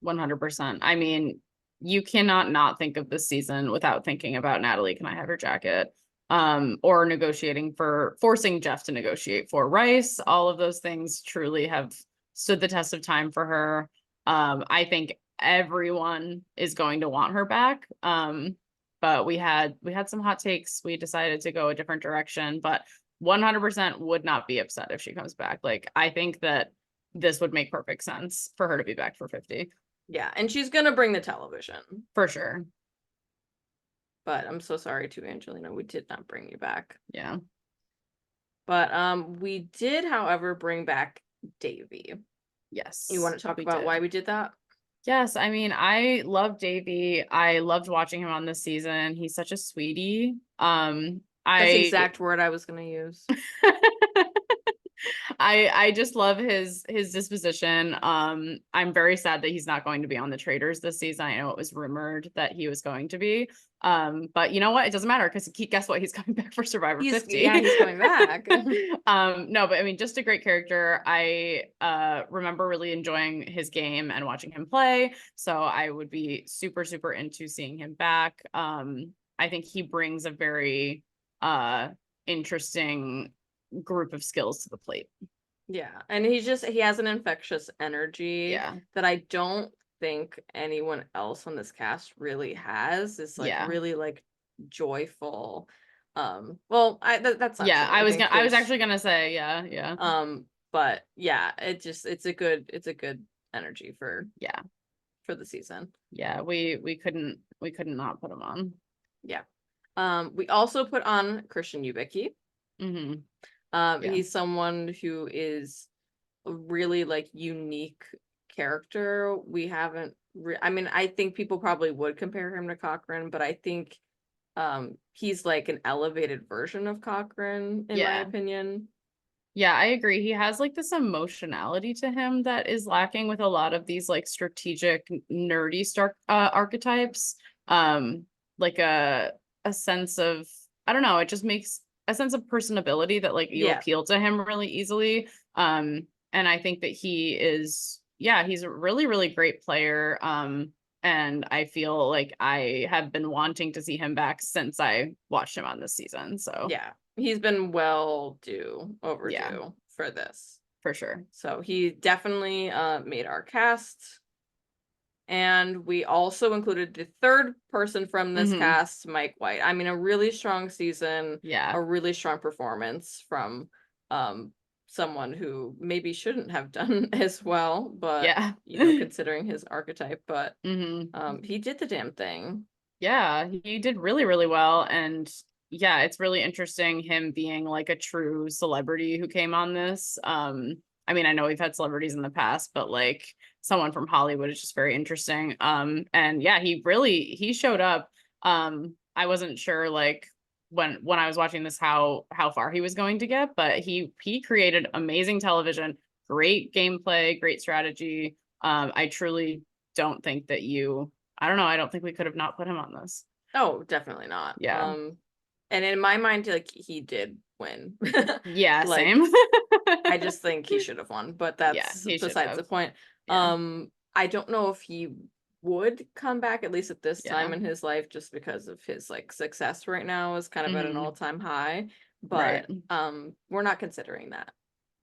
100%. I mean, you cannot not think of this season without thinking about Natalie, can I have your jacket? Or negotiating for forcing Jeff to negotiate for Rice. All of those things truly have stood the test of time for her. I think everyone is going to want her back. But we had some hot takes. We decided to go a different direction, but 100% would not be upset if she comes back. Like, I think that this would make perfect sense for her to be back for 50. Yeah, and she's gonna bring the television. For sure. But I'm so sorry to Angelina, we did not bring you back. Yeah. But we did, however, bring back Davy. You want Yes, to talk we about why did. we did that? Yes, I mean, I love Davey. I loved watching him on this season. He's such a sweetie. That's the I exact word I was gonna use. I just love his disposition. I'm very sad that he's not going to be on the Traitors this season. I know it was rumored that he was going to be. But you know what? It doesn't matter because guess what? He's coming back for Survivor 50. He's coming back. No, but I mean, just a great character. I remember really enjoying his game and watching him play. So I would be super, super into seeing him back. I think he brings a very interesting group of skills to the plate. Yeah, and he has an infectious energy Yeah. that I don't think anyone else on this cast really has. It's like Yeah. really like joyful. Well, that's not Yeah. true. I think I was there's actually gonna say, yeah, yeah. but yeah, it's a good energy Yeah. for the season. Yeah. We couldn't not put him on. Yeah. We also put on Christian Ubicki. Hmm. Yeah. He's someone who is a really like unique character. We haven't I mean, I think people probably would compare him to Cochrane, but I think he's like an elevated version of Cochrane in my Yeah. opinion. Yeah, I agree. He has like this emotionality to him that is lacking with a lot of these like strategic nerdy star archetypes. Um, like a sense of, I don't know, it just makes a sense of personability that like you Yeah. appeal to him really easily. And I think that he is, yeah, he's a really, really great player. And I feel like I have been wanting to see him back since I watched him on this season. So Yeah. He's been yeah, overdue for this. for sure. So he definitely made our cast. And we also included the third person from this Hmm. cast, Mike White. I mean, a really strong season, Yeah. a really strong performance from um someone who maybe shouldn't have done as well, but Yeah. considering his archetype, but Hmm. he did the damn thing. Yeah, he did really, really well. And yeah, it's really interesting him being like a true celebrity who came on this. I mean, I know we've had celebrities in the past, but like someone from Hollywood is just very interesting. And yeah, he showed up. I wasn't sure like when I was watching this how far he was going to get, but he created amazing television, great gameplay, great strategy. I truly don't think that you I don't know. I don't think we could have not put him on this. Oh, definitely not. Yeah. And in my mind, like he did win. Yeah, Like same. I just think he should have won, but Yeah, that's he should besides the have. point. Yeah. I don't know if he would come back at least at this time Yeah. in his life, just because of his like success right now is kind of at an Hmm. all-time high. Right. But we're not considering that.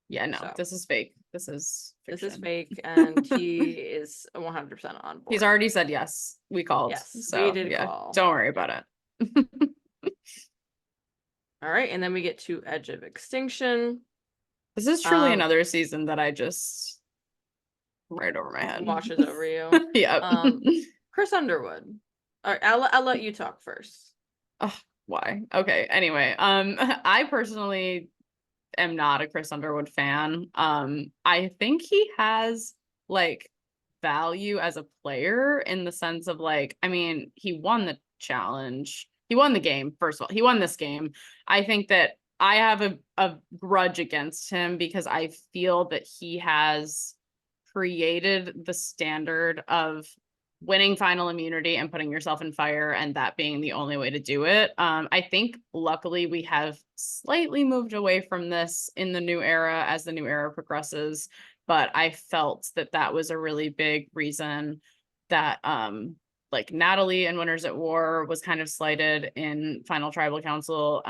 Yeah, no, So this is fake. This is this is fiction. fake, and he is 100% on He's board. already said yes. We called. Yes, we So did yeah, call. don't worry Yeah. about it. All right, and then we get to Edge of Extinction. This is truly Um, another season that I just right over my head. Washes over you. Yep. Chris Underwood. All right, I'll let you talk first. Ugh, why? Okay. Anyway, I personally am not a Chris Underwood fan. I think he has like value as a player in the sense of like, I mean, he won the challenge. He won the game, first of all. He won this game. I think that I have a grudge against him because I feel that he has created the standard of winning final immunity and putting yourself in fire and that being the only way to do it. I think luckily we have slightly moved away from this in the new era as the new era progresses, but I felt that that was a really big reason that like Natalie and Winners at War was kind of slighted in Final Tribal Council.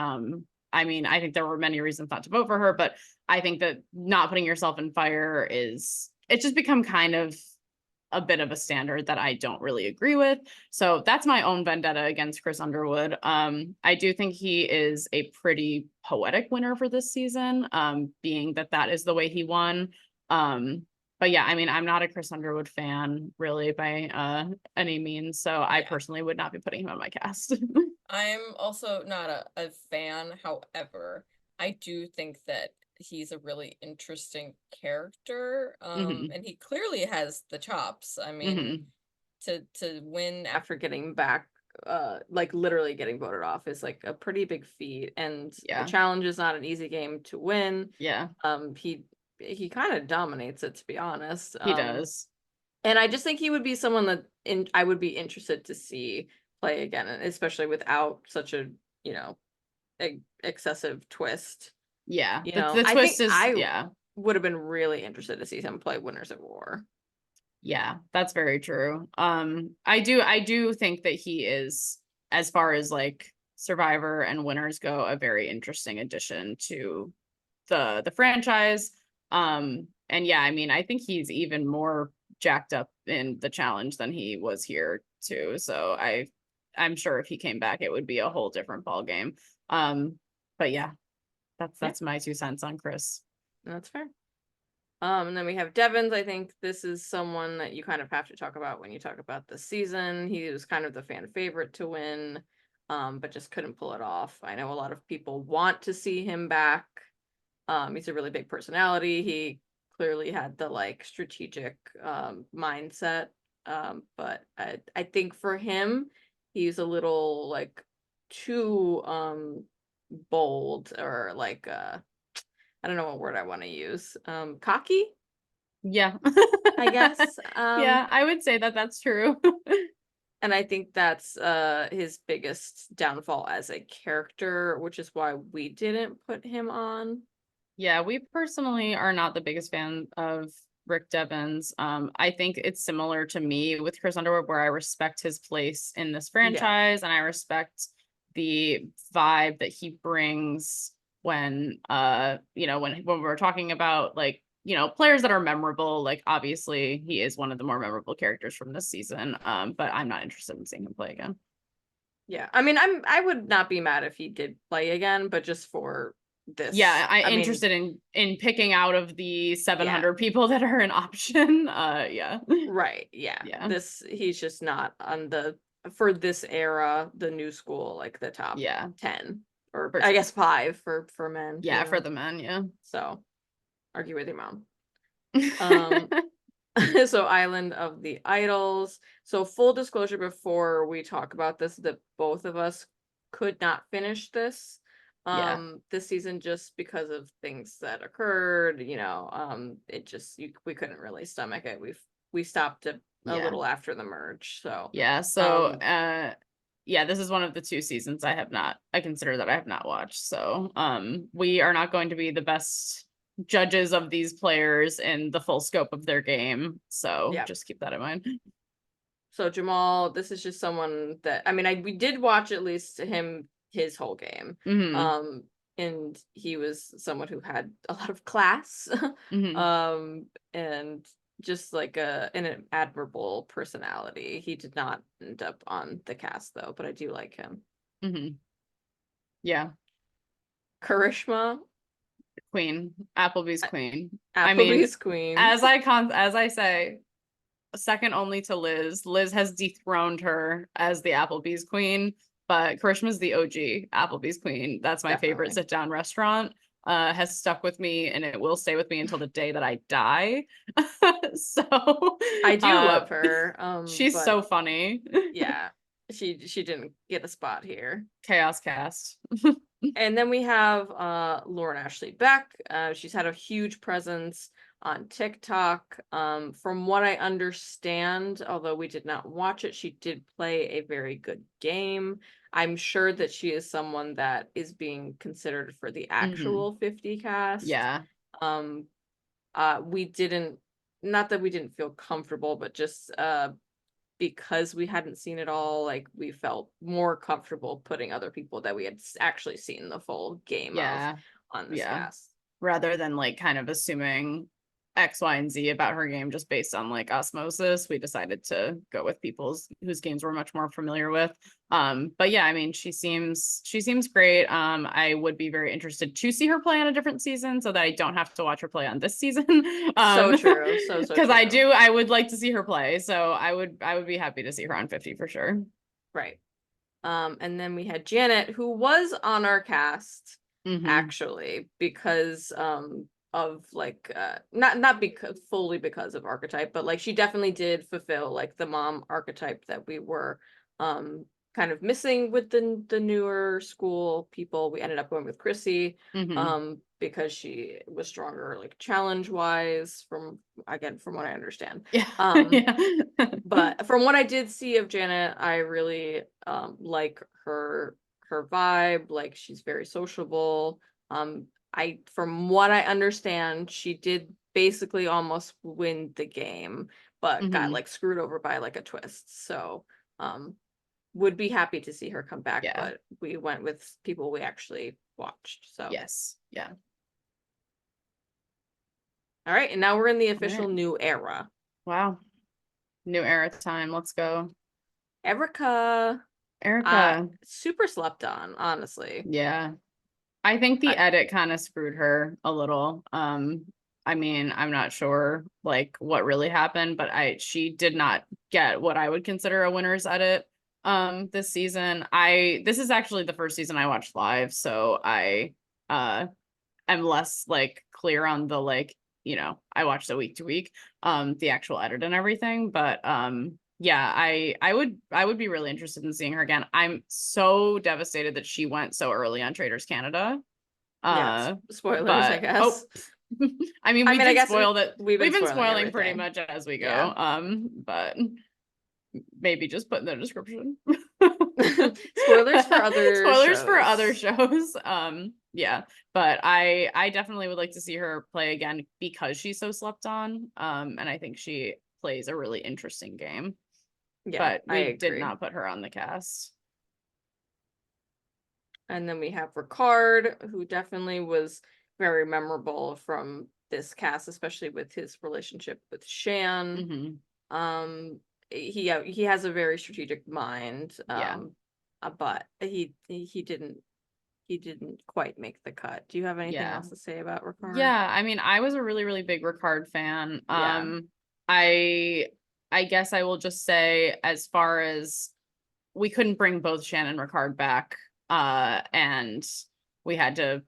I mean, I think there were many reasons not to vote for her, but I think that not putting yourself in fire is it's just become kind of a bit of a standard that I don't really agree with. So that's my own vendetta against Chris Underwood. I do think he is a pretty poetic winner for this season, being that that is the way he won. But yeah, I mean, I'm not a Chris Underwood fan really by any means. So I Yeah. personally would not be putting him on my cast. I'm also not a fan. However, I do think that he's a really interesting character. Hmm. And he clearly has the chops. I mean, Hmm. to win After getting back, like literally getting voted off is like a pretty big feat, and the Yeah. challenge is not an easy game to win. Yeah, He kind of dominates it, to be honest. he does. And I just think he would be someone that I would be interested to see play again, especially without such a, you know, excessive twist. Yeah, You know, the I twist think is, I yeah. would have been really interested to see him play Winners at War. Yeah, that's very true. I do think that he is, as far as like Survivor and winners go, a very interesting addition to the franchise. And yeah, I mean, I think he's even more jacked up in the challenge than he was here too. So I'm sure if he came back, it would be a whole different ball game. But yeah, Yeah, that's my 2 cents on Chris. that's fair. And then we have Devins. I think this is someone that you kind of have to talk about when you talk about the season. He was kind of the fan favorite to win, but just couldn't pull it off. I know a lot of people want to see him back. He's a really big personality. He clearly had the like strategic mindset. But I think for him, he's a little like too bold, or like I don't know what word I want to use. Cocky, Yeah. I guess. Yeah, I would say that that's true. And I think that's his biggest downfall as a character, which is why we didn't put him on. Yeah, we personally are not the biggest fan of Rick Devens. I think it's similar to me with Chris Underwood, where I respect his place in this Yeah. franchise and I respect the vibe that he brings when when we're talking about like, players that are memorable. Like obviously he is one of the more memorable characters from this season. But I'm not interested in seeing him play again. Yeah. I mean, I would not be mad if he did play again, but just for this. Yeah, I'm I mean, interested in picking out of the 700 Yeah. people that are an option. Yeah. right. Yeah. Yeah. He's just not on for this era, the new school, like the top Yeah. 10, or For I sure. guess 5 for men. Yeah, for the men, yeah. So argue with your mom. So Island of the Idols. So full disclosure before we talk about this, that both of us could not finish this Yeah. this season, just because of things that occurred, it just we couldn't really stomach it. We stopped a Yeah. little after the merge. So Yeah, so yeah, this is one of the 2 seasons I consider that I have not watched. So we are not going to be the best judges of these players in the full scope of their game. So Yeah. just keep that in mind. So Jamal, this is just someone that I mean, we did watch at least his whole game. Mm-hmm. And he was someone who had a lot of class. Mm-hmm. And just like an admirable personality. He did not end up on the cast though, but I do like him. Mm-hmm. Yeah. Karishma, Queen. Applebee's queen. I mean, Applebee's queen. as I say, second only to Liz. Liz has dethroned her as the Applebee's queen, but Karishma's the OG Applebee's queen. That's my favorite Definitely. sit-down restaurant. Has stuck with me and it will stay with me until the day that I die. So I do love her. she's But so funny. yeah, she didn't get a spot here. Chaos cast. And then we have Lauren Ashley Beck. She's had a huge presence on TikTok. From what I understand, although we did not watch it, she did play a very good game. I'm sure that she is someone that is being considered for the actual 50 cast. Yeah. We didn't, not that we didn't feel comfortable, but just because we hadn't seen it all, like we felt more comfortable putting other people that we had actually seen the full game Yeah. of on this Yeah. cast. Rather than like kind of assuming X, Y, and Z about her game just based on like osmosis, we decided to go with people's whose games we're much more familiar with. But yeah, I mean, she seems great. I would be very interested to see her play on a different season so that I don't have to watch her play on this season. So true. So Because true. I would like to see her play. So I would be happy to see her on 50 for sure. Right. And then we had Janet, who was on our cast actually because of like not because fully because of archetype, but like she definitely did fulfill like the mom archetype that we were kind of missing with the newer school people. We ended up going with Chrissy because she was stronger like challenge wise from what I understand. Yeah. Yeah. But from what I did see of Janet, I really like her vibe. Like she's very sociable. From what I understand, she did basically almost win the game, but got like screwed over by like a twist. So would be happy to see her come back, Yeah. but we went with people we actually watched. So Yes. Yeah. all right, and now we're in the official new era. Wow. New era time. Let's go. Erica. Super slept on, honestly. Yeah. I think the edit kind of screwed her a little. I mean, I'm not sure like what really happened, but she did not get what I would consider a winner's edit this season. This is actually the first season I watched live, so I am less like clear on the like, you know, I watched it week to week, the actual edit and everything, but yeah, I would be really interested in seeing her again. I'm so devastated that she went so early on Traitors Canada. Yeah, spoilers, but, I guess. I mean, I guess spoil that. We've been spoiling pretty much as we go. Yeah. But maybe just put in the description. Spoilers for other shows. Yeah, but I definitely would like to see her play again because she's so slept on. And I think she plays a really interesting game. Yeah, but we did not put her on the cast. And then we have Ricard, who definitely was very memorable from this cast, especially with his relationship with Shan. He has a very strategic mind. But he didn't quite make the cut. Do you have anything else to say about Ricard? Yeah, I mean, I was a really, really big Ricard fan. I guess I will just say, as far as we couldn't bring both Shan and Ricard back, and we had to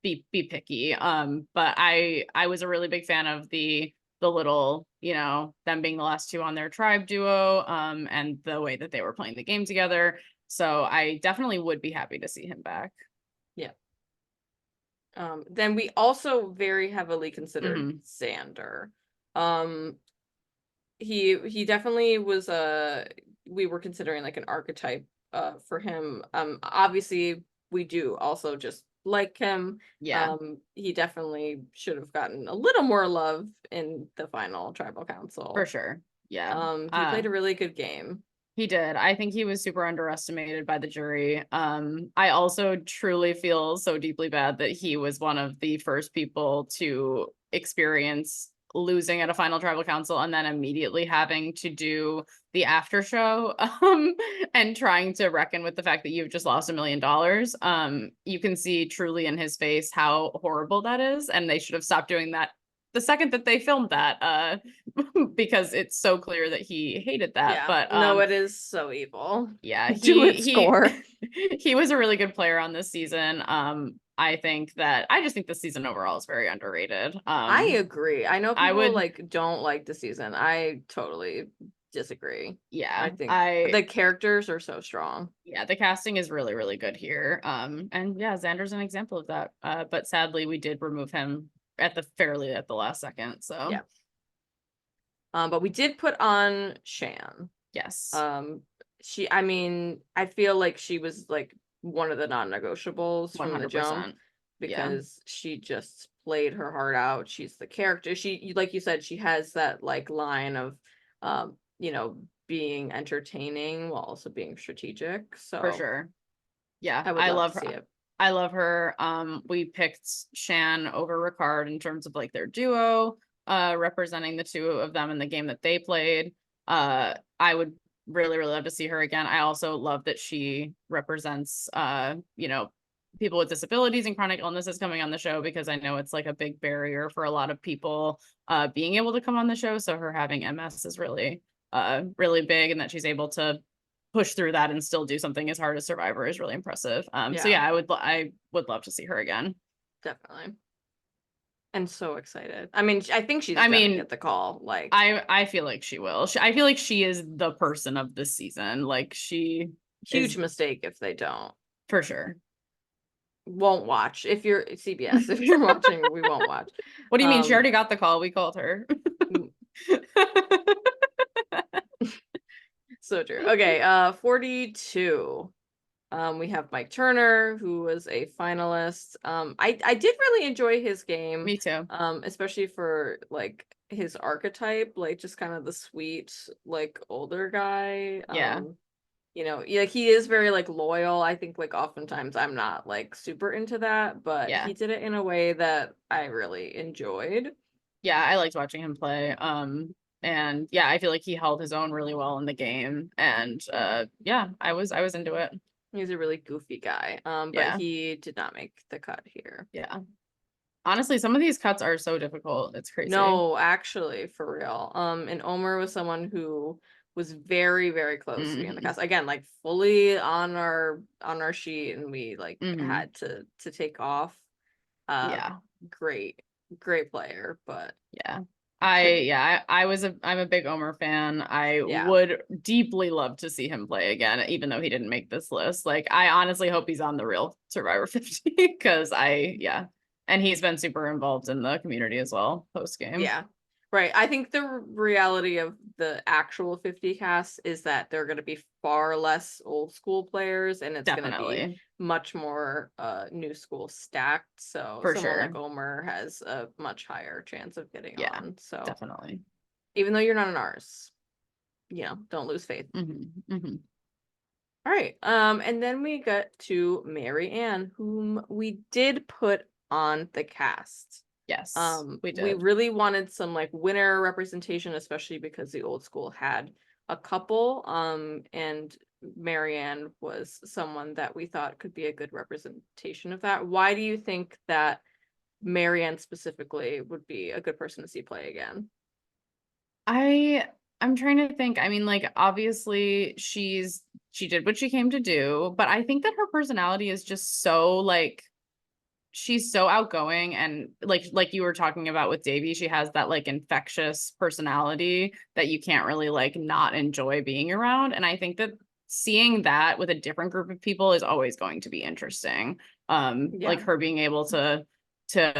be picky. But I was a really big fan of the little, you know, them being the last two on their tribe duo, and the way that they were playing the game together. So I definitely would be happy to see him back. Yeah. Then we also very heavily considered Xander. He definitely was we were considering like an archetype for him. Obviously we do also just like him. Yeah. He definitely should have gotten a little more love in the final tribal council. For sure. Yeah. He played a really good game. He did. I think he was super underestimated by the jury. I also truly feel so deeply bad that he was one of the first people to experience losing at a final tribal council and then immediately having to do the after show and trying to reckon with the fact that you've just lost $1 million. You can see truly in his face how horrible that is, and they should have stopped doing that the second that they filmed that, because it's so clear that he hated that. Yeah. But No, it is so evil. yeah, Do it score. he was a really good player on this season. I just think the season overall is very underrated. I agree. I know I people would, like don't like the season. I totally disagree. I yeah, think the characters are so strong. yeah, the casting is really, really good here. And yeah, Xander's an example of that. But sadly, we did remove him at the last second. So Yeah. But we did put on Shan. yes, I feel like she was like one of the non-negotiables from the jump 100%. Yeah, because she just played her heart out. She's the character. Like you said, she has that like line of, being entertaining while also being strategic. So for sure. Yeah, I would love to see it. I love her. We picked Shan over Ricard in terms of like their duo, representing the two of them in the game that they played. I would really, really love to see her again. I also love that she represents, people with disabilities and chronic illnesses coming on the show, because I know it's like a big barrier for a lot of people being able to come on the show. So her having MS is really, really big, and that she's able to push through that and still do something as hard as Survivor is really impressive. So yeah, I would love to see her again. Definitely. And so excited. I mean, I think she's gonna get the call. Like I feel like she will. I feel like she is the person of this season. Like she huge is, mistake if they don't. for sure. Won't watch. If you're CBS, if you're watching, we won't watch. What do you mean? She already got the call. We called her. So true. Okay, 42. We have Mike Turner, who was a finalist. I did really enjoy his game. Me too. Especially for like his archetype, like just kind of the sweet, like older guy. Yeah. Yeah, he is very like loyal. I think like oftentimes I'm not like super into that, but Yeah. he did it in a way that I really enjoyed. Yeah, I liked watching him play. And yeah, I feel like he held his own really well in the game. And yeah, I was into it. He's a really goofy guy. But Yeah. he did not make the cut here. Yeah. Honestly, some of these cuts are so difficult. It's crazy. No, actually, for real. And Omer was someone who was very, very close to being in the cast. Again, like fully on our sheet, and we like had to take off. Yeah. Great player, but yeah. I'm a big Omer fan. I would deeply love to see him play again, even though he didn't make this list. Like, I honestly hope he's on the real Survivor 50 because and he's been super involved in the community as well post game. Yeah. Right. I think the reality of the actual 50 cast is that they're going to be far less old school players, and it's going to be much more new school stacked. So for someone sure, like Omer has a much higher chance of getting on. So definitely, even though you're not in ours, don't lose faith. All right. And then we get to Mary Ann, whom we did put on the cast. Yes, we did. We really wanted some like winner representation, especially because the old school had a couple. And Mary Ann was someone that we thought could be a good representation of that. Why do you think that Mary Ann specifically would be a good person to see play again? I'm trying to think. I mean, like, obviously she did what she came to do, but I think that her personality is just so like, she's so outgoing, and like you were talking about with Davy, she has that like infectious personality that you can't really like not enjoy being around. And I think that seeing that with a different group of people is always going to be interesting. Like her being able to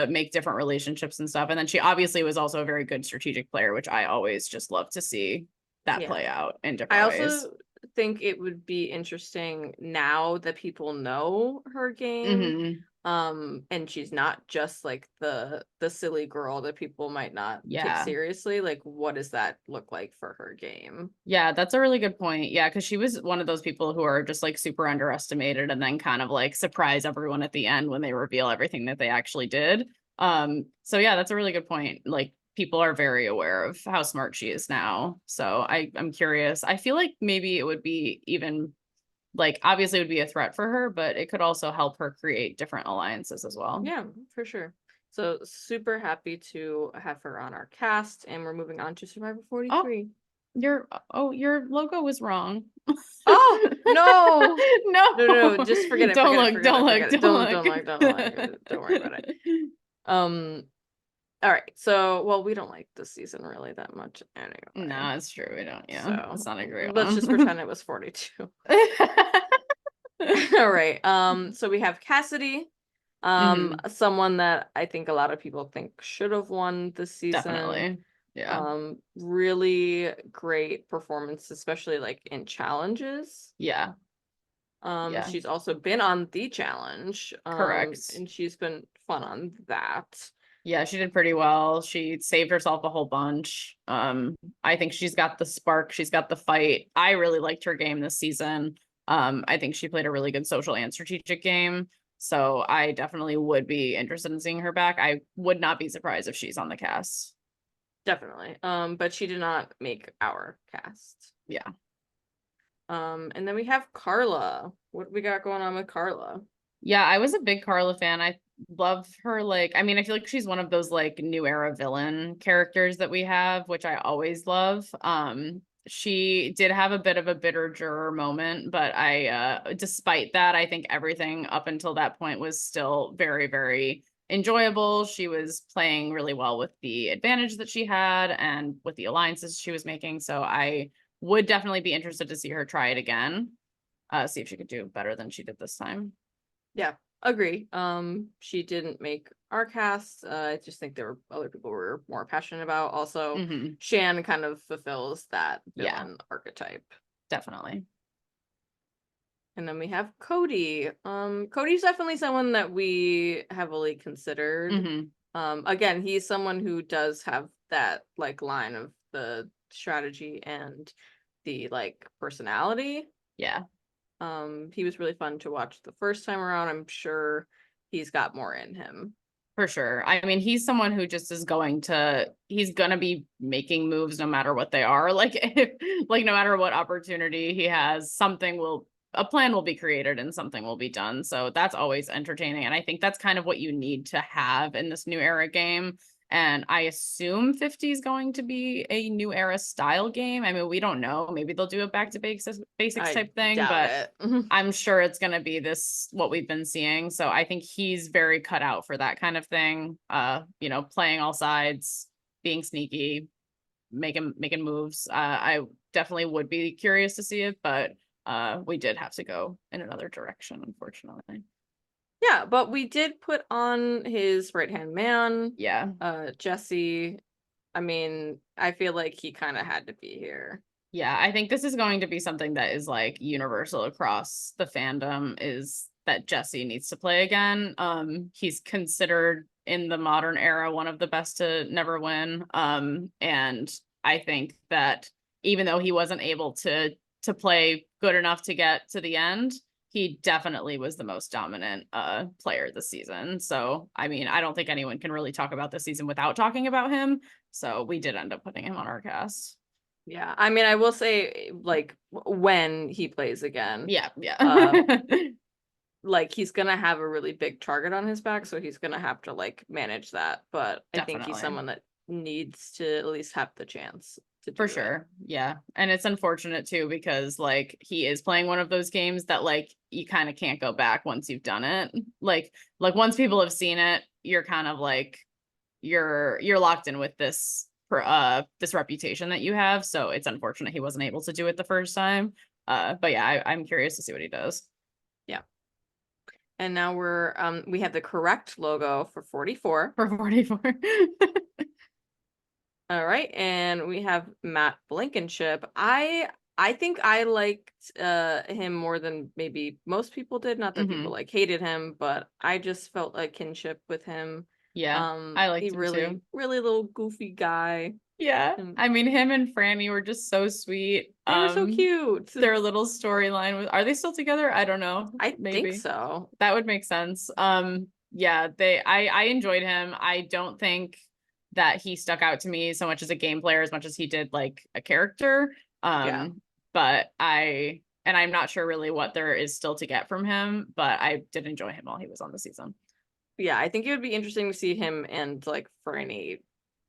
make different relationships and stuff. And then she obviously was also a very good strategic player, which I always just love to see that play out in different ways. I also think it would be interesting now that people know her game. And she's not just like the silly girl that people might not take Yeah. seriously. Like, what does that look like for her game? Yeah, that's a really good point. Yeah, because she was one of those people who are just like super underestimated and then kind of like surprise everyone at the end when they reveal everything that they actually did. So yeah, that's a really good point. Like people are very aware of how smart she is now. So I'm curious. I feel like maybe it would be even like obviously it would be a threat for her, but it could also help her create different alliances as well. Yeah, for sure. So super happy to have her on our cast, and we're moving on to Survivor Oh, 43. your logo was wrong. Oh no. No, No. just forget it, Don't forget it, look, forget don't it, look, forget it. don't Don't look. like, don't like, don't worry about it. All right. So, well, we don't like this season really that much anyway. No, it's true. We don't. Yeah, So it's not a great let's just one. pretend it was 42. All right. So we have Cassidy, Mhm, someone that I think a lot of people think should have won this season. definitely. Yeah. Really great performance, especially like in challenges. Yeah. Yeah. She's also been on the challenge, Correct. and she's been fun on that. Yeah, she did pretty well. She saved herself a whole bunch. I think she's got the spark, she's got the fight. I really liked her game this season. I think she played a really good social and strategic game. So I definitely would be interested in seeing her back. I would not be surprised if she's on the cast. Definitely. But she did not make our cast. Yeah. And then we have Carla. What we got going on with Carla? Yeah, I was a big Carla fan. I love her. Like, I mean, I feel like she's one of those like new era villain characters that we have, which I always love. She did have a bit of a bitter juror moment, but despite that, I think everything up until that point was still very, very enjoyable. She was playing really well with the advantage that she had and with the alliances she was making. So I would definitely be interested to see her try it again, see if she could do better than she did this time. Yeah, agree. She didn't make our cast. I just think there were other people we were more passionate about. Also, Mhm. Shan kind of fulfills that Yeah, villain archetype. definitely. And then we have Cody. Cody's definitely someone that we heavily considered. Mhm. Again, he's someone who does have that like line of the strategy and the like personality. Yeah, He was really fun to watch the first time around. I'm sure he's got more in him. for sure. I mean, he's someone who just is he's gonna be making moves no matter what they are. Like like no matter what opportunity he has, a plan will be created and something will be done. So that's always entertaining. And I think that's kind of what you need to have in this new era game. And I assume 50 is going to be a new era style game. I mean, we don't know. Maybe they'll do a back to basics I type thing, doubt but it. I'm sure it's going to be what we've been seeing. So I think he's very cut out for that kind of thing. Playing all sides, being sneaky, making moves. I definitely would be curious to see it, but we did have to go in another direction, unfortunately. Yeah, but we did put on his right-hand man, Yeah. Jesse. I mean, I feel like he kind of had to be here. Yeah, I think this is going to be something that is like universal across the fandom is that Jesse needs to play again. He's considered in the modern era one of the best to never win. And I think that even though he wasn't able to play good enough to get to the end, he definitely was the most dominant player this season. So, I mean, I don't think anyone can really talk about this season without talking about him. So we did end up putting him on our cast. Yeah, I mean, I will say, like, when he plays again, Yeah, yeah. like, he's gonna have a really big target on his back, so he's gonna have to, like, manage that. But I think he's Definitely. someone that needs to at least have the chance to do For it. sure. Yeah. And it's unfortunate too because like he is playing one of those games that like you kind of can't go back once you've done it. Like once people have seen it, you're kind of like you're locked in with this reputation that you have. So it's unfortunate he wasn't able to do it the first time. But yeah, I'm curious to see what he does. Yeah. And now we have the correct logo for 44. For 44. All right, and we have Matt Blankenship. I I think I liked him more than maybe most people did. Not that people Mhm. like hated him, but I just felt a kinship with him. Yeah, I He liked him really, too. really little goofy guy. Yeah, And I mean, him and Franny were just so sweet. they were so cute. Their little storyline was, are they still together? I don't know. I think Maybe. so. That would make sense. Yeah, I enjoyed him. I don't think that he stuck out to me so much as a game player as much as he did like a character. Yeah. But I'm not sure really what there is still to get from him, but I did enjoy him while he was on the season. Yeah, I think it would be interesting to see him and like Franny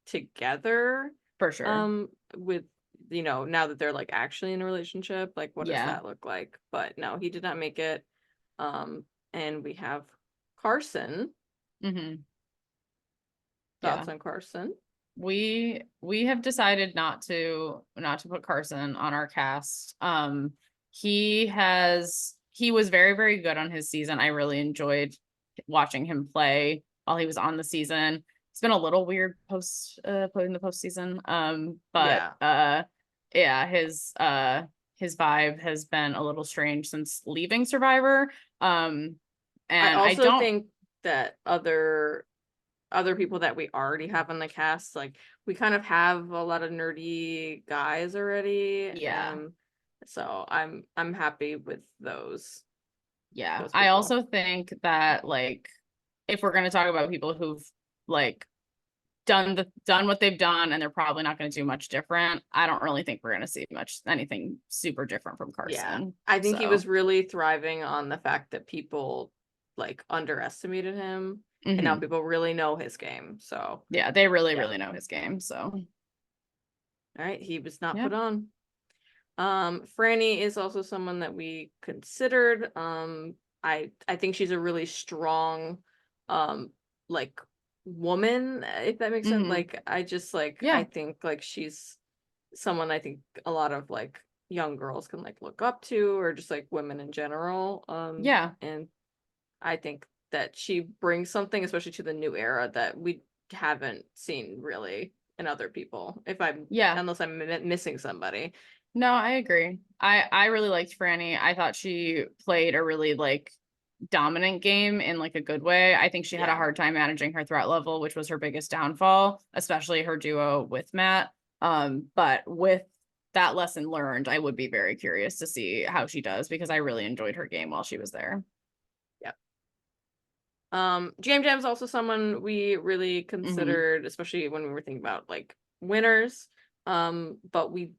together. For sure. With now that they're like actually in a relationship, like what does Yeah. that look like? But no, he did not make it. And we have Carson. Mm-hmm. Yeah. Thoughts on Carson? We have decided not to put Carson on our cast. He was very, very good on his season. I really enjoyed watching him play while he was on the season. It's been a little weird playing the postseason. But Yeah. Yeah, his vibe has been a little strange since leaving Survivor. I And I also don't think that other people that we already have on the cast, like we kind of have a lot of nerdy guys already. yeah. So I'm happy with Yeah, those I people. also think that like if we're going to talk about people who've like done what they've done and they're probably not going to do much different, I don't really think we're going to see anything super different from Yeah. Carson. I think he was So, really thriving on the fact that people like underestimated him and now mhm. people really know his game. So, Yeah, they really yeah. really know his game. So, All right, he was not yeah. put on. Franny is also someone that we considered. I think she's a really strong like woman, if that makes sense. Mhm. Like I just like I Yeah. think like she's someone I think a lot of like young girls can like look up to, or just like women in general. Yeah. And I think that she brings something, especially to the new era, that we haven't seen really in other people. Yeah. Unless I'm missing somebody. No, I agree. I really liked Franny. I thought she played a really like dominant game in like a good way. I think she had a Yeah. hard time managing her threat level, which was her biggest downfall, especially her duo with Matt. But with that lesson learned, I would be very curious to see how she does because I really enjoyed her game while she was there. Yep. Jam Jam's also someone we really Hmm. considered, especially when we were thinking about like winners. But we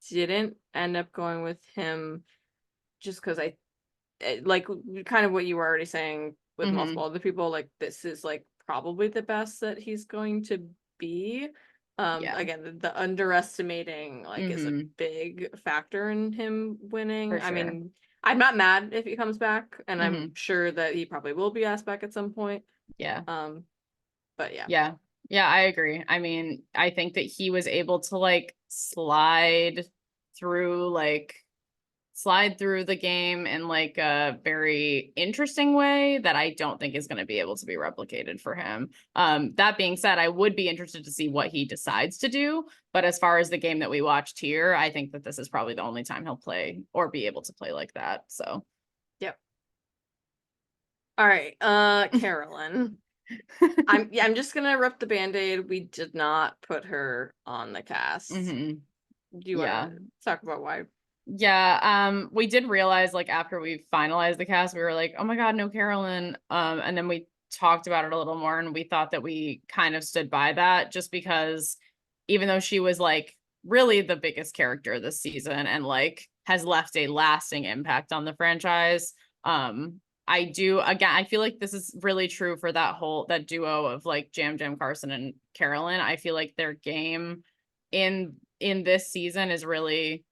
didn't end up going with him just because like kind of what you were already saying with multiple Hmm. other people, like this is like probably the best that he's going to be. Yeah. Again, the underestimating like is a Hmm. big factor in him winning. For I sure. mean, I'm not mad if he comes back, and I'm Hmm. sure that he probably will be asked back at some point. Yeah. Um, but yeah. Yeah. Yeah, I agree. I mean, I think that he was able to like through like slide through the game in like a very interesting way that I don't think is going to be able to be replicated for him. That being said, I would be interested to see what he decides to do. But as far as the game that we watched here, I think that this is probably the only time he'll play or be able to play like that. So, Yep. All right. Carolyn. I'm just gonna rip the band-aid. We did not put her on the cast. hmm. Do you want Yeah. to talk about why? Yeah, we did realize like after we finalized the cast, we were like, oh my God, no Carolyn. And then we talked about it a little more and we thought that we kind of stood by that just because even though she was like really the biggest character this season and like has left a lasting impact on the franchise, I feel like this is really true for that duo of like Jam Carson and Carolyn. I feel like their game in this season is really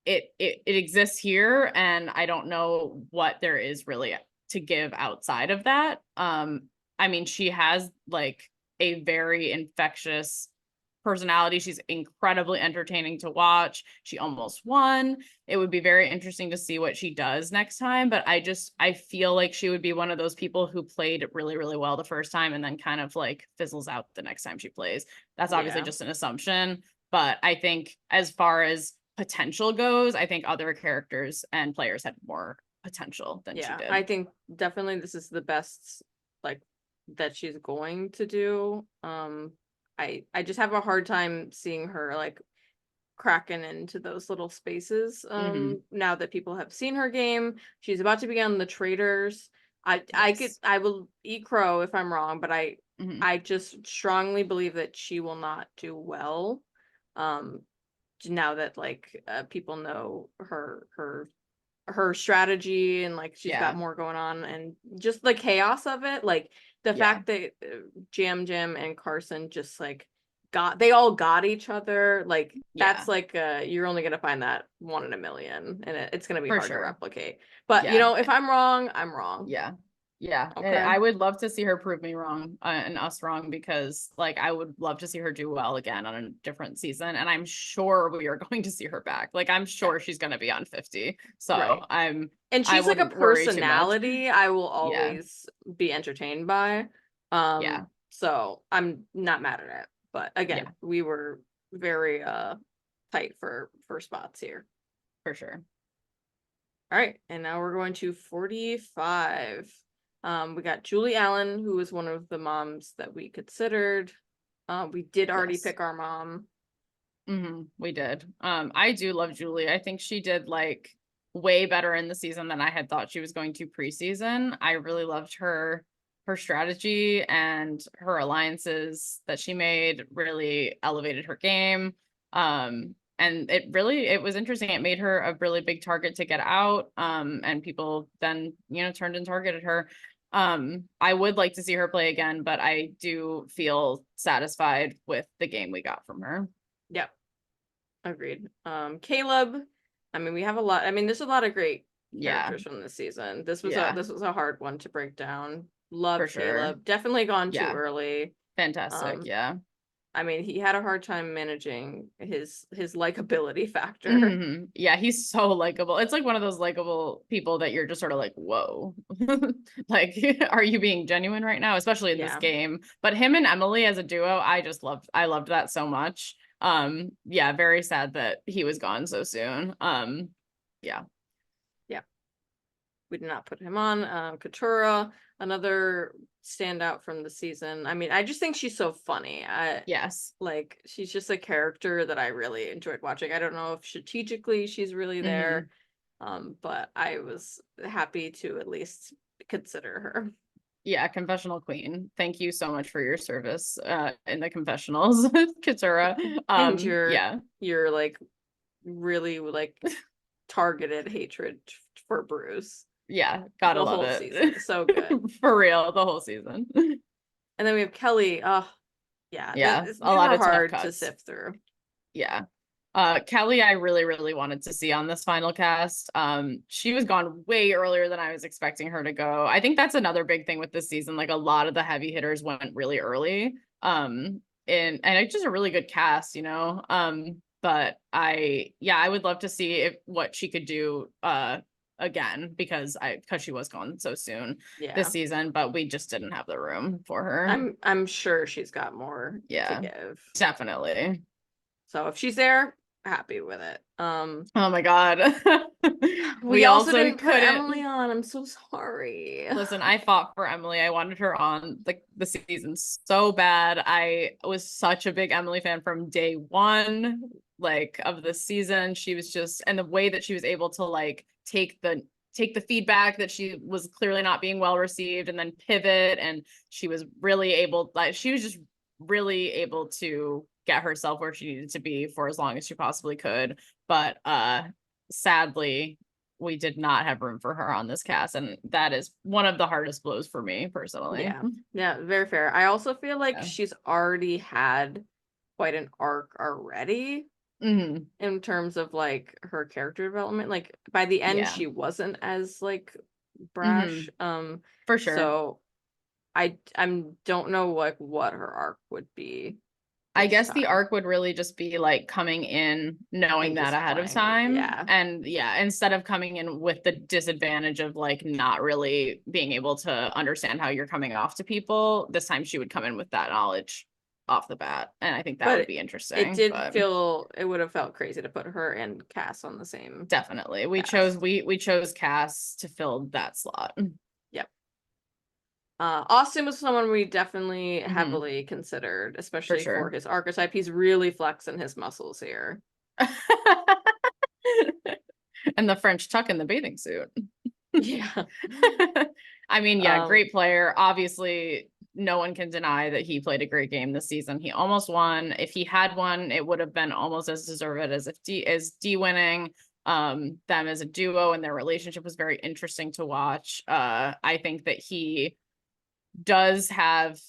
it exists here and I don't know what there is really to give outside of that. I mean, she has like a very infectious personality. She's incredibly entertaining to watch. She almost won. It would be very interesting to see what she does next time, but I feel like she would be one of those people who played really really well the first time and then kind of like fizzles out the next time she plays. That's obviously Yeah. just an assumption, but I think as far as potential goes, I think other characters and players had more potential than she Yeah, did. I think definitely this is the best like that she's going to do. I just have a hard time seeing her like cracking into those little spaces. Mhm. Now that people have seen her game, she's about to be on the Traitors. Yes. I will eat crow if I'm wrong, but Mhm. I just strongly believe that she will not do well. Um, now that like people know her strategy and like she's got Yeah. more going on and just the chaos of it, like the Yeah. fact that Jam and Carson just like they all got each other, like Yeah. that's like you're only gonna find that 1 in a million, and it's gonna be For hard to sure. replicate. But Yeah. if I'm wrong, I'm wrong. Yeah. Yeah. Okay. I would love to see her prove me wrong and us wrong, because like I would love to see her do well again on a different season. And I'm sure we are going to see her back. Like I'm Yeah. sure she's gonna be on 50. So Right. And I she's like a wouldn't worry too much. personality I will Yeah. always be entertained by. Yeah. So I'm not mad at it. But again, Yeah, we were very tight for spots here. for sure. All right, and now we're going to 45. We got Julie Allen, who was one of the moms that we considered. We did already Yes. pick our mom. We did. I do love Julie. I think she did like way better in the season than I had thought she was going to preseason. I really loved her strategy, and her alliances that she made really elevated her game. And it was interesting. It made her a really big target to get out. And people then, turned and targeted her. I would like to see her play again, but I do feel satisfied with the game we got from her. Yep, agreed. Caleb. I mean, we have a lot. I mean, there's a lot of great Yeah. characters from this season. Yeah, This was a hard one to break down. for Loved sure. Caleb. Definitely gone too Yeah. early. Fantastic. Um, Yeah. I mean, he had a hard time managing his likability factor. Yeah, he's so likable. It's like one of those likable people that you're just sort of like, whoa. Like, are you being genuine right now? Especially in this Yeah. game. But him and Emily as a duo, I loved that so much. Yeah, very sad that he was gone so soon. Yeah. Yeah. We did not put him on. Katura, another standout from the season. I mean, I just think she's so funny. Yes. Like she's just a character that I really enjoyed watching. I don't know if strategically she's really there, but I was happy to at least consider her. Yeah, confessional queen. Thank you so much for your service in the confessionals, Katura. And Yeah. your like really like targeted hatred for Bruce. Yeah, gotta The love whole it. season. So good. For real, the whole season. And then we have Kelly. Oh, yeah. Yeah, These a lot are of tough hard to cuts. sift through. Yeah. Kelly, I really, really wanted to see on this final cast. She was gone way earlier than I was expecting her to go. I think that's another big thing with this season. Like a lot of the heavy hitters went really early. And it's just a really good cast, but I would love to see what she could do again, because she was gone so soon Yeah. this season, but we just didn't have the room for her. I'm sure she's got more to give. Definitely. So if she's there, happy with it. Oh my God. We also didn't put Emily on. I'm so sorry. Listen, I fought for Emily. I wanted her on the season so bad. I was such a big Emily fan from day one, like of the season. She was just, and the way that she was able to like take the feedback that she was clearly not being well received and then pivot, and she was really able, she was just really able to get herself where she needed to be for as long as she possibly could. But sadly, we did not have room for her on this cast, and that is one of the hardest blows for me personally. Yeah, very fair. I also feel like Yeah. she's already had quite an arc already in terms of like her character development. Like by the end, she wasn't as like brash. For sure. So I don't know like what her arc would be. I guess the arc would really just be like coming in knowing that ahead of time. And instead of coming in with the disadvantage of like not really being able to understand how you're coming off to people, this time she would come in with that knowledge. off the bat, and I think that But would be it interesting. did But feel, it would have felt crazy to put her and Cass on the same definitely, we cast. chose Cass to fill that slot. Yep. Austin was someone we definitely Mhm. heavily considered, For especially for sure. his archetype. He's really flexing his muscles here. And the French tuck in the bathing suit. Yeah. I mean, yeah, Um, great player. Obviously, no one can deny that he played a great game this season. He almost won. If he had won, it would have been almost as deserved as if D winning. Them as a duo and their relationship was very interesting to watch. I think that he does have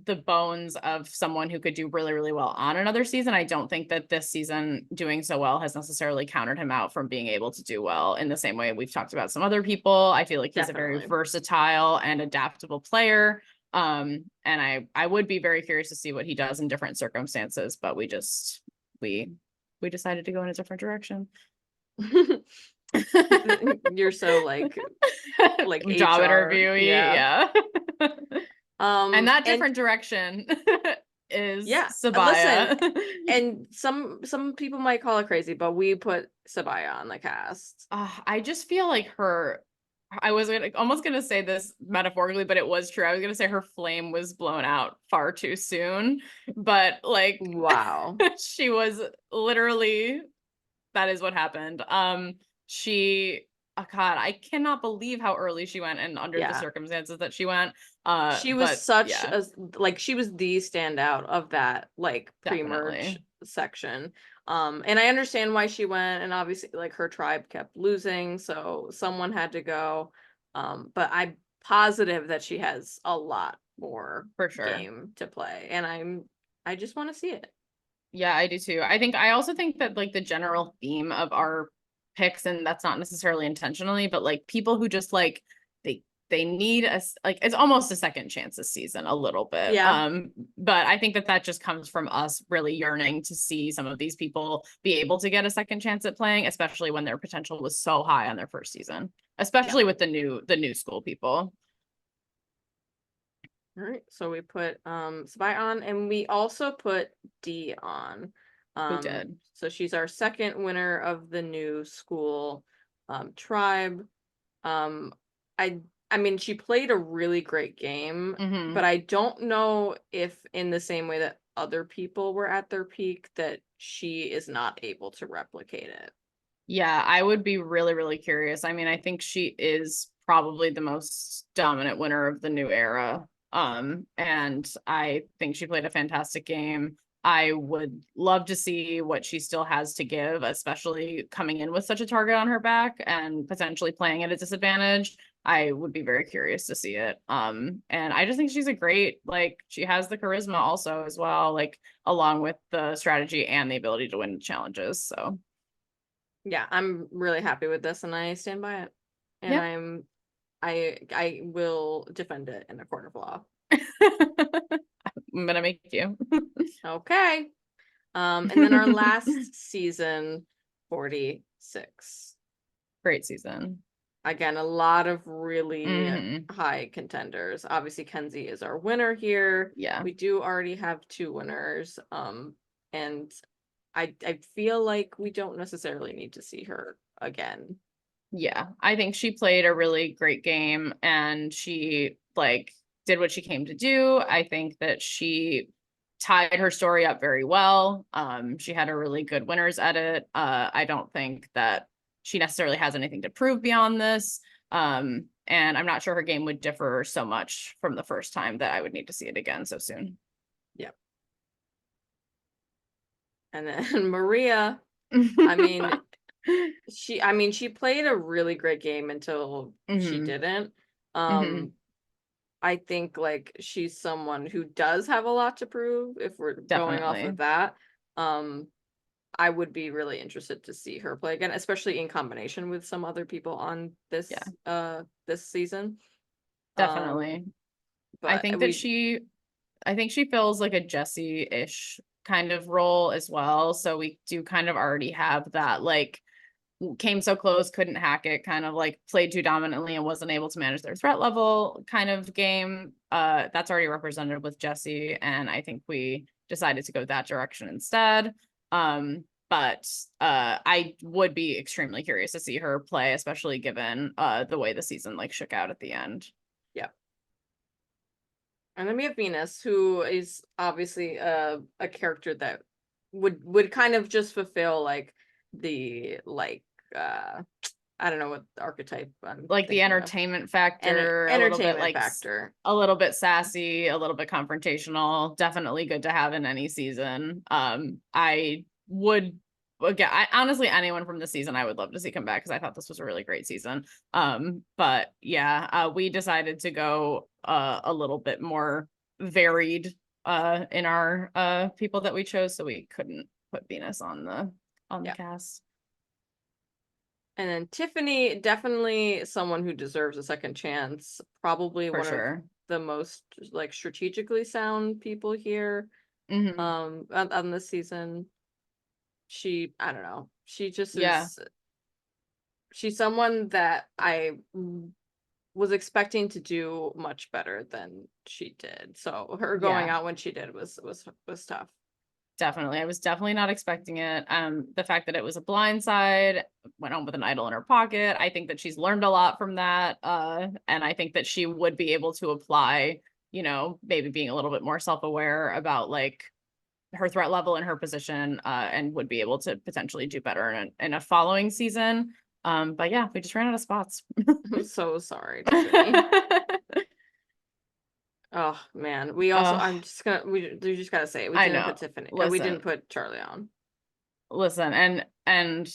the bones of someone who could do really, really well on another season. I don't think that this season doing so well has necessarily countered him out from being able to do well in the same way we've talked about some other people. I feel like he's a very Definitely. versatile and adaptable player. And I would be very curious to see what he does in different circumstances, but we decided to go in a different direction. You're so like Job HR. interviewee, Yeah. yeah. And that And different direction is yeah, listen, Sabaya. and some people might call it crazy, but we put Sabaya on the cast. I just feel like I was almost gonna say this metaphorically, but it was true. I was gonna say her flame was blown out far too soon, but like Wow. she was literally, that is what happened. She, oh God, I cannot believe how early she went and under the Yeah. circumstances that she went. She was But such yeah, a, like, she was the standout of that like pre-merge definitely. section. And I understand why she went, and obviously like her tribe kept losing, so someone had to go. But I'm positive that she has a lot more For sure. game to play, and I just want to see it. Yeah, I do too. I also think that like the general theme of our picks, and that's not necessarily intentionally, but like people who just like they need like it's almost a second chance this season a little bit. Yeah. But I think that just comes from us really yearning to see some of these people be able to get a second chance at playing, especially when their potential was so high on their first season, Yep. especially with the new school people. All right, so we put Spy on, and we also put D on. Who did? So she's our second winner of the new school tribe. Um, I I mean, she played a really great game, Mm-hmm. but I don't know if in the same way that other people were at their peak that she is not able to replicate it. Yeah, I would be really, really curious. I mean, I think she is probably the most dominant winner of the new era. And I think she played a fantastic game. I would love to see what she still has to give, especially coming in with such a target on her back and potentially playing at a disadvantage. I would be very curious to see it. And I just think she's a great, like, she has the charisma also as well, like, along with the strategy and the ability to win challenges. So Yeah, I'm really happy with this, and I stand by it. And yep. I will defend it in a court of law. I'm gonna make you. Okay. And then our last season, 46. Great season. Again, a lot of really Hmm. high contenders. Obviously, Kenzie is our winner here. Yeah. We do already have two winners. And I feel like we don't necessarily need to see her again. Yeah. I think she played a really great game and she like did what she came to do. I think that she tied her story up very well. She had a really good winner's edit. I don't think that she necessarily has anything to prove beyond this. And I'm not sure her game would differ so much from the first time that I would need to see it again so soon. Yep. And then Maria, I mean, she played a really great game until she Hmm. didn't. Hmm. I think like she's someone who does have a lot to prove if we're going off Definitely. of that. Um, I would be really interested to see her play again, especially in combination with some other people on Yeah, this season. Um, definitely. I but think that I think she feels like a Jessie-ish kind of role as well. So we do kind of already have that, like, came so close, couldn't hack it, kind of like played too dominantly and wasn't able to manage their threat level kind of game. That's already represented with Jessie. And I think we decided to go that direction instead. But I would be extremely curious to see her play, especially given the way the season like shook out at the end. Yeah. And then we have Venus, who is obviously a character that would kind of just fulfill like the I don't know what archetype I'm Like the thinking of. entertainment factor, a little bit Entertainment like factor. a little bit sassy, a little bit confrontational, definitely good to have in any season. I would again, I honestly anyone from this season I would love to see come back because I thought this was a really great season. But yeah, we decided to go a little bit more varied in our people that we chose, so we couldn't put Venus on the Yeah. cast. And then Tiffany, definitely someone who deserves a second chance. Probably For one of sure. the most like strategically sound people here Mhm. on this season. I don't know. She just Yeah. is she's someone that I was expecting to do much better than she did. So her going Yeah. out when she did was tough. Definitely. I was definitely not expecting it. The fact that it was a blindside, went home with an idol in her pocket. I think that she's learned a lot from that. And I think that she would be able to apply, you know, maybe being a little bit more self-aware about like her threat level and her position, and would be able to potentially do better in a following season. But yeah, we just ran out of spots. I'm so sorry, Tiffany. Oh man, we also I'm just gonna we just gotta say it. We I didn't know. put Tiffany. We didn't Listen, put Charlie on. listen, and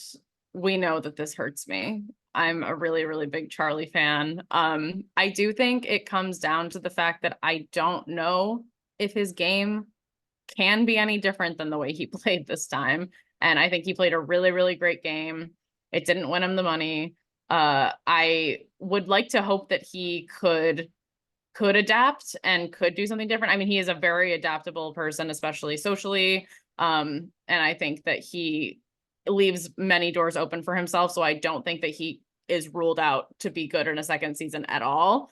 we know that this hurts me. I'm a really, really big Charlie fan. I do think it comes down to the fact that I don't know if his game can be any different than the way he played this time. And I think he played a really, really great game. It didn't win him the money. I would like to hope that he could adapt and could do something different. I mean, he is a very adaptable person, especially socially. And I think that he leaves many doors open for himself. So I don't think that he is ruled out to be good in a second season at all.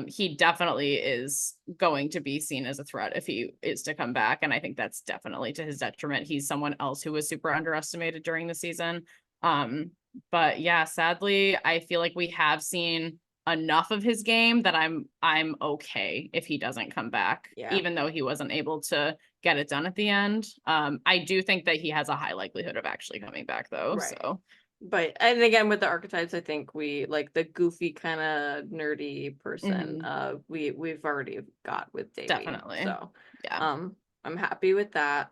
He definitely is going to be seen as a threat if he is to come back. And I think that's definitely to his detriment. He's someone else who was super underestimated during the season. But yeah, sadly, I feel like we have seen enough of his game that I'm okay if he doesn't come back, Yeah. even though he wasn't able to get it done at the end. I do think that he has a high likelihood of actually coming back though. Right. So But and again with the archetypes, I think we like the goofy kind of nerdy person. We've already got with Davey. Definitely. So yeah. I'm happy with that.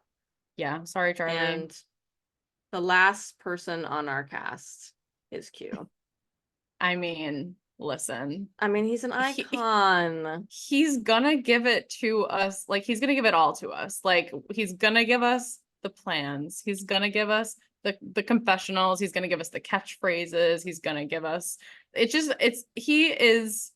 Yeah. Sorry, Charlie. And the last person on our cast is Q. I mean, listen. I mean, he's an icon. He's gonna give it to us. Like, he's gonna give it all to us. Like, he's gonna give us the plans. He's gonna give us the confessionals. He's gonna give us the catchphrases. He's gonna give us he is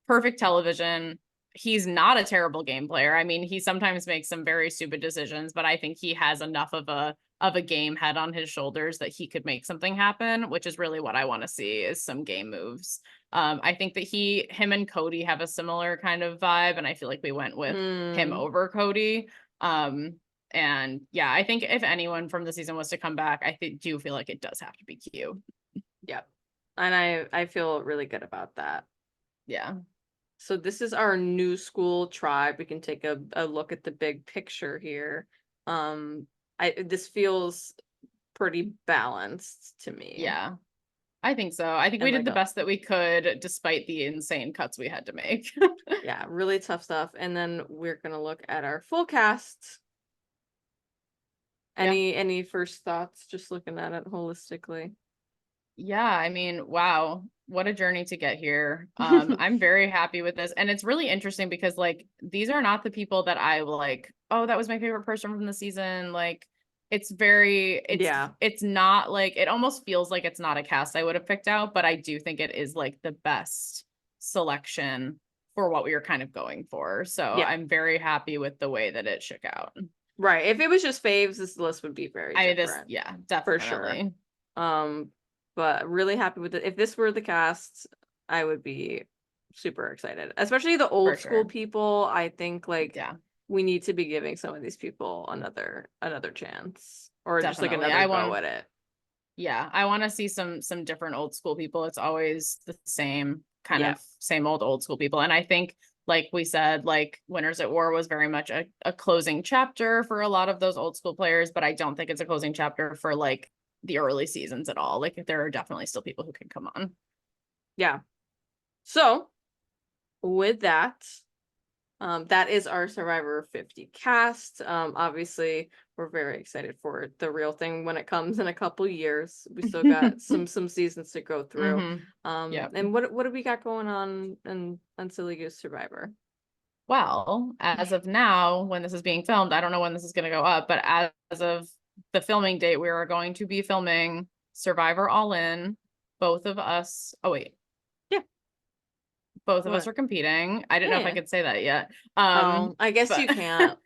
perfect television. He's not a terrible game player. I mean, he sometimes makes some very stupid decisions, but I think he has enough of a game head on his shoulders that he could make something happen, which is really what I want to see is some game moves. I think that him and Cody have a similar kind of vibe, and I feel like we went with him over Cody. And yeah, I think if anyone from the season was to come back, do feel like it does have to be Q. Yep. And I feel really good about that. Yeah. So this is our new school tribe. We can take a look at the big picture here. This feels pretty balanced to me. Yeah. I think so. I think we did the best that we could despite the insane cuts we had to make. Yeah, really tough stuff. And then we're going to look at our full cast. Any first thoughts just looking at it holistically? Yeah, I mean, wow, what a journey to get here. I'm very happy with this. And it's really interesting because like these are not the people that I like, oh, that was my favorite person from the season. Like it's not like it almost feels like it's not a cast I would have picked out, but I do think it is like the best selection for what we were kind of going for. So I'm very happy with the way that it shook out. Right. If it was just faves, this list would be very different. Yeah, definitely. For sure. But really happy with it. If this were the cast, I would be super excited. Especially the old school people. I think like we need to be giving some of these people another chance, or just like Definitely. another go at it. Yeah, I want to see some different old school people. It's always the same kind Yeah. of same old school people. And I think, like we said, like Winners at War was very much a closing chapter for a lot of those old school players, but I don't think it's a closing chapter for like the early seasons at all. Like there are definitely still people who can come on. Yeah. So with that, that is our Survivor 50 cast. Obviously, we're very excited for the real thing when it comes in a couple years. We still got some seasons to go through. Yep. And what do we got going on Silly Goose Survivor? Well, as of now, when this is being filmed, I don't know when this is going to go up, but as of the filming date, we are going to be filming Survivor All In. Both of us. Oh, wait. Yeah. Both of us are competing. I didn't know if I could say that yet. I guess but... you can't.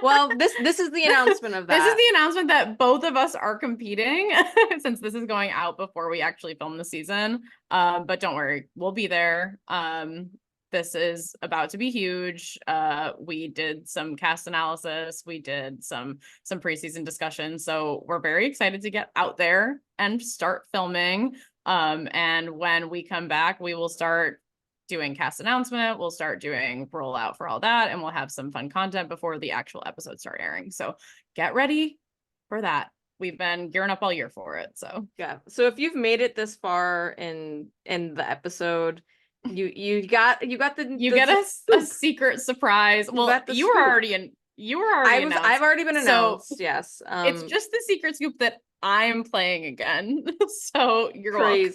Well, this is the announcement of that. This is the announcement that both of us are competing since this is going out before we actually film the season. But don't worry, we'll be there. This is about to be huge. We did some cast analysis. We did some preseason discussion. So we're very excited to get out there and start filming. And when we come back, we will start doing cast announcement. We'll start doing rollout for all that, and we'll have some fun content before the actual episodes start airing. So get ready for that. We've been gearing up all year for it. So yeah. So if you've made it this far in the episode, you get a secret surprise. Well, you were already announced. I've already been announced. So yes. It's just the secret scoop that I am playing again. So you're crazy.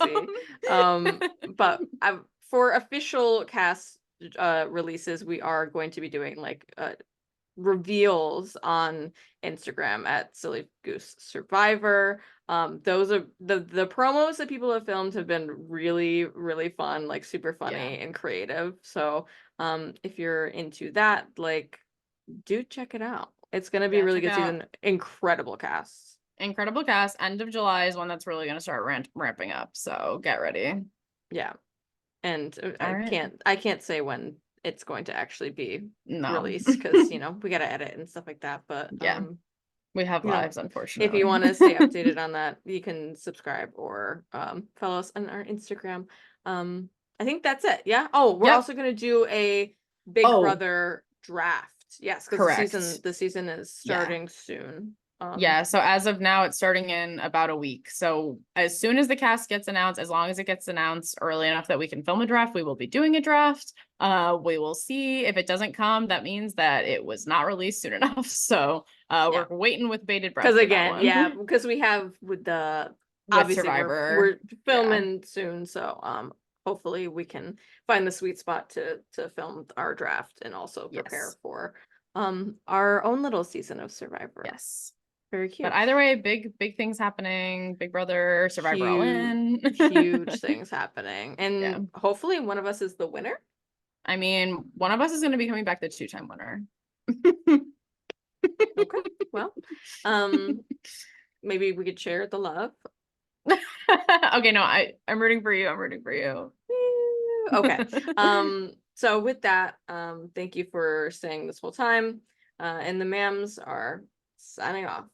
welcome. But for official cast releases, we are going to be doing like reveals on Instagram at Silly Goose Survivor. Those are the promos that people have filmed have been really, really fun, like super funny and creative. So if you're into that, like do check it out. It's gonna be a really good season. Incredible cast. Incredible cast. End of July is when that's really gonna start ramping up. So get ready. Yeah. And I can't say when it's going to actually be released because we got to edit and stuff like that. But yeah, we have lives, unfortunately. If you want to stay updated on that, you can subscribe or follow us on our Instagram. I think that's it. Yeah. Oh, we're also gonna do a Big Brother draft. Yes, because the season is starting soon. Yeah, so as of now, it's starting in about a week. So as soon as the cast gets announced, as long as it gets announced early enough that we can film a draft, we will be doing a draft. We will see. If it doesn't come, that means that it was not released soon enough. So we're waiting with bated breath. Because again, because we have with obviously Survivor, we're filming soon, so hopefully we can find the sweet spot to film our draft and also prepare for our own little season of Survivor. Yes. Very cute. But either way, big things happening. Big Brother, Survivor All In. Huge things happening. And hopefully one of us is the winner. I mean, one of us is going to be coming back the 2-time winner. Okay. Well, maybe we could share the love. Okay, no, I'm rooting for you. I'm rooting for you. Okay. So with that, thank you for staying this whole time. And the ma'ams are signing off.